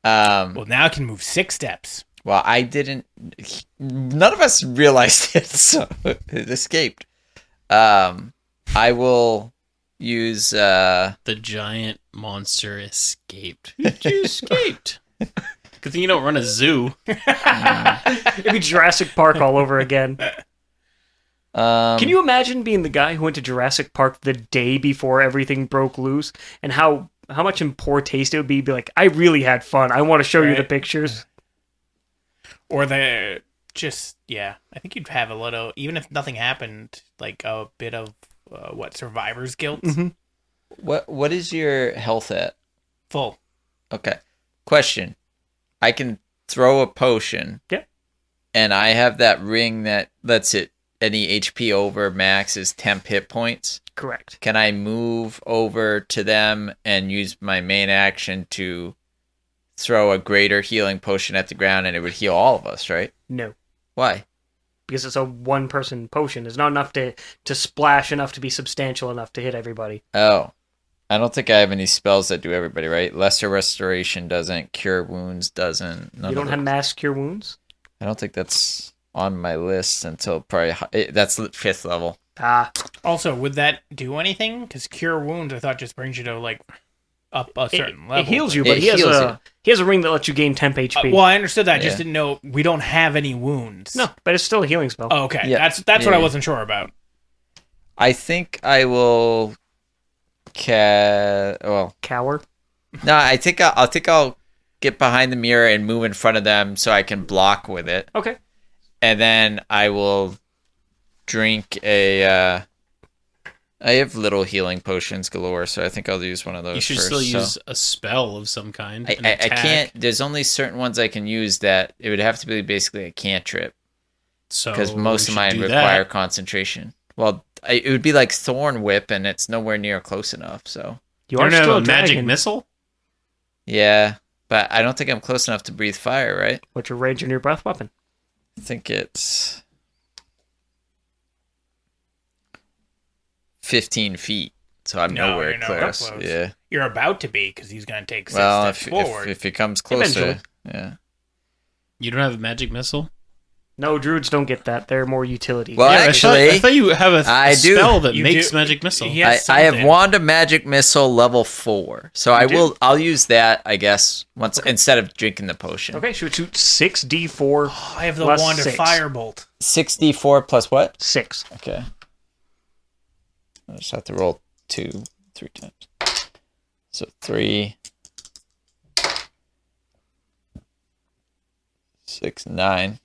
Speaker 1: well, now I can move 6 steps.
Speaker 2: Well, I didn't... None of us realized it, so it escaped. I will use...
Speaker 3: The giant monster escaped. You escaped. Good thing you don't run a zoo.
Speaker 4: It'd be Jurassic Park all over again. Can you imagine being the guy who went to Jurassic Park the day before everything broke loose, and how much in poor taste it would be like, I really had fun. I want to show you the
Speaker 1: Right.
Speaker 4: pictures.
Speaker 1: Or I think you'd have a little, even if nothing happened, like a bit of, survivor's guilt?
Speaker 4: Mm-hmm.
Speaker 2: What is your health at?
Speaker 1: Full.
Speaker 2: Okay. Question. I can throw a potion.
Speaker 4: Yeah.
Speaker 2: And I have that ring that lets it any HP over max is 10 hit points.
Speaker 4: Correct.
Speaker 2: Can I move over to them and use my main action to throw a greater healing potion at the ground and it would heal all of us, right?
Speaker 4: No.
Speaker 2: Why?
Speaker 4: because it's a one-person potion. It's not enough to splash enough to be substantial enough to hit everybody.
Speaker 2: Oh. I don't think I have any spells that do everybody, right? Lesser Restoration doesn't. Cure Wounds doesn't.
Speaker 4: You don't have Mass Cure Wounds?
Speaker 2: I don't think that's on my list until probably... That's 5th level.
Speaker 1: Also, would that do anything? Because Cure Wounds, I thought, just brings you to, like, up a certain level.
Speaker 4: It heals you, but he has a ring that lets you gain temp HP.
Speaker 1: Well, I understood that. I just didn't know. We don't have any wounds.
Speaker 4: No, but it's still a healing spell.
Speaker 1: Oh, okay.
Speaker 2: Yeah.
Speaker 1: That's what I wasn't sure about.
Speaker 2: I think I will...
Speaker 4: Cower?
Speaker 2: No, I think I'll get behind the mirror and move in front of them so I can block with it.
Speaker 4: Okay.
Speaker 2: And then I will drink a... I have little healing potions galore, so I think I'll use one of those.
Speaker 3: You should
Speaker 2: first,
Speaker 3: still use a spell of some kind.
Speaker 2: I can't. There's only certain ones I can use that it would have to be basically a cantrip.
Speaker 3: So
Speaker 2: because most of mine require concentration. Well, it would be like Thorn Whip, and it's nowhere near close enough. So
Speaker 3: you don't have a magic missile?
Speaker 2: Yeah, but I don't think I'm close enough to breathe fire, right?
Speaker 4: What's your range on your breath weapon?
Speaker 2: I think it's 15 feet, so I'm nowhere close. Yeah,
Speaker 1: you're about to be because he's going to take 6 steps forward.
Speaker 2: If it comes closer, yeah.
Speaker 3: You don't have a magic missile?
Speaker 4: No, druids don't get that. They're more utility.
Speaker 2: Well, actually,
Speaker 3: I thought you have a spell that makes magic missile.
Speaker 2: I have Wand of Magic Missile level 4, so I'll use that, I guess, once instead of drinking the potion.
Speaker 4: Okay, should we shoot 6d4?
Speaker 1: Oh, I have the Wand of Firebolt.
Speaker 2: 6d4 plus what?
Speaker 4: 6.
Speaker 2: Okay. I just have to roll 3 times. So 3, 6, 9.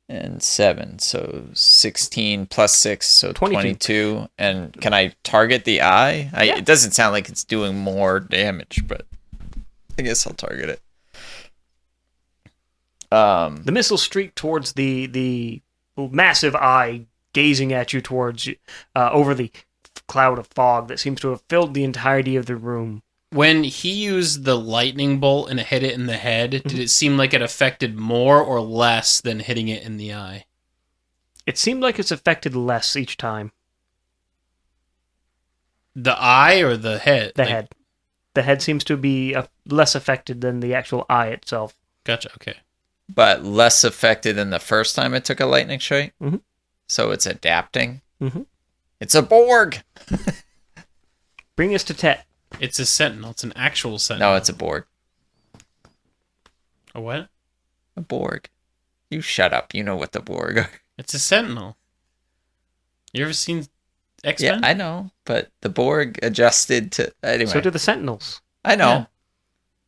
Speaker 2: And 7, so 16 plus 6, so 22. And can I target the eye? It doesn't sound like it's doing more damage, but I guess I'll target it.
Speaker 4: The missile streaked towards the massive eye, gazing at you towards over the cloud of fog that seems to have filled the entirety of the room.
Speaker 3: When he used the lightning bolt and hit it in the head, did it seem like it affected more or less than hitting it in the eye?
Speaker 4: It seemed like it's affected less each time.
Speaker 3: The eye or the head?
Speaker 4: The head. The head seems to be less affected than the actual eye itself.
Speaker 3: Gotcha, okay.
Speaker 2: But less affected than the first time it took a lightning strike?
Speaker 4: Mm-hmm.
Speaker 2: So it's adapting?
Speaker 4: Mm-hmm.
Speaker 2: It's a Borg!
Speaker 4: Bring us to Tet.
Speaker 3: It's a sentinel. It's an actual sentinel.
Speaker 2: No, it's a Borg.
Speaker 3: A what?
Speaker 2: A Borg. You shut up. You know what the Borg are.
Speaker 3: It's a sentinel. You ever seen X-Men?
Speaker 2: Yeah, I know. But the Borg adjusted to... Anyway.
Speaker 4: So do the Sentinels.
Speaker 2: I know.
Speaker 3: Yeah.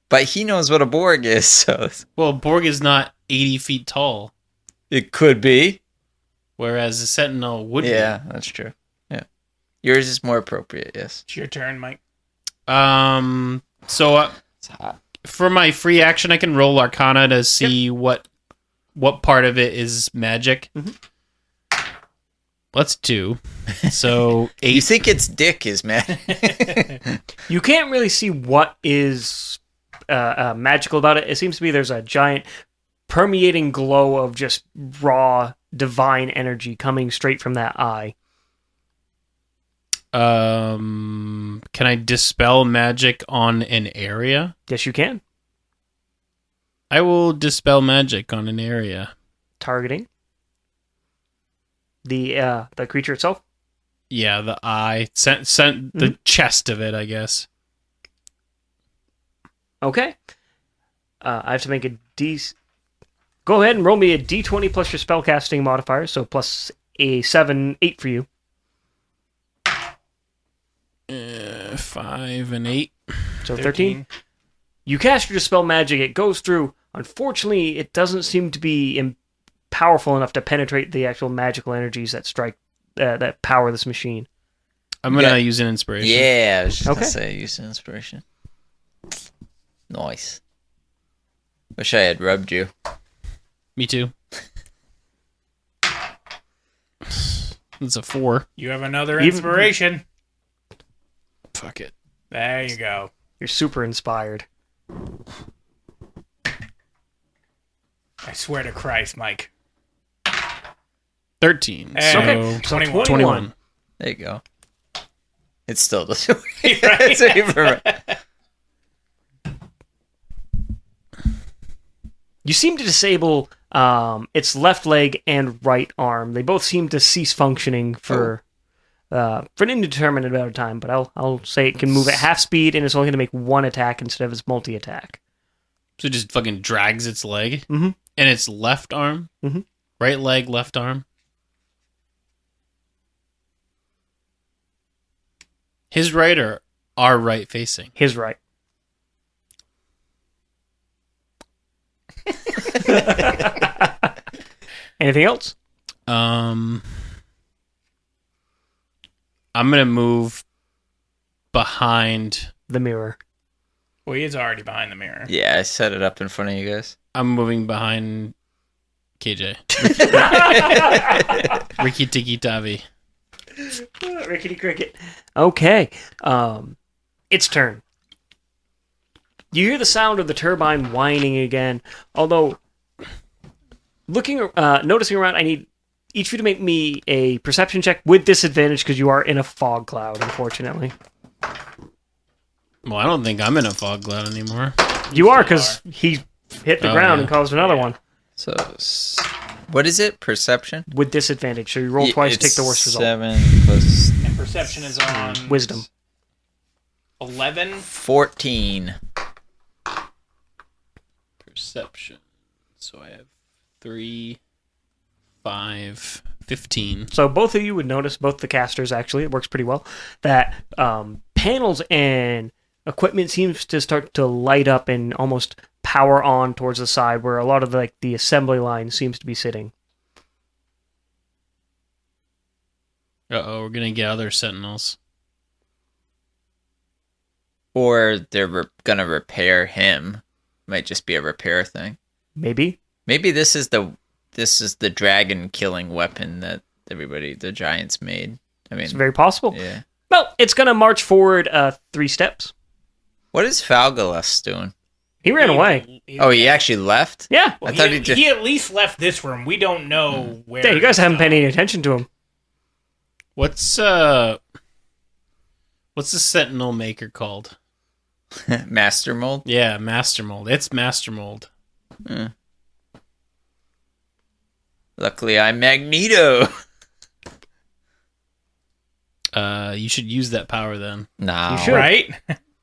Speaker 2: But he knows what a Borg is, so...
Speaker 3: Well, Borg is not 80 feet tall.
Speaker 2: It could be.
Speaker 3: Whereas a sentinel would be.
Speaker 2: Yeah, that's true. Yeah. Yours is more appropriate, yes.
Speaker 1: It's your turn, Mike.
Speaker 3: So for my free action, I can roll Arcana to see what part of it is magic.
Speaker 4: Mm-hmm.
Speaker 3: Let's do. So 8.
Speaker 2: You think its dick is magic?
Speaker 4: You can't really see what is magical about it. It seems to be there's a giant permeating glow of just raw divine energy coming straight from that eye.
Speaker 3: Can I dispel magic on an area?
Speaker 4: Yes, you can.
Speaker 3: I will dispel magic on an area.
Speaker 4: Targeting the creature itself.
Speaker 3: Yeah, the eye, the chest of it, I guess.
Speaker 4: Okay. I have to make a D. Go ahead and roll me a D20 plus your spellcasting modifier, so plus a 7, 8 for you.
Speaker 3: 5 and 8.
Speaker 4: So 13. You cast your dispel magic. It goes through. Unfortunately, it doesn't seem to be powerful enough to penetrate the actual magical energies that strike that power this machine.
Speaker 3: I'm gonna use an inspiration.
Speaker 2: Yeah, I was just gonna say use an inspiration. Nice. Wish I had rubbed you.
Speaker 3: Me too. It's a 4.
Speaker 1: You have another inspiration.
Speaker 3: Fuck it.
Speaker 1: There you go.
Speaker 4: You're super inspired.
Speaker 1: I swear to Christ, Mike.
Speaker 3: 13.
Speaker 1: Hey,
Speaker 3: So
Speaker 4: Okay, so
Speaker 1: 21.
Speaker 3: 21.
Speaker 2: There you go. It still doesn't work.
Speaker 1: Right?
Speaker 2: It's even-
Speaker 4: You seem to disable its left leg and right arm. They both seem to cease functioning for an indeterminate amount of time. But I'll say it can move at half speed, and it's only going to make one attack instead of its multi-attack.
Speaker 3: So it just fucking drags its leg.
Speaker 4: Mhm.
Speaker 3: And its left arm.
Speaker 4: Mhm.
Speaker 3: Right leg, left arm. His right or our right facing?
Speaker 4: His right. Anything else?
Speaker 3: I'm gonna move behind.
Speaker 4: The mirror.
Speaker 1: Well, he is already behind the mirror.
Speaker 2: Yeah, I set it up in front of you guys.
Speaker 3: I'm moving behind KJ. Ricky Tiki Tavi.
Speaker 4: Rickety cricket. Okay. Its turn. You hear the sound of the turbine whining again. Although, noticing around, I need each of you to make me a perception check with disadvantage because you are in a fog cloud, unfortunately.
Speaker 3: Well, I don't think I'm in a fog cloud anymore.
Speaker 4: You are because he hit the
Speaker 3: Oh,
Speaker 4: ground
Speaker 3: yeah.
Speaker 4: and caused another one
Speaker 2: So, what is it? Perception?
Speaker 4: with disadvantage. So you roll twice, take the worst result.
Speaker 2: 7 plus
Speaker 1: And perception is on
Speaker 4: Wisdom.
Speaker 1: 11.
Speaker 2: 14.
Speaker 3: Perception. So I have 3, 5, 15.
Speaker 4: So both of you would notice, both the casters actually, it works pretty well, that panels and equipment seems to start to light up and almost power on towards the side where a lot of the assembly line seems to be sitting.
Speaker 3: Uh-oh, we're gonna get other sentinels.
Speaker 2: Or they're gonna repair him. Might just be a repair thing.
Speaker 4: Maybe.
Speaker 2: Maybe this is the dragon killing weapon that the giants made. I mean,
Speaker 4: It's very possible.
Speaker 2: yeah.
Speaker 4: Well, it's going to march forward 3 steps.
Speaker 2: What is Falgalus doing?
Speaker 4: He ran away.
Speaker 2: Oh, he actually left?
Speaker 4: Yeah.
Speaker 1: Well,
Speaker 2: I thought
Speaker 1: he,
Speaker 2: just.
Speaker 1: he at least left this room. We don't know where.
Speaker 4: Yeah, you guys
Speaker 1: he's
Speaker 4: haven't paid
Speaker 1: gone.
Speaker 4: any attention to him.
Speaker 3: What's the sentinel maker called?
Speaker 2: Master mold?
Speaker 3: Yeah, Master Mold. It's Master Mold.
Speaker 2: Luckily, I'm Magneto.
Speaker 3: You should use that power then.
Speaker 2: No.
Speaker 4: You should.
Speaker 1: Right?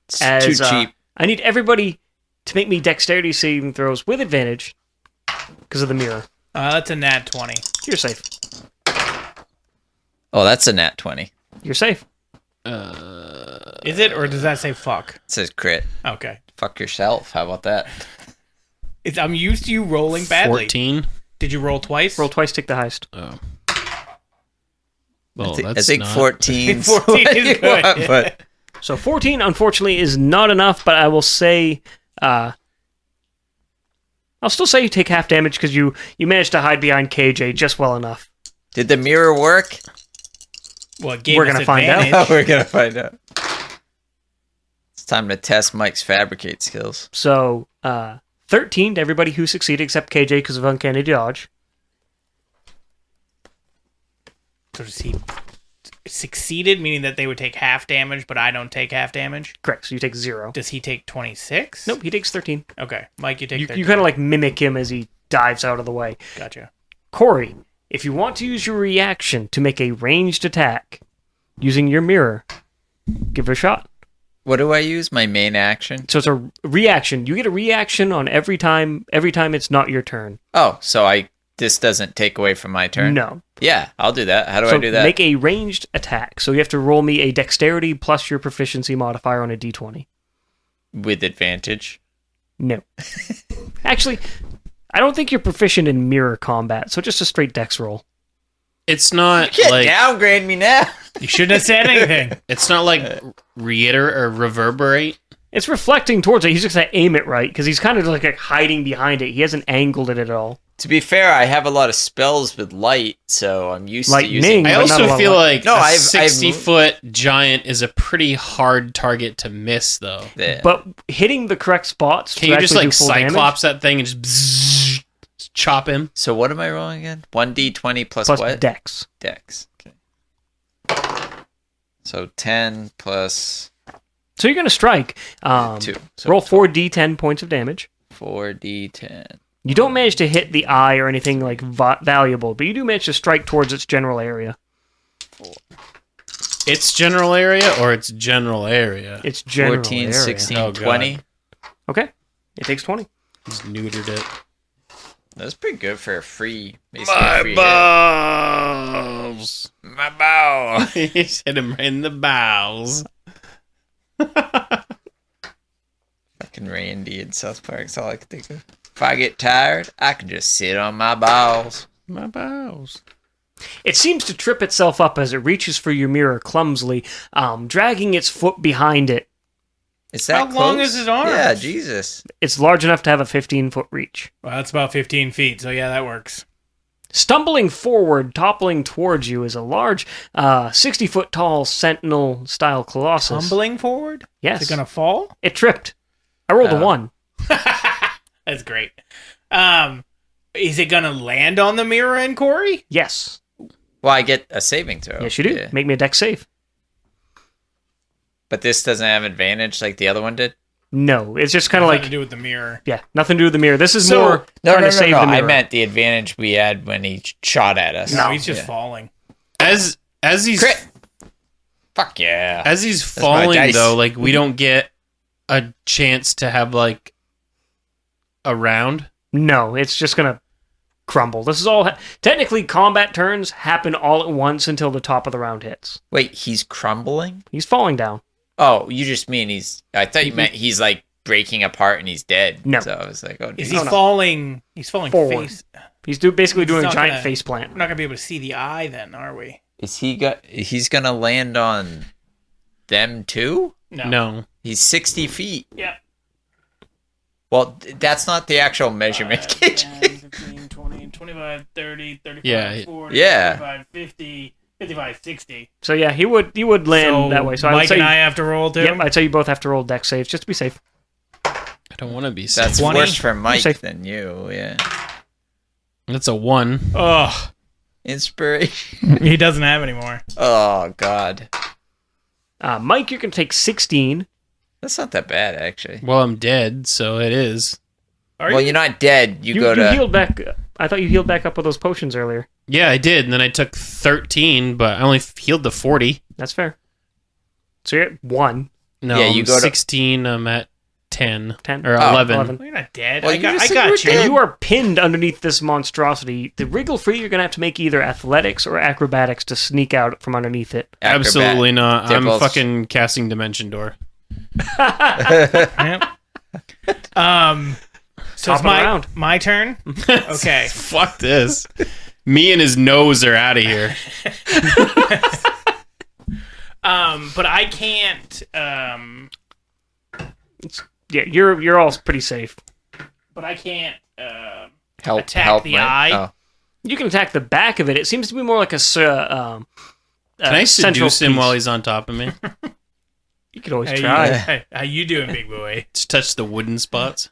Speaker 2: It's
Speaker 4: As,
Speaker 2: too cheap.
Speaker 4: I need everybody to make me dexterity saving throws with advantage because of the mirror.
Speaker 1: That's a nat 20.
Speaker 4: You're safe.
Speaker 2: Oh, that's a nat 20.
Speaker 4: You're safe.
Speaker 1: Is it, or does that say fuck?
Speaker 2: It says crit.
Speaker 1: Okay.
Speaker 2: Fuck yourself. How about that?
Speaker 1: I'm used to you rolling badly.
Speaker 3: 14.
Speaker 1: Did you roll twice?
Speaker 4: Roll twice, take the highest.
Speaker 3: Oh. Well,
Speaker 2: I
Speaker 3: that's
Speaker 2: think
Speaker 3: not...
Speaker 2: 14.
Speaker 1: 14 is good.
Speaker 2: But
Speaker 4: So 14, unfortunately, is not enough, but I will say... I'll still say you take half damage because you managed to hide behind KJ just well enough.
Speaker 2: did the mirror work?
Speaker 1: Well, it gave
Speaker 4: We're
Speaker 1: us
Speaker 4: gonna find out.
Speaker 1: advantage.
Speaker 2: We're going to find out. It's time to test Mike's fabricate skills.
Speaker 4: So 13 to everybody who succeeded except KJ because of Uncanny Dodge.
Speaker 1: So does he succeeded, meaning that they would take half damage, but I don't take half damage?
Speaker 4: Correct, so you take 0.
Speaker 1: Does he take 26?
Speaker 4: Nope, he takes 13.
Speaker 1: Okay. Mike, you take
Speaker 4: You
Speaker 1: 13.
Speaker 4: kind of like mimic him as he dives out of the way.
Speaker 1: Gotcha.
Speaker 4: Corey, if you want to use your reaction to make a ranged attack using your mirror, give it a shot.
Speaker 2: What do I use? My main action?
Speaker 4: So it's a reaction. You get a reaction on every time it's not your turn.
Speaker 2: Oh, so this doesn't take away from my turn?
Speaker 4: No.
Speaker 2: Yeah, I'll do that. How do
Speaker 4: So
Speaker 2: I do that?
Speaker 4: make a ranged attack. So you have to roll me a dexterity plus your proficiency modifier on a d20.
Speaker 2: With advantage.
Speaker 4: No. Actually, I don't think you're proficient in mirror combat, so just a straight dex roll.
Speaker 3: It's not
Speaker 2: Can't
Speaker 3: like
Speaker 2: downgrade me now.
Speaker 1: You shouldn't have said anything.
Speaker 3: it's not like reiterate or reverberate.
Speaker 4: It's reflecting towards it. He's just going to aim it right, because he's kind of like hiding behind it. He hasn't angled it at all.
Speaker 2: To be fair, I have a lot of spells with light, so I'm used to using...
Speaker 4: Lightning.
Speaker 3: I
Speaker 4: But not a
Speaker 3: also
Speaker 4: lot
Speaker 3: feel
Speaker 4: of-
Speaker 3: like
Speaker 2: No,
Speaker 3: a
Speaker 2: I've
Speaker 3: 60-foot giant is a pretty hard target to miss, though.
Speaker 2: Yeah.
Speaker 4: But hitting the correct spots
Speaker 3: Can
Speaker 4: to
Speaker 3: you just
Speaker 4: actually
Speaker 3: like
Speaker 4: do full damage-
Speaker 3: Cyclops that thing and just bzzz, chop him.
Speaker 2: So what am I rolling again? 1d20 plus
Speaker 4: Plus
Speaker 2: what?
Speaker 4: dex.
Speaker 2: Dex. Okay. So 10 plus
Speaker 4: So you're going to strike.
Speaker 2: 2. So
Speaker 4: Roll 4d10 points of damage.
Speaker 2: 4d10.
Speaker 4: You don't manage to hit the eye or anything like valuable, but you do manage to strike towards its general area.
Speaker 3: Its general area or its general area?
Speaker 4: Its general
Speaker 2: 14,
Speaker 4: area.
Speaker 2: 16,
Speaker 3: Oh, God.
Speaker 2: 20.
Speaker 4: Okay. It takes 20.
Speaker 3: Just neutered it.
Speaker 2: That's pretty good for a free. Basically a free hit.
Speaker 3: balls.
Speaker 2: My bow.
Speaker 3: He just hit him right in the bowels.
Speaker 2: Fucking Randy in South Park. That's all I can think of. If I get tired, I can just sit on my balls.
Speaker 3: My bowels.
Speaker 4: It seems to trip itself up as it reaches for your mirror clumsily, dragging its foot behind it.
Speaker 2: Is that
Speaker 1: How
Speaker 2: close?
Speaker 1: long is his arms?
Speaker 2: Yeah, Jesus.
Speaker 4: It's large enough to have a 15-foot reach.
Speaker 1: Well, that's about 15 feet, so yeah, that works.
Speaker 4: Stumbling forward, toppling towards you, is a large, 60-foot tall sentinel-style colossus.
Speaker 1: Tumbling forward?
Speaker 4: Yes.
Speaker 1: Is it going to fall?
Speaker 4: It tripped. I rolled a 1.
Speaker 1: That's great. Is it going to land on the mirror and Corey?
Speaker 4: Yes.
Speaker 2: Well, I get a saving throw.
Speaker 4: Yes, you do.
Speaker 2: Yeah.
Speaker 4: Make me a dex save.
Speaker 2: But this doesn't have advantage like the other one did?
Speaker 4: No, it's just kind of
Speaker 1: Nothing
Speaker 4: like,
Speaker 1: to do with the mirror.
Speaker 4: yeah, nothing to do with the mirror. This is
Speaker 2: So-
Speaker 4: more
Speaker 2: No,
Speaker 4: trying to save the mirror.
Speaker 2: I meant the advantage we had when he shot at us.
Speaker 1: No, he's just
Speaker 2: Yeah.
Speaker 1: falling.
Speaker 3: As he's
Speaker 2: Crit! Fuck yeah.
Speaker 3: as he's
Speaker 2: my
Speaker 3: falling
Speaker 2: dice.
Speaker 3: though, like we don't get a chance to have like a round.
Speaker 4: No, it's just going to crumble. This is all... Technically, combat turns happen all at once until the top of the round hits.
Speaker 2: Wait, he's crumbling?
Speaker 4: He's falling down.
Speaker 2: Oh, you just mean he's... I thought you meant he's like breaking apart and he's dead.
Speaker 4: No.
Speaker 2: So I was like, oh,
Speaker 1: Is
Speaker 2: geez.
Speaker 1: he falling? He's falling
Speaker 4: Forward.
Speaker 1: face.
Speaker 4: He's basically
Speaker 1: He's
Speaker 4: doing a
Speaker 1: not
Speaker 4: giant
Speaker 1: gonna-
Speaker 4: face plant.
Speaker 1: We're not going to be able to see the eye then, are we?
Speaker 2: He's gonna land on them too?
Speaker 3: No.
Speaker 2: He's 60 feet.
Speaker 1: Yeah.
Speaker 2: Well, that's not the actual measurement.
Speaker 1: 10, 15, 20, 25, 30, 35,
Speaker 3: Yeah.
Speaker 1: 40,
Speaker 2: Yeah.
Speaker 1: 45, 50, 55, 60.
Speaker 4: So yeah, he would land that way. So I would
Speaker 1: Mike
Speaker 4: say,
Speaker 1: and I have to roll too?
Speaker 4: yep, I'd say you both have to roll dex saves just to be safe.
Speaker 3: I don't want to be
Speaker 2: That's
Speaker 3: safe.
Speaker 1: 20?
Speaker 2: worse for Mike
Speaker 4: safe.
Speaker 2: than you, yeah.
Speaker 3: That's a 1.
Speaker 1: Ugh.
Speaker 2: Inspiration.
Speaker 1: He doesn't have any more.
Speaker 2: Oh, God.
Speaker 4: Mike, you're going to take 16.
Speaker 2: That's not that bad, actually.
Speaker 3: Well, I'm dead, so it is.
Speaker 1: Are
Speaker 2: Well,
Speaker 1: you?
Speaker 2: you're not dead. You go
Speaker 4: You
Speaker 2: to...
Speaker 4: healed back. I thought you healed back up with those potions earlier.
Speaker 3: Yeah, I did, and then I took 13, but I only healed to 40.
Speaker 4: That's fair. So you're at 1.
Speaker 3: No,
Speaker 2: Yeah, you
Speaker 3: I'm
Speaker 2: go to-
Speaker 3: 16. I'm at 10.
Speaker 4: 10.
Speaker 3: Or
Speaker 2: Oh,
Speaker 3: 11.
Speaker 1: Well, you're not dead.
Speaker 2: Well,
Speaker 1: I
Speaker 2: you
Speaker 1: got,
Speaker 2: just
Speaker 1: I
Speaker 2: said you were
Speaker 1: got you.
Speaker 2: dead.
Speaker 4: You are pinned underneath this monstrosity. To wriggle free, you're going to have to make either athletics or acrobatics to sneak out from underneath it.
Speaker 2: Acrobat.
Speaker 3: Absolutely not.
Speaker 2: They're
Speaker 3: I'm
Speaker 2: both-
Speaker 3: fucking casting Dimension Door.
Speaker 1: Yep. So
Speaker 4: Top
Speaker 1: it's
Speaker 4: of the round.
Speaker 1: my turn? Okay.
Speaker 3: Fuck this. Me and his nose are out of here.
Speaker 1: But I can't.
Speaker 4: Yeah, you're all pretty safe.
Speaker 1: But I can't.
Speaker 2: help
Speaker 1: the
Speaker 2: Mike.
Speaker 1: eye.
Speaker 2: Oh.
Speaker 4: You can attack the back of it. It seems to be more like a
Speaker 3: Can I
Speaker 4: central
Speaker 3: seduce him
Speaker 4: piece.
Speaker 3: while he's on top of me?
Speaker 4: You could always
Speaker 1: Hey,
Speaker 4: try.
Speaker 1: hey, how you doing, big boy?
Speaker 3: Just touch the wooden spots.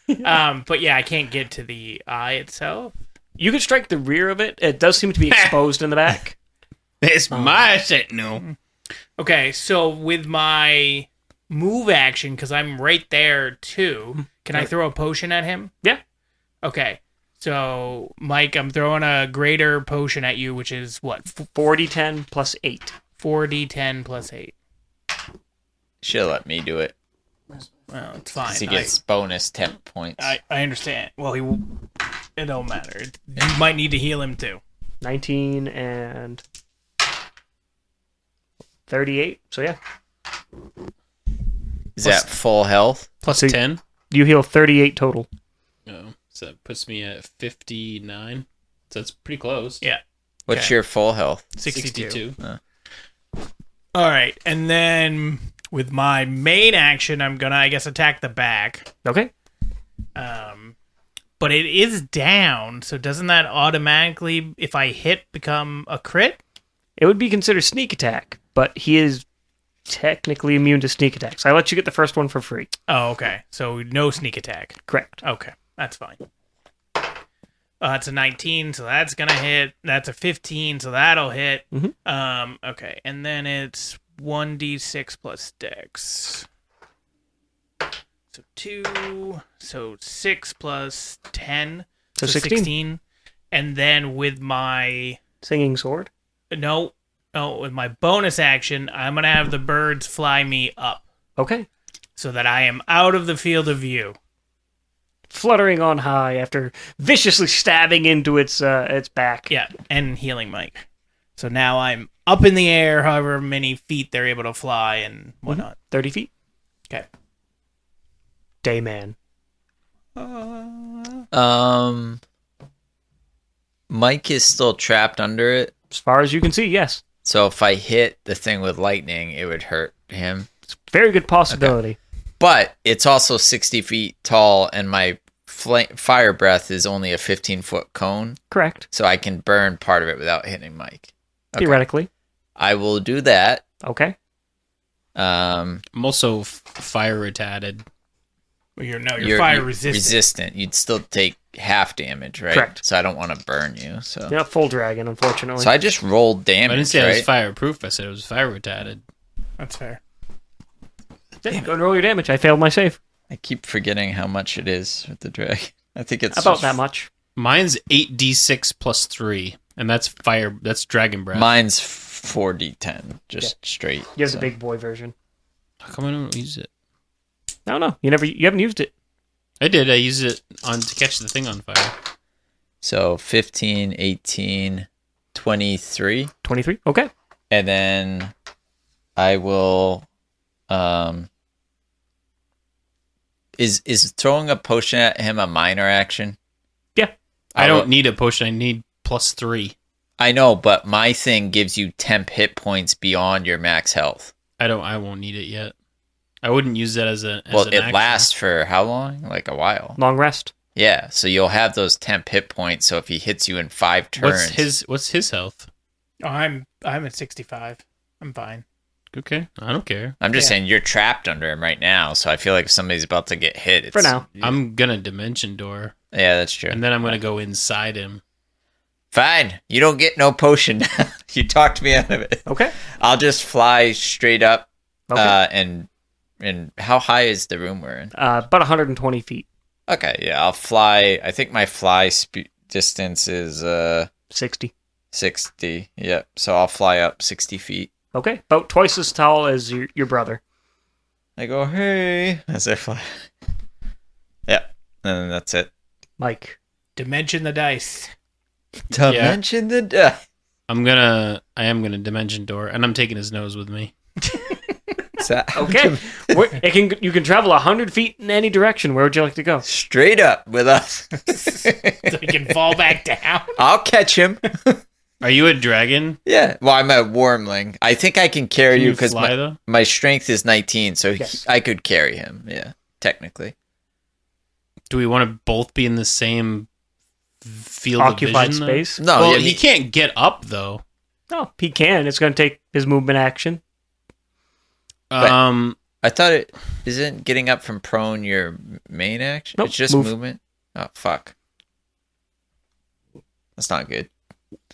Speaker 1: But yeah, I can't get to the eye itself.
Speaker 4: You could strike the rear of it. It does seem to be exposed in the back.
Speaker 3: It's my shit. No.
Speaker 1: Okay, so with my move action, because I'm right there too, can I throw a potion at him?
Speaker 4: Yeah.
Speaker 1: Okay. So, Mike, I'm throwing a greater potion at you, which is what?
Speaker 4: 40-10 plus 8.
Speaker 1: 4d10 plus 8.
Speaker 2: Should have let me do it.
Speaker 1: Well, it's fine.
Speaker 2: 'Cause he gets bonus temp points.
Speaker 1: I understand. Well, it don't matter. You might need to heal him too.
Speaker 4: 19 and 38. So yeah.
Speaker 2: Is that full health?
Speaker 3: Plus
Speaker 4: So-
Speaker 3: 10.
Speaker 4: You heal 38 total.
Speaker 3: Oh, so that puts me at 59. So that's pretty close.
Speaker 1: Yeah.
Speaker 2: What's
Speaker 1: Okay.
Speaker 2: your full health?
Speaker 1: 62. All right, and then with my main action, I'm gonna, I guess, attack the back.
Speaker 4: Okay.
Speaker 1: But it is down, so doesn't that automatically, if I hit, become a crit?
Speaker 4: It would be considered sneak attack, but he is technically immune to sneak attacks. I let you get the first one for free.
Speaker 1: Oh, okay. So no sneak attack.
Speaker 4: Correct.
Speaker 1: Okay, that's fine. That's a 19, so that's gonna hit. That's a 15, so that'll hit.
Speaker 4: Mhm.
Speaker 1: Okay, and then it's 1d6 plus dex. So 2, so 6 plus 10,
Speaker 4: So 16.
Speaker 1: And then with my
Speaker 4: Singing sword.
Speaker 1: no, with my bonus action, I'm gonna have the birds fly me up
Speaker 4: Okay.
Speaker 1: so that I am out of the field of view.
Speaker 4: Fluttering on high after viciously stabbing into its back.
Speaker 1: Yeah, and healing Mike. So now I'm up in the air, however many feet they're able to fly and whatnot.
Speaker 4: 30 feet.
Speaker 1: Okay.
Speaker 4: Dayman.
Speaker 2: Mike is still trapped under it.
Speaker 4: As far as you can see, yes.
Speaker 2: So if I hit the thing with lightning, it would hurt him.
Speaker 4: Very good possibility.
Speaker 2: But it's also 60 feet tall, and my fire breath is only a 15-foot cone.
Speaker 4: Correct.
Speaker 2: So I can burn part of it without hitting Mike. Okay.
Speaker 4: Theoretically.
Speaker 2: I will do that.
Speaker 4: Okay.
Speaker 2: Um,
Speaker 3: I'm also fire retarded.
Speaker 1: Well, you're fire resistant.
Speaker 2: You'd still take half damage, right?
Speaker 4: Correct.
Speaker 2: So I don't want to burn you. So
Speaker 4: You're not full dragon, unfortunately.
Speaker 2: So I just rolled damage.
Speaker 3: I didn't say
Speaker 2: right?
Speaker 3: I was fireproof. I said it was fire retarded.
Speaker 1: That's fair.
Speaker 4: Yeah, go and roll your damage. I failed my save.
Speaker 2: I keep forgetting how much it is with the dragon. I think it's
Speaker 4: About
Speaker 2: just-
Speaker 4: that much.
Speaker 3: Mine's 8d6 plus 3, and that's fire. That's dragon breath.
Speaker 2: Mine's 4d10, just straight.
Speaker 4: You have
Speaker 2: so.
Speaker 4: the big boy version.
Speaker 3: How come I don't use it?
Speaker 4: I don't know. You haven't used it.
Speaker 3: I did. I used it to catch the thing on fire.
Speaker 2: So 15, 18, 23.
Speaker 4: 23. Okay.
Speaker 2: And then I will is throwing a potion at him a minor action?
Speaker 4: Yeah.
Speaker 3: I don't need a potion. I need plus 3.
Speaker 2: I know, but my thing gives you temp hit points beyond your max health.
Speaker 3: I won't need it yet. I wouldn't use that as an
Speaker 2: Well, it
Speaker 3: action.
Speaker 2: lasts for how long? Like a while.
Speaker 4: Long rest.
Speaker 2: Yeah, so you'll have those temp hit points. So if he hits you in 5 turns,
Speaker 3: What's his health?
Speaker 1: Oh, I'm at 65. I'm fine.
Speaker 3: Okay, I don't care.
Speaker 2: I'm just
Speaker 1: Yeah.
Speaker 2: saying you're trapped under him right now. So I feel like if somebody's about to get hit, it's,
Speaker 4: For now.
Speaker 3: I'm gonna dimension door,
Speaker 2: Yeah, that's true.
Speaker 3: and then I'm gonna go inside him.
Speaker 2: Fine, you don't get no potion. You talked me out of it.
Speaker 4: Okay.
Speaker 2: I'll just fly straight up.
Speaker 4: Okay.
Speaker 2: And how high is the room we're in?
Speaker 4: About 120 feet.
Speaker 2: Okay, yeah, I'll fly. I think my fly distance is
Speaker 4: 60.
Speaker 2: 60. Yep. So I'll fly up 60 feet.
Speaker 4: Okay. About twice as tall as your brother.
Speaker 2: I go, hey, as I fly. Yep. And then that's it.
Speaker 4: Mike.
Speaker 1: Dimension the dice.
Speaker 2: Dimension the die.
Speaker 3: I am gonna dimension door, and I'm taking his nose with me.
Speaker 4: Okay. You can travel 100 feet in any direction. Where would you like to go?
Speaker 2: Straight up with us.
Speaker 1: So he can fall back down.
Speaker 2: I'll catch him.
Speaker 3: Are you a dragon?
Speaker 2: Yeah. Well, I'm a wormling. I think I can carry
Speaker 3: Can
Speaker 2: you
Speaker 3: you
Speaker 2: because
Speaker 3: fly, though?
Speaker 2: my strength is 19, so
Speaker 4: Yes.
Speaker 2: I could carry him. Yeah, technically.
Speaker 3: Do we want to both be in the same field
Speaker 4: Occupied
Speaker 3: of vision?
Speaker 4: space.
Speaker 2: No,
Speaker 3: Well,
Speaker 2: yeah,
Speaker 3: he can't get up though.
Speaker 4: No, he can. It's going to take his movement action.
Speaker 3: Um,
Speaker 2: I thought it isn't getting up from prone your main action.
Speaker 4: Nope,
Speaker 2: It's just
Speaker 4: move.
Speaker 2: movement. Oh fuck. That's not good.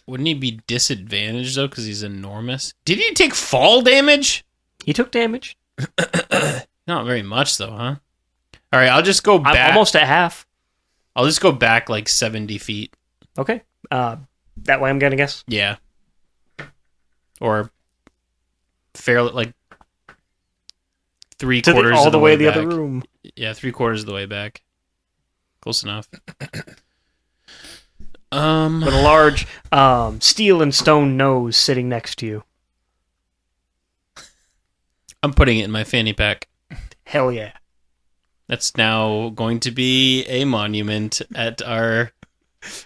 Speaker 3: wouldn't he be disadvantaged though because he's enormous? Did he take fall damage?
Speaker 4: He took damage.
Speaker 3: Not very much though, huh? All right, I'll just go
Speaker 4: I'm
Speaker 3: back.
Speaker 4: almost at half.
Speaker 3: I'll just go back like 70 feet.
Speaker 4: Okay. That way I'm going to guess.
Speaker 3: Yeah. Or fairly like three
Speaker 4: To
Speaker 3: quarters
Speaker 4: all
Speaker 3: of
Speaker 4: the way the
Speaker 3: back.
Speaker 4: other room.
Speaker 3: Yeah, 3/4 of the way back. Close enough.
Speaker 4: With a large steel and stone nose sitting next to you.
Speaker 3: I'm putting it in my fanny pack.
Speaker 4: Hell yeah.
Speaker 3: That's now going to be a monument at our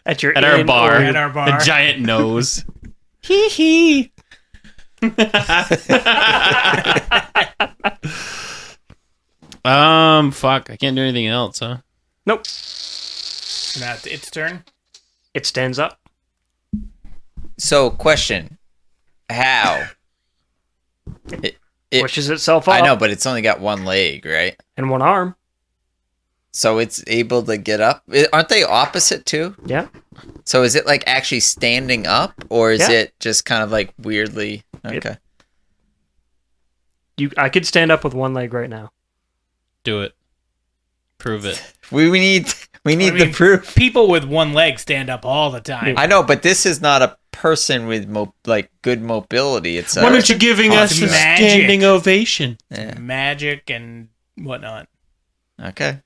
Speaker 4: At your
Speaker 3: our
Speaker 4: inn
Speaker 3: bar.
Speaker 4: or-
Speaker 1: At our bar.
Speaker 3: The giant nose. Hee hee. Fuck. I can't do anything else, huh?
Speaker 4: Nope.
Speaker 1: Now it's its turn.
Speaker 4: It stands up.
Speaker 2: So, question: how? It-
Speaker 4: Pushes itself up.
Speaker 2: I know, but it's only got one leg, right?
Speaker 4: And one arm.
Speaker 2: So it's able to get up. Aren't they opposite too?
Speaker 4: Yeah.
Speaker 2: So is it like actually standing up, or is
Speaker 4: Yeah.
Speaker 2: it just kind of like weirdly? Okay.
Speaker 4: I could stand up with one leg right now.
Speaker 3: Do it. Prove it.
Speaker 2: We need the proof.
Speaker 1: People with one leg stand up all the time.
Speaker 2: I know, but this is not a person with good mobility. It's
Speaker 3: Why aren't you giving us a
Speaker 1: magic.
Speaker 3: standing ovation?
Speaker 2: Yeah.
Speaker 1: Magic and whatnot.
Speaker 2: Okay.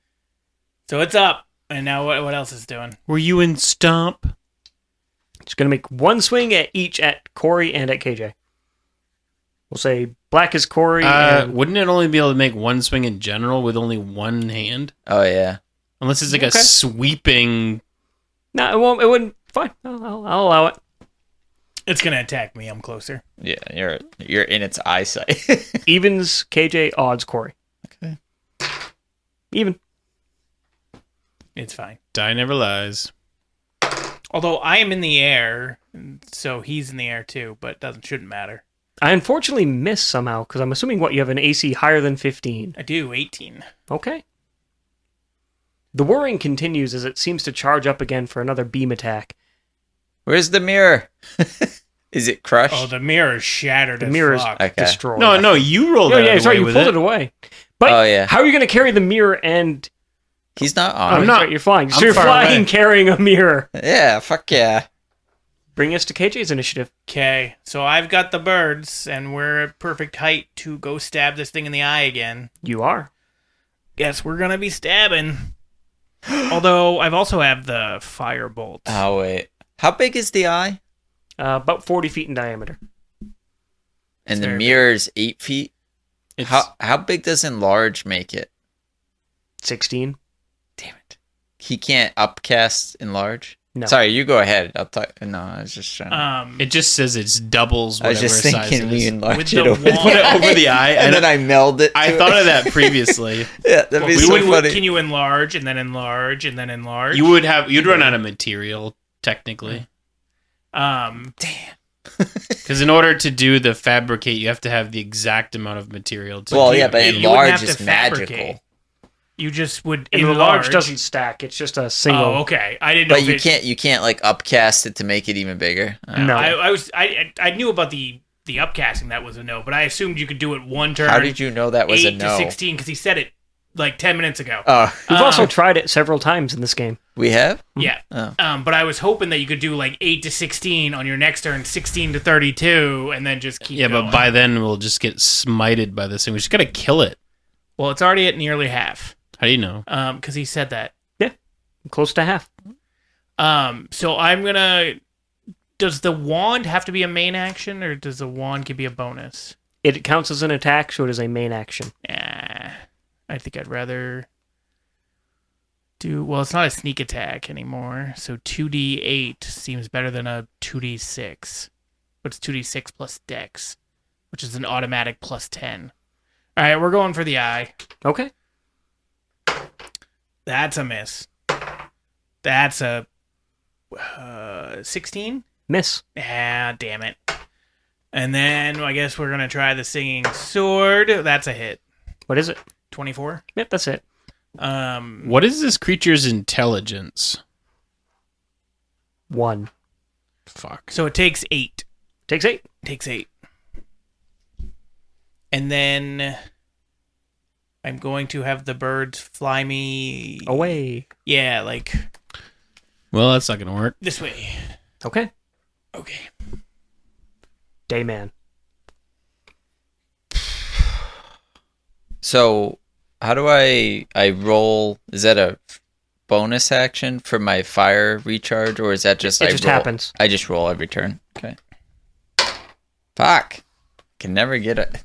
Speaker 1: So it's up. And now what else is doing?
Speaker 3: Were you in Stomp?
Speaker 4: Just going to make one swing at each at Corey and at KJ. We'll say black is Corey. and
Speaker 3: Wouldn't it only be able to make one swing in general with only one hand?
Speaker 2: Oh yeah.
Speaker 3: Unless it's like
Speaker 4: Okay.
Speaker 3: a sweeping...
Speaker 4: No, it won't. It wouldn't. Fine. I'll allow it.
Speaker 1: It's going to attack me. I'm closer.
Speaker 2: Yeah, you're in its eyesight.
Speaker 4: Evens KJ, odds Corey.
Speaker 2: Okay.
Speaker 4: Even.
Speaker 1: It's fine.
Speaker 3: Die never lies.
Speaker 1: Although I am in the air, so he's in the air too, but shouldn't matter.
Speaker 4: I unfortunately missed somehow because I'm assuming you have an AC higher than 15.
Speaker 1: I do, 18.
Speaker 4: Okay. The whirring continues as it seems to charge up again for another beam attack.
Speaker 2: Where's the mirror? Is it crushed?
Speaker 1: Oh, the mirror is shattered
Speaker 4: The
Speaker 1: as
Speaker 4: mirror is
Speaker 1: fuck.
Speaker 2: Okay.
Speaker 4: destroyed.
Speaker 3: No, you rolled
Speaker 4: Oh,
Speaker 3: out
Speaker 4: yeah,
Speaker 3: of the
Speaker 4: sorry,
Speaker 3: way
Speaker 4: you
Speaker 3: with
Speaker 4: pulled
Speaker 3: it.
Speaker 4: it away. But
Speaker 2: Oh, yeah.
Speaker 4: how are you going to carry the mirror and...
Speaker 2: He's not
Speaker 4: Oh,
Speaker 2: on.
Speaker 3: I'm
Speaker 2: it.
Speaker 3: not-
Speaker 4: right, you're flying. So
Speaker 3: I'm
Speaker 4: you're
Speaker 3: far
Speaker 4: flying
Speaker 3: away.
Speaker 4: carrying a mirror.
Speaker 2: Yeah, fuck yeah.
Speaker 4: Bring us to KJ's initiative.
Speaker 1: Okay, so I've got the birds, and we're at perfect height to go stab this thing in the eye again.
Speaker 4: You are.
Speaker 1: Guess we're gonna be stabbing. Although I've also have the firebolt.
Speaker 2: Oh wait. How big is the eye?
Speaker 4: About 40 feet in diameter.
Speaker 2: And the
Speaker 1: very
Speaker 2: mirror's 8 feet.
Speaker 3: It's-
Speaker 2: How big does enlarge make it?
Speaker 4: 16.
Speaker 2: Damn it. He can't upcast enlarge?
Speaker 4: No.
Speaker 2: Sorry, you go ahead. I'll talk. No, I was just trying to...
Speaker 3: It just says it's doubles
Speaker 2: I was
Speaker 3: whatever
Speaker 2: just
Speaker 3: size
Speaker 2: thinking
Speaker 3: it
Speaker 2: we
Speaker 3: is.
Speaker 2: enlarge
Speaker 1: With
Speaker 2: it
Speaker 1: the
Speaker 2: over
Speaker 1: wand.
Speaker 3: Put it over the eye,
Speaker 2: and then I meld it.
Speaker 3: I
Speaker 2: to
Speaker 3: thought
Speaker 2: it.
Speaker 3: of that previously.
Speaker 2: Yeah, that'd be
Speaker 1: we
Speaker 2: so
Speaker 1: would,
Speaker 2: funny.
Speaker 1: Can you enlarge and then enlarge and then enlarge?
Speaker 3: You'd run out of material technically,
Speaker 1: Um,
Speaker 3: because in order to do the fabricate, you have to have the exact amount of material. To
Speaker 2: Well,
Speaker 3: do
Speaker 2: yeah,
Speaker 3: it.
Speaker 2: but
Speaker 1: you wouldn't
Speaker 2: enlarge
Speaker 1: have
Speaker 2: is
Speaker 1: to fabricate.
Speaker 2: magical.
Speaker 1: you just would
Speaker 4: And the
Speaker 1: enlarge.
Speaker 4: large doesn't stack. It's just a single.
Speaker 1: Oh, okay. I didn't know.
Speaker 2: But
Speaker 1: if
Speaker 2: you can't like upcast it to make it even bigger.
Speaker 4: No.
Speaker 1: I knew about the upcasting. That was a no, but I assumed you could do it one turn.
Speaker 2: How did you know that was
Speaker 1: 8
Speaker 2: a
Speaker 1: to
Speaker 2: no?
Speaker 1: 16 because he said it like 10 minutes ago.
Speaker 2: Oh,
Speaker 4: We've also tried it several times in this game.
Speaker 2: we have?
Speaker 1: Yeah.
Speaker 2: Oh.
Speaker 1: But I was hoping that you could do like 8 to 16 on your next turn, 16 to 32, and then just keep
Speaker 3: yeah,
Speaker 1: going.
Speaker 3: but by then we'll just get smited by this thing. We just gotta kill it.
Speaker 1: Well, it's already at nearly half.
Speaker 3: How do you know?
Speaker 1: Because he said that.
Speaker 4: Close to half.
Speaker 1: So I'm gonna. Does the wand have to be a main action, or does the wand can be a bonus?
Speaker 4: It counts as an attack, so it is a main action.
Speaker 1: I think I'd rather do. Well, it's not a sneak attack anymore, so 2d8 seems better than a 2d6. But it's 2d6 plus dex, which is an automatic plus 10. All right, we're going for the eye.
Speaker 4: Okay.
Speaker 1: That's a miss. That's a 16.
Speaker 4: Miss.
Speaker 1: Ah, damn it. And then I guess we're gonna try the singing sword. That's a hit.
Speaker 4: What is it?
Speaker 1: 24.
Speaker 4: Yep, that's it.
Speaker 3: What is this creature's intelligence?
Speaker 4: 1.
Speaker 3: Fuck.
Speaker 1: So it takes 8.
Speaker 4: Takes 8.
Speaker 1: Takes 8. And then I'm going to have the birds fly me
Speaker 4: Away.
Speaker 1: Yeah, like
Speaker 3: Well, that's not gonna work.
Speaker 1: this way.
Speaker 4: Okay.
Speaker 1: Okay.
Speaker 4: Dayman.
Speaker 2: So, how do I roll? Is that a bonus action for my fire recharge, or is that just
Speaker 4: It just
Speaker 2: roll?
Speaker 4: happens.
Speaker 2: I just roll every turn. Okay. Fuck. Can never get it.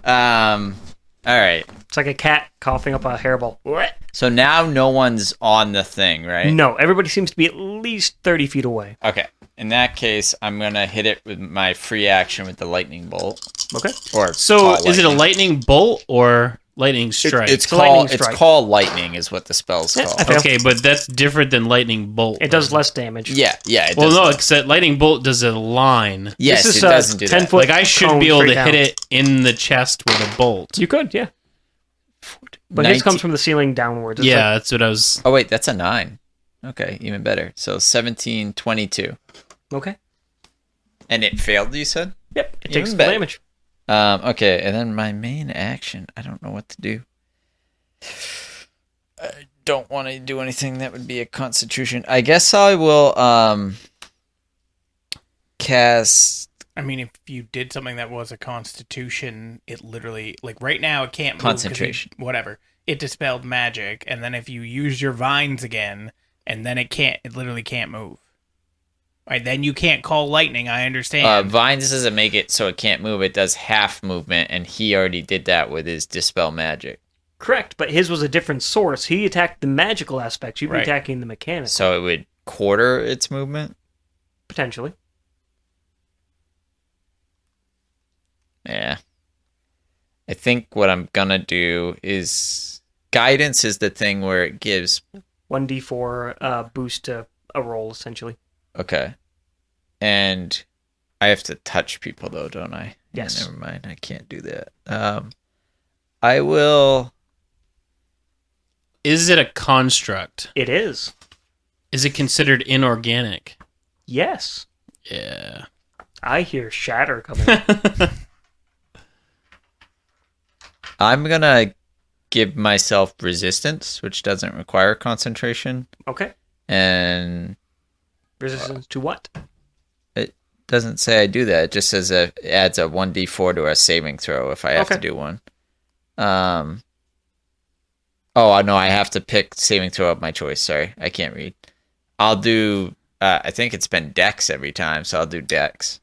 Speaker 2: All right.
Speaker 4: It's like a cat coughing up a hairball. What?
Speaker 2: So now no one's on the thing, right?
Speaker 4: No, everybody seems to be at least 30 feet away.
Speaker 2: Okay. In that case, I'm gonna hit it with my free action with the lightning bolt.
Speaker 4: Okay.
Speaker 2: Or
Speaker 3: So,
Speaker 2: call
Speaker 3: is it a
Speaker 2: lightning.
Speaker 3: lightning bolt or lightning strike?
Speaker 2: It's
Speaker 4: a lightning
Speaker 2: called
Speaker 4: strike.
Speaker 2: lightning is what the spell's
Speaker 4: Yeah,
Speaker 2: called.
Speaker 4: I feel-
Speaker 3: okay, but that's different than lightning bolt.
Speaker 4: It does
Speaker 3: then.
Speaker 4: less damage.
Speaker 2: Yeah. It
Speaker 3: Well,
Speaker 2: does
Speaker 3: no,
Speaker 2: that.
Speaker 3: except lightning bolt does a line.
Speaker 2: Yes,
Speaker 4: This is
Speaker 2: it doesn't do
Speaker 4: 10
Speaker 2: that.
Speaker 4: foot
Speaker 3: Like I should
Speaker 4: cone
Speaker 3: be able
Speaker 4: straight
Speaker 3: to
Speaker 4: down.
Speaker 3: hit it in the chest with a bolt.
Speaker 4: You could, yeah. But his comes from the ceiling downwards. It's
Speaker 3: Yeah, that's what I was.
Speaker 2: Oh, wait, that's a 9. Okay, even better. So 17, 22.
Speaker 4: Okay.
Speaker 2: And it failed, you said?
Speaker 4: Yep. It
Speaker 2: Even
Speaker 4: takes full
Speaker 2: better.
Speaker 4: damage.
Speaker 2: Okay, and then my main action, I don't know what to do. I don't want to do anything that would be a constitution. I guess I will cast
Speaker 1: I mean, if you did something that was a constitution, it literally, like right now, it can't move. 'cause
Speaker 2: Concentration.
Speaker 1: whatever. It dispelled magic, and then if you use your vines again, and then it literally can't move. Right, then you can't call lightning, I understand.
Speaker 2: Vines doesn't make it so it can't move. It does half movement, and he already did that with his dispel magic.
Speaker 4: Correct, but his was a different source. He attacked the magical aspects. You'd be
Speaker 1: Right.
Speaker 4: attacking the mechanical,
Speaker 2: So it would quarter its movement?
Speaker 4: potentially.
Speaker 2: Yeah. I think what I'm gonna do is guidance is the thing where it gives
Speaker 4: 1d4 boost to a roll, essentially.
Speaker 2: okay. And I have to touch people though, don't I?
Speaker 4: Yes.
Speaker 2: Never mind, I can't do that. I will
Speaker 3: Is it a construct?
Speaker 4: It is.
Speaker 3: Is it considered inorganic?
Speaker 4: Yes.
Speaker 3: Yeah.
Speaker 4: I hear shatter coming.
Speaker 2: I'm gonna give myself resistance, which doesn't require concentration.
Speaker 4: Okay.
Speaker 2: And
Speaker 4: Resistance to what?
Speaker 2: it doesn't say I do that. It just says it adds a 1d4 to a saving throw if I have to
Speaker 4: Okay.
Speaker 2: do one. Oh, no, I have to pick saving throw of my choice. Sorry, I can't read. I'll do, I think it's been Dex every time, so I'll do Dex.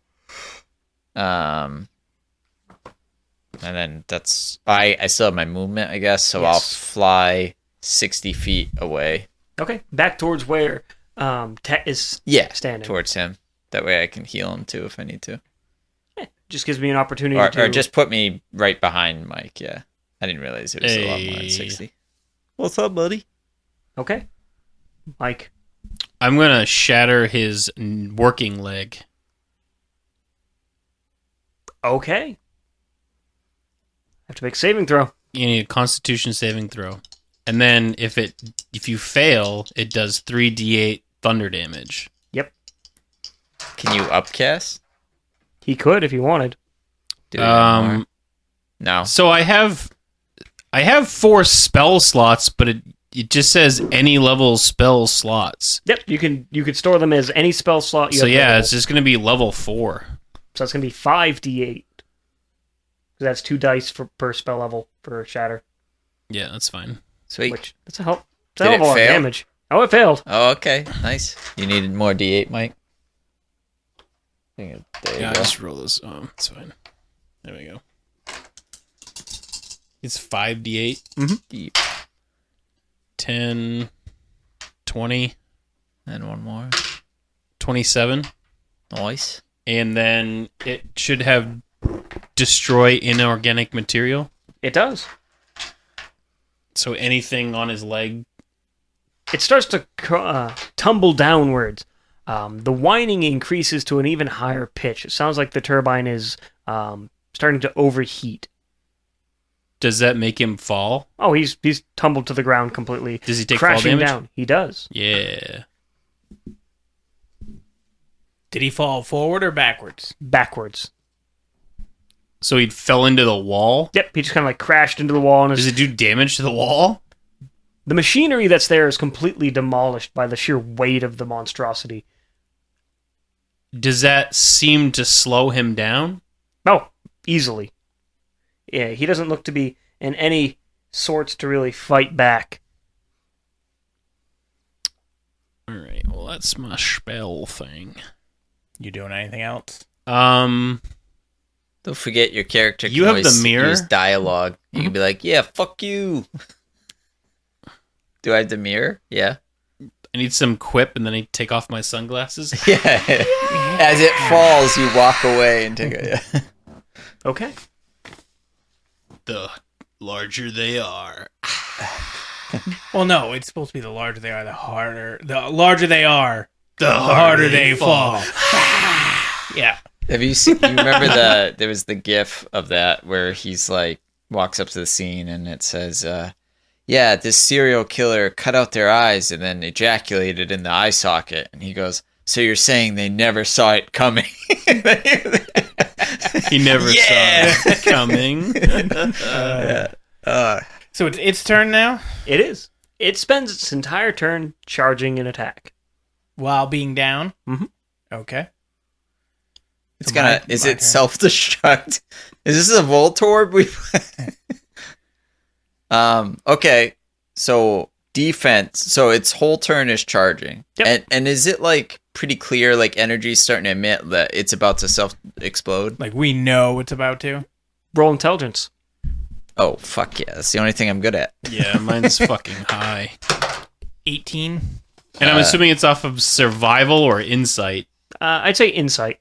Speaker 2: And then that's, I still have my movement, I guess, so I'll
Speaker 4: Yes.
Speaker 2: fly 60 feet away.
Speaker 4: Okay. Back towards where Tet is
Speaker 2: Yeah,
Speaker 4: standing.
Speaker 2: towards him. That way I can heal him too if I need to.
Speaker 4: Just gives me an opportunity
Speaker 2: Or
Speaker 4: to...
Speaker 2: just put me right behind Mike, yeah. I didn't realize it was a lot more than
Speaker 3: Hey.
Speaker 2: 60. What's up, buddy?
Speaker 4: Okay. Mike.
Speaker 3: I'm gonna shatter his working leg.
Speaker 4: Okay. Have to make a saving throw.
Speaker 3: You need a Constitution saving throw, and then if you fail, it does 3d8 thunder damage.
Speaker 4: Yep.
Speaker 2: Can you upcast?
Speaker 4: He could if he wanted.
Speaker 2: Do it anymore?
Speaker 3: Um,
Speaker 2: No.
Speaker 3: so I have 4 spell slots, but it just says any level spell slots.
Speaker 4: Yep. You can store them as any spell slot you
Speaker 3: So
Speaker 4: have
Speaker 3: yeah,
Speaker 4: available.
Speaker 3: it's just gonna be level 4.
Speaker 4: So that's going to be 5d8. That's 2 dice per spell level for shatter.
Speaker 3: Yeah, that's fine.
Speaker 2: Sweet.
Speaker 4: Which that's a hell
Speaker 2: Did
Speaker 4: of
Speaker 2: it
Speaker 4: a lot of
Speaker 2: fail?
Speaker 4: damage. Oh, it failed.
Speaker 2: Oh, okay. Nice. You needed more D8, Mike? There you
Speaker 3: Yeah, I
Speaker 2: go.
Speaker 3: just roll this. It's fine. There we go. It's 5d8.
Speaker 2: Deep.
Speaker 3: 10, 20,
Speaker 2: And one more.
Speaker 3: 27.
Speaker 2: Nice.
Speaker 3: And then it should have destroy inorganic material.
Speaker 4: It does.
Speaker 3: So anything on his leg.
Speaker 4: It starts to tumble downwards. The whining increases to an even higher pitch. It sounds like the turbine is starting to overheat.
Speaker 3: Does that make him fall?
Speaker 4: Oh, he's tumbled to the ground completely.
Speaker 3: Does he take fall
Speaker 4: crashing
Speaker 3: damage?
Speaker 4: down? He does.
Speaker 3: Yeah.
Speaker 1: Did he fall forward or backwards?
Speaker 4: Backwards.
Speaker 3: So he fell into the wall?
Speaker 4: Yep, he just kind of like crashed into the wall. And
Speaker 3: Does it do damage to the wall?
Speaker 4: the machinery that's there is completely demolished by the sheer weight of the monstrosity.
Speaker 3: Does that seem to slow him down?
Speaker 4: Oh, easily. Yeah, he doesn't look to be in any sorts to really fight back.
Speaker 3: Alright, well that's my spell thing.
Speaker 1: You doing anything else?
Speaker 3: Um,
Speaker 2: Don't forget your character can
Speaker 3: You have
Speaker 2: always
Speaker 3: the mirror?
Speaker 2: use dialogue. You can be like, yeah, fuck you. Do I have the mirror? Yeah.
Speaker 3: I need some quip and then I take off my sunglasses.
Speaker 2: Yeah. As it falls, you walk away and take it. Yeah.
Speaker 4: Okay.
Speaker 3: The larger they are.
Speaker 1: Well, no, it's supposed to be the larger they are, the larger they are,
Speaker 3: The
Speaker 1: harder they fall. Yeah.
Speaker 2: Have you seen? You remember there was the GIF of that where he's like walks up to the scene and it says, yeah, this serial killer cut out their eyes and then ejaculated in the eye socket. And he goes, so you're saying they never saw it coming?
Speaker 3: He never
Speaker 2: Yeah.
Speaker 3: saw it coming.
Speaker 1: So it's its turn now
Speaker 4: It is. It spends its entire turn charging an attack.
Speaker 1: while being down.
Speaker 4: Mhm.
Speaker 1: Okay.
Speaker 2: It's
Speaker 1: So
Speaker 2: gonna.
Speaker 1: my
Speaker 2: Is
Speaker 1: turn.
Speaker 2: it self-destruct? Is this a Voltorb? Okay. So defense. So its whole turn is charging.
Speaker 4: Yep.
Speaker 2: And is it like pretty clear? Like energy's starting to emit that it's about to self-explode.
Speaker 1: Like we know it's about to.
Speaker 4: Roll intelligence.
Speaker 2: Oh fuck yeah! That's the only thing I'm good at.
Speaker 3: Yeah, mine's fucking high.
Speaker 1: 18.
Speaker 3: And I'm assuming it's off of survival or insight.
Speaker 4: I'd say insight.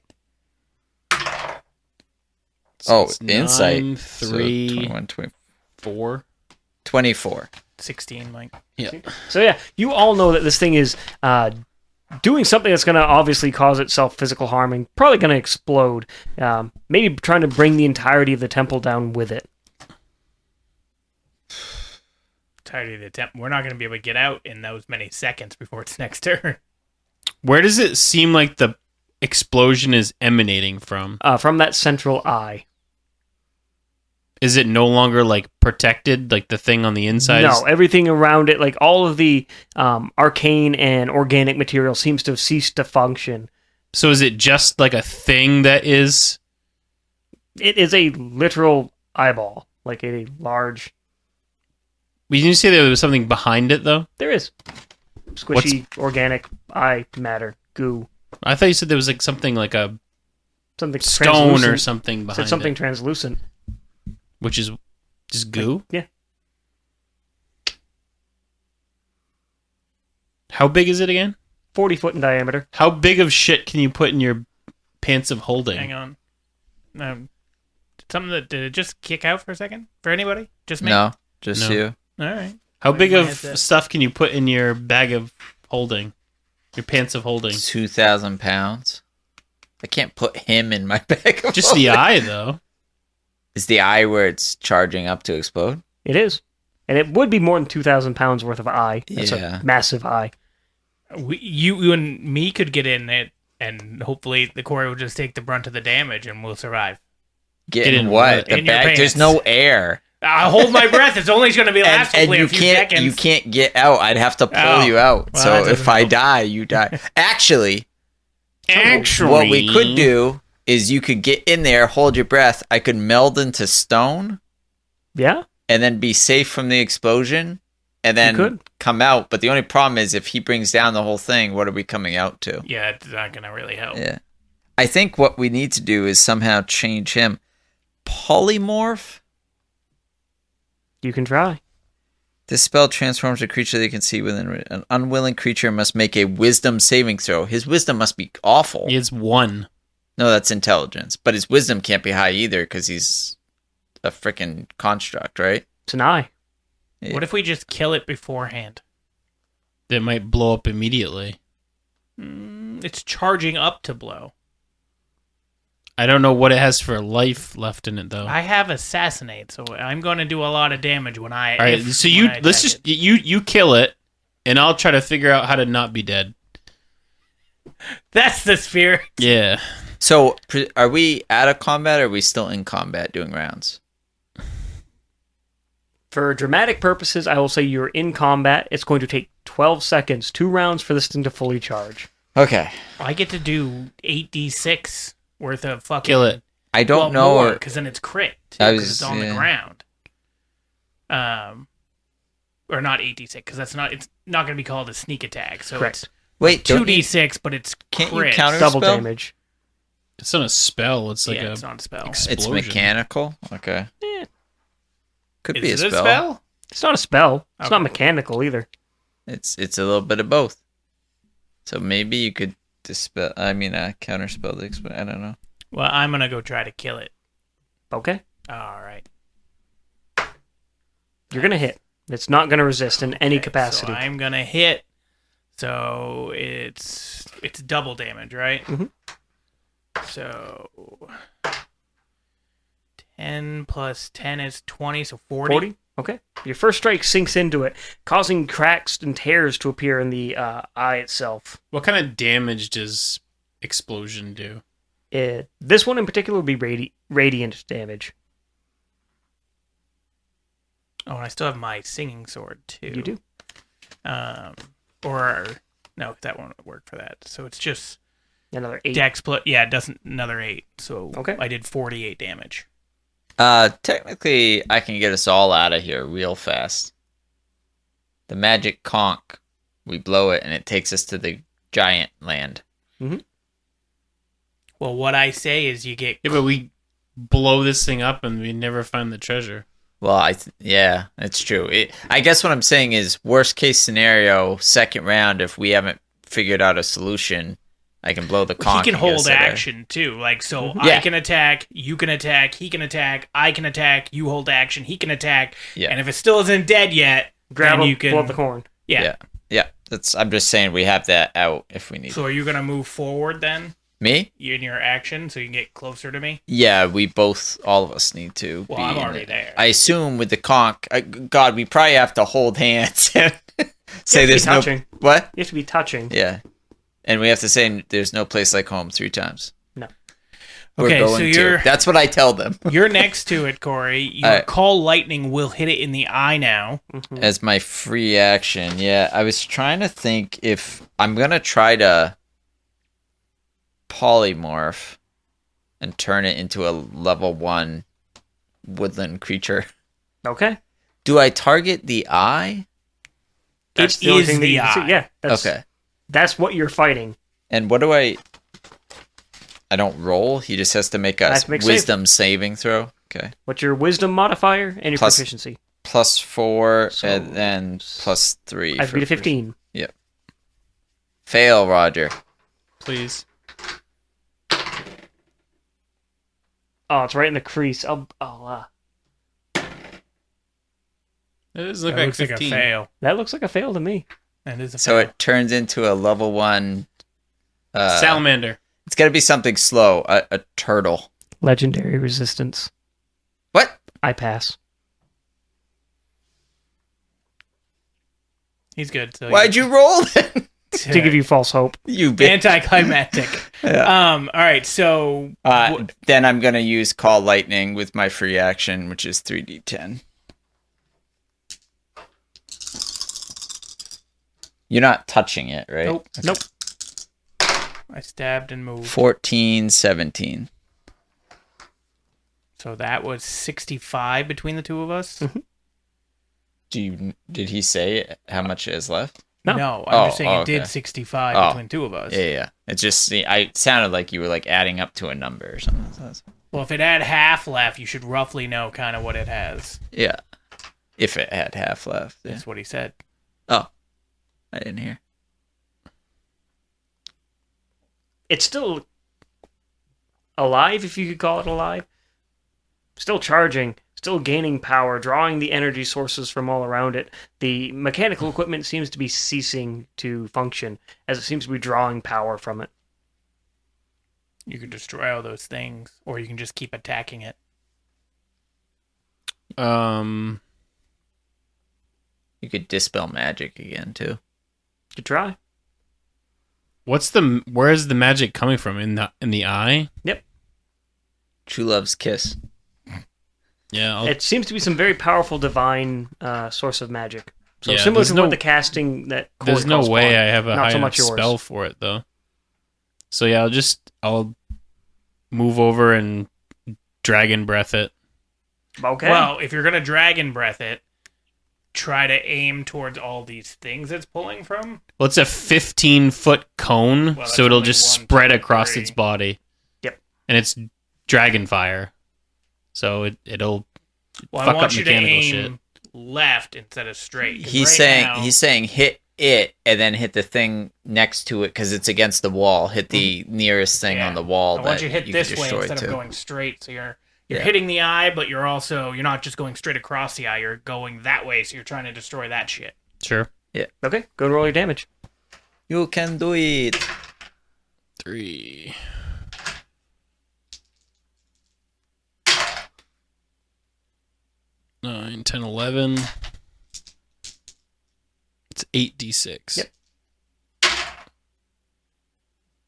Speaker 2: Oh,
Speaker 3: it's
Speaker 2: insight.
Speaker 3: 9,
Speaker 2: So
Speaker 3: 3,
Speaker 2: 21,
Speaker 3: 4.
Speaker 2: 24.
Speaker 1: 16, Mike.
Speaker 3: Yeah.
Speaker 4: So yeah, you all know that this thing is doing something that's going to obviously cause itself physical harm and probably going to explode. Maybe trying to bring the entirety of the temple down with it.
Speaker 1: Tired of the temp. We're not going to be able to get out in those many seconds before its next turn.
Speaker 3: Where does it seem like the explosion is emanating from?
Speaker 4: From that central eye.
Speaker 3: Is it no longer like protected, like the thing on the inside?
Speaker 4: No, everything around it, like all of the arcane and organic material seems to have ceased to function.
Speaker 3: So is it just like a thing that is?
Speaker 4: It is a literal eyeball, like a large...
Speaker 3: Did you say there was something behind it though?
Speaker 4: There is. Squishy, organic eye matter, goo.
Speaker 3: I thought you said there was like something like a
Speaker 4: Something
Speaker 3: stone or
Speaker 4: translucent.
Speaker 3: something behind
Speaker 4: Said something
Speaker 3: it,
Speaker 4: translucent.
Speaker 3: which is just goo.
Speaker 4: Yeah.
Speaker 3: How big is it again?
Speaker 4: 40 foot in diameter.
Speaker 3: How big of shit can you put in your pants of holding?
Speaker 1: Hang on. Something that did it just kick out for a second? For anybody? Just me?
Speaker 2: No, just
Speaker 3: No.
Speaker 2: you.
Speaker 1: All right.
Speaker 3: How
Speaker 1: Where's
Speaker 3: big
Speaker 1: my
Speaker 3: of
Speaker 1: headset?
Speaker 3: stuff can you put in your bag of holding? Your pants of holding?
Speaker 2: 2,000 pounds. I can't put him in my bag. of
Speaker 3: Just the
Speaker 2: holding.
Speaker 3: eye, though.
Speaker 2: Is the eye where it's charging up to explode?
Speaker 4: It is. And it would be more than 2,000 pounds worth of eye. That's
Speaker 2: Yeah.
Speaker 4: a massive eye.
Speaker 1: You and me could get in it, and hopefully the core will just take the brunt of the damage, and we'll survive.
Speaker 2: Get
Speaker 3: in
Speaker 2: in what?
Speaker 3: what?
Speaker 2: The
Speaker 1: In your
Speaker 2: bag? There's
Speaker 1: pants.
Speaker 2: no air.
Speaker 1: I'll hold my breath. It's only going to be last
Speaker 2: And
Speaker 1: hopefully
Speaker 2: you
Speaker 1: a few
Speaker 2: can't
Speaker 1: seconds.
Speaker 2: you can't get out. I'd have to pull
Speaker 1: Oh.
Speaker 2: you out.
Speaker 1: Well,
Speaker 2: So
Speaker 1: that
Speaker 2: if
Speaker 1: doesn't
Speaker 2: I
Speaker 1: help.
Speaker 2: die, you die. Actually,
Speaker 3: Actually,
Speaker 2: what we could do is you could get in there, hold your breath. I could meld into stone
Speaker 4: Yeah?
Speaker 2: and then be safe from the explosion and then
Speaker 4: could.
Speaker 2: come out. But the only problem is if he brings down the whole thing, what are we coming out to?
Speaker 1: Yeah, it's not going to really help.
Speaker 2: Yeah. I think what we need to do is somehow change him. Polymorph?
Speaker 4: You can try.
Speaker 2: This spell transforms a creature that you can see within. An unwilling creature must make a wisdom saving throw. His wisdom must be awful.
Speaker 3: It's 1.
Speaker 2: No, that's intelligence. But his wisdom can't be high either because he's a freaking construct, right?
Speaker 4: It's an eye.
Speaker 2: Yeah.
Speaker 1: What if we just kill it beforehand?
Speaker 3: That might blow up immediately.
Speaker 1: It's charging up to blow.
Speaker 3: I don't know what it has for life left in it, though.
Speaker 1: I have assassinate, so I'm going to do a lot of damage when I.
Speaker 3: All right, so let's just you kill it, and I'll try to figure out how to not be dead.
Speaker 1: That's the spirit.
Speaker 3: Yeah.
Speaker 2: So, are we out of combat or are we still in combat doing rounds?
Speaker 4: For dramatic purposes, I will say you're in combat. It's going to take 12 seconds, 2 rounds for this thing to fully charge.
Speaker 2: Okay.
Speaker 1: I get to do 8d6 worth of fucking.
Speaker 3: Kill it.
Speaker 2: I don't know.
Speaker 1: because then it's crit.
Speaker 2: I
Speaker 1: Because
Speaker 2: was-
Speaker 1: it's on the
Speaker 2: yeah.
Speaker 1: ground. Or not 8d6 because that's not. It's not going to be called a sneak attack. So
Speaker 4: Correct.
Speaker 2: Wait,
Speaker 1: it's
Speaker 2: don't you-
Speaker 1: 2d6, but it's
Speaker 2: Can't you
Speaker 1: crit.
Speaker 2: counter-
Speaker 4: Double
Speaker 2: spell?
Speaker 4: damage.
Speaker 3: It's not a spell. It's like
Speaker 1: yeah,
Speaker 3: a
Speaker 1: it's not a spell.
Speaker 2: It's
Speaker 3: explosion.
Speaker 2: mechanical? Okay.
Speaker 4: Eh,
Speaker 2: Could be
Speaker 1: Is
Speaker 2: a
Speaker 1: it
Speaker 2: spell.
Speaker 4: it's not a spell. It's
Speaker 1: Okay.
Speaker 4: not mechanical either.
Speaker 2: It's a little bit of both. So maybe you could dispel. I mean, counterspell the explosion. I don't know.
Speaker 1: Well, I'm going to go try to kill it.
Speaker 4: Okay?
Speaker 1: All right.
Speaker 4: You're going to hit. It's not going to resist in any
Speaker 1: Okay,
Speaker 4: capacity.
Speaker 1: So I'm going to hit. So it's double damage, right?
Speaker 4: Mhm.
Speaker 1: So 10 plus 10 is 20, so 40.
Speaker 4: 40? Okay. Your first strike sinks into it, causing cracks and tears to appear in the eye itself.
Speaker 3: What kind of damage does explosion do?
Speaker 4: This one in particular would be radiant damage.
Speaker 1: Oh, and I still have my singing sword, too.
Speaker 4: You do?
Speaker 1: Or, no, that won't work for that. So it's just
Speaker 4: Another 8.
Speaker 1: dex plus, yeah, it doesn't, another 8. So
Speaker 4: Okay.
Speaker 1: I did 48 damage.
Speaker 2: Technically, I can get us all out of here real fast. The magic conch, we blow it, and it takes us to the giant land.
Speaker 1: Well, what I say is you get...
Speaker 3: Yeah, but we blow this thing up and we never find the treasure.
Speaker 2: Well, yeah, it's true. I guess what I'm saying is, worst case scenario, second round, if we haven't figured out a solution, I can blow the conch.
Speaker 1: He can
Speaker 2: and get us
Speaker 1: hold
Speaker 2: out of there.
Speaker 1: action, too. Like, so
Speaker 2: Yeah.
Speaker 1: I can attack, you can attack, he can attack, I can attack, you hold action, he can attack.
Speaker 2: Yeah.
Speaker 1: And if it still isn't dead yet,
Speaker 4: Grab
Speaker 1: then
Speaker 4: him,
Speaker 1: you can...
Speaker 4: blow up the horn.
Speaker 1: Yeah.
Speaker 2: Yeah. I'm just saying we have that out if we need
Speaker 1: So are you going to move forward then?
Speaker 2: Me?
Speaker 1: In your action, so you can get closer to me?
Speaker 2: Yeah, all of us need to.
Speaker 1: Well,
Speaker 2: be
Speaker 1: I'm
Speaker 2: in
Speaker 1: already
Speaker 2: it.
Speaker 1: there.
Speaker 2: I assume with the conch, God, we probably have to hold hands and say there's no...
Speaker 4: touching.
Speaker 2: What?
Speaker 4: You have to be touching.
Speaker 2: Yeah. And we have to say there's no place like home 3 times.
Speaker 4: No.
Speaker 1: Okay, so you're...
Speaker 2: That's what I tell them.
Speaker 1: You're next to it, Corey. Your
Speaker 2: Alright.
Speaker 1: call lightning will hit it in the eye now.
Speaker 2: As my free action. Yeah, I was trying to think if I'm going to try to polymorph and turn it into a level 1 woodland creature.
Speaker 4: Okay.
Speaker 2: Do I target the eye?
Speaker 4: That's
Speaker 1: It
Speaker 4: the only
Speaker 1: is
Speaker 4: thing that
Speaker 1: the
Speaker 4: you can see.
Speaker 1: eye.
Speaker 4: Yeah.
Speaker 2: Okay.
Speaker 4: That's what you're fighting.
Speaker 2: And what do I don't roll? He just has to make a
Speaker 4: Has to make
Speaker 2: wisdom saving throw. Okay.
Speaker 4: What's your wisdom modifier and your
Speaker 2: Plus-
Speaker 4: proficiency?
Speaker 2: +4
Speaker 4: So-
Speaker 2: and then +3.
Speaker 4: I beat a 15.
Speaker 2: Yep. Fail, Roger.
Speaker 3: Please.
Speaker 4: Oh, it's right in the crease.
Speaker 3: It does look
Speaker 1: That
Speaker 3: like
Speaker 1: looks like a
Speaker 3: 15.
Speaker 1: fail.
Speaker 4: that looks like a fail to me.
Speaker 1: That is a
Speaker 2: So
Speaker 1: fail.
Speaker 2: it turns into a level 1.
Speaker 3: Salamander.
Speaker 2: It's got to be something slow. A turtle.
Speaker 4: Legendary resistance.
Speaker 2: What?
Speaker 4: I pass.
Speaker 1: He's good. So
Speaker 2: Why'd you roll then?
Speaker 4: To give you false hope.
Speaker 2: You bitch.
Speaker 1: anticlimactic?
Speaker 2: Yeah.
Speaker 1: All right. So
Speaker 2: Then I'm going to use Call Lightning with my free action, which is 3d10. You're not touching it, right?
Speaker 1: Nope.
Speaker 2: Okay.
Speaker 4: Nope.
Speaker 1: I stabbed and moved.
Speaker 2: 14, 17.
Speaker 1: So that was 65 between the two of us.
Speaker 2: Did he say how much is left?
Speaker 4: No.
Speaker 1: I'm just saying it
Speaker 2: okay.
Speaker 1: did 65
Speaker 2: Oh.
Speaker 1: between two of us.
Speaker 2: Yeah. It just it sounded like you were like adding up to a number or something.
Speaker 1: Well, if it had half left, you should roughly know kind of what it has.
Speaker 2: Yeah. If it had half left. Yeah.
Speaker 1: That's what he said.
Speaker 2: Oh. I didn't hear.
Speaker 4: It's still alive, if you could call it alive. Still charging, still gaining power, drawing the energy sources from all around it. The mechanical equipment seems to be ceasing to function, as it seems to be drawing power from it.
Speaker 1: You could destroy all those things, or you can just keep attacking it.
Speaker 2: You could dispel magic again too.
Speaker 4: Could try.
Speaker 3: Where is the magic coming from? In the eye?
Speaker 4: Yep.
Speaker 2: True Love's Kiss.
Speaker 3: Yeah.
Speaker 4: It seems to be some very powerful divine source of magic. So
Speaker 3: Yeah,
Speaker 4: similar
Speaker 3: there's
Speaker 4: to
Speaker 3: no-
Speaker 4: what the casting that Corey
Speaker 3: There's no
Speaker 4: calls
Speaker 3: way
Speaker 4: upon.
Speaker 3: I have a
Speaker 4: Not
Speaker 3: high
Speaker 4: so
Speaker 3: enough
Speaker 4: much yours.
Speaker 3: spell for it though. So yeah, I'll move over and dragon breath it.
Speaker 4: Okay.
Speaker 1: Well, if you're going to dragon breath it, try to aim towards all these things it's pulling from.
Speaker 3: Well, it's a 15-foot cone,
Speaker 1: Well, that's
Speaker 3: so it'll
Speaker 1: only
Speaker 3: just
Speaker 1: 1,
Speaker 3: spread
Speaker 1: 2,
Speaker 3: across
Speaker 1: 3.
Speaker 3: its body.
Speaker 4: Yep.
Speaker 3: And it's dragon fire, so it'll
Speaker 1: Well,
Speaker 3: fuck
Speaker 1: I want
Speaker 3: up
Speaker 1: you to
Speaker 3: mechanical
Speaker 1: aim left instead of straight. 'cause
Speaker 2: He's
Speaker 1: right
Speaker 2: saying
Speaker 1: now-
Speaker 2: hit it and then hit the thing next to it because it's against the wall. Hit the nearest thing
Speaker 1: Yeah.
Speaker 2: on the wall
Speaker 1: I
Speaker 2: that
Speaker 1: want you to hit
Speaker 2: you
Speaker 1: this
Speaker 2: can
Speaker 1: way
Speaker 2: destroy
Speaker 1: instead
Speaker 2: too.
Speaker 1: of going straight. So you're
Speaker 2: Yeah.
Speaker 1: hitting the eye, but you're not just going straight across the eye. You're going that way, so you're trying to destroy that shit.
Speaker 3: sure.
Speaker 4: okay, go and roll your damage.
Speaker 2: You can do it.
Speaker 3: 3. 9, 10, 11. It's 8d6.
Speaker 4: Yep.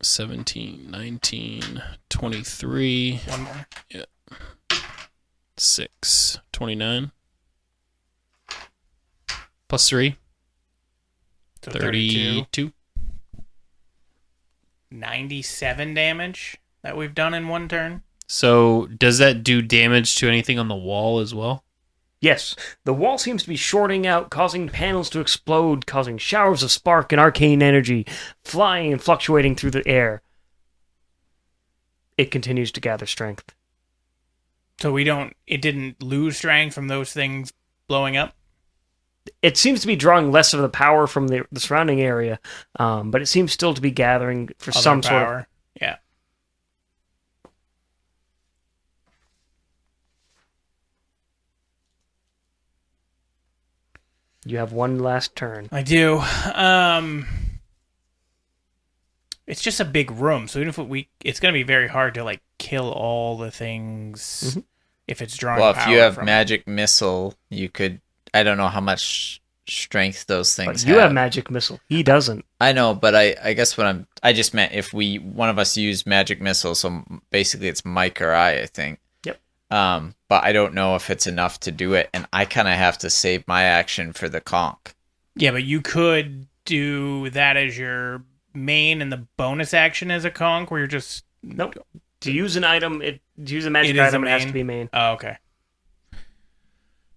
Speaker 3: 17, 19, 23.
Speaker 1: One more.
Speaker 3: 6, 29. Plus 3,
Speaker 1: So
Speaker 3: 32.
Speaker 1: 97 damage that we've done in one turn.
Speaker 3: So does that do damage to anything on the wall as well?
Speaker 4: Yes, the wall seems to be shorting out, causing panels to explode, causing showers of spark and arcane energy, flying and fluctuating through the air. It continues to gather strength.
Speaker 1: So it didn't lose strength from those things blowing up?
Speaker 4: It seems to be drawing less of the power from the surrounding area, but it seems still to be gathering for
Speaker 1: Other
Speaker 4: some sort of...
Speaker 1: power. Yeah.
Speaker 4: You have one last turn.
Speaker 1: I do. It's just a big room, so even if it's going to be very hard to like kill all the things if it's drawing
Speaker 2: Well,
Speaker 1: power
Speaker 2: if you have
Speaker 1: from
Speaker 2: magic missile, you could. I don't know how much strength those things
Speaker 4: But you have magic missile. He doesn't.
Speaker 2: I know, but I guess I just meant if one of us used magic missile, so basically it's Mike or I think.
Speaker 4: Yep.
Speaker 2: But I don't know if it's enough to do it, and I kind of have to save my action for the conch.
Speaker 1: Yeah, but you could do that as your main and the bonus action as a conch, where you're just
Speaker 4: Nope. To use an item, to use a magic
Speaker 1: It is
Speaker 4: item,
Speaker 1: a
Speaker 4: it has
Speaker 1: main?
Speaker 4: to be main.
Speaker 1: Oh, okay.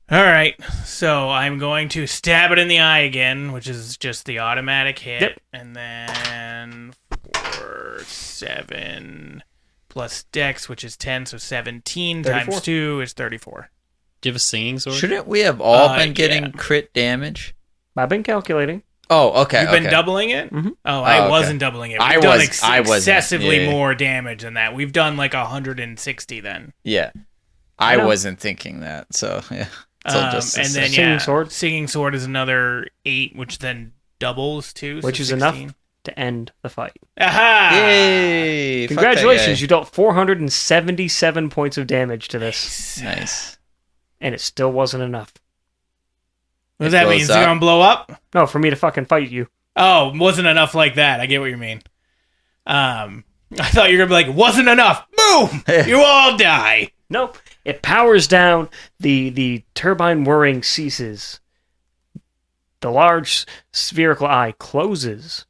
Speaker 1: All right. So I'm going to stab it in the eye again, which is just the automatic hit.
Speaker 4: Yep.
Speaker 1: And then 4, 7 plus dex, which is 10, so 17
Speaker 4: 34.
Speaker 1: times 2 is 34.
Speaker 3: Do you have a singing sword?
Speaker 2: Shouldn't we have all been getting
Speaker 1: yeah.
Speaker 2: crit damage?
Speaker 4: I've been calculating.
Speaker 2: Oh, okay.
Speaker 1: You've been doubling it?
Speaker 4: Mhm.
Speaker 1: Oh, I
Speaker 2: okay.
Speaker 1: wasn't doubling it.
Speaker 2: I
Speaker 1: We've done
Speaker 2: was- I wasn't.
Speaker 1: excessively
Speaker 2: Yeah.
Speaker 1: more damage than that. We've done like 160 then.
Speaker 2: Yeah.
Speaker 4: I
Speaker 2: I
Speaker 4: know.
Speaker 2: wasn't thinking that, so yeah. So just
Speaker 1: And then
Speaker 4: Singing sword?
Speaker 1: Singing sword is another 8, which then doubles too.
Speaker 4: Which
Speaker 1: so
Speaker 4: is
Speaker 1: 16.
Speaker 4: enough to end the fight.
Speaker 1: Aha!
Speaker 2: Yay! Fuck that
Speaker 4: Congratulations,
Speaker 2: guy.
Speaker 4: you dealt 477 points of damage to this,
Speaker 2: Nice.
Speaker 4: and it still wasn't enough.
Speaker 1: What does
Speaker 2: It
Speaker 1: that mean?
Speaker 2: blows
Speaker 1: Is it
Speaker 2: up.
Speaker 1: gonna blow up?
Speaker 4: No, for me to fucking fight you.
Speaker 1: Oh, wasn't enough like that. I get what you mean. I thought you were gonna be like, wasn't enough. Boom! You all die.
Speaker 4: Nope. It powers down, the turbine whirring ceases. The large spherical eye closes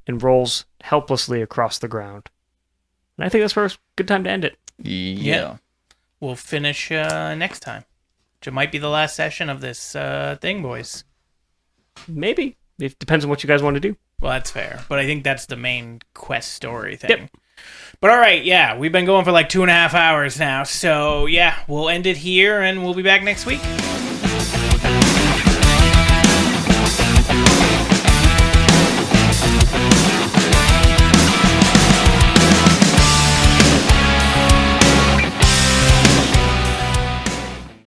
Speaker 4: and rolls helplessly across the ground. And I think that's a good time to end it.
Speaker 2: Yeah.
Speaker 1: We'll finish next time. Which it might be the last session of this thing, boys.
Speaker 4: Maybe. It depends on what you guys want to do.
Speaker 1: Well, that's fair. But I think that's the main quest story thing.
Speaker 4: Yep.
Speaker 1: But all right, yeah, we've been going for like 2.5 hours now. So yeah, we'll end it here and we'll be back next week.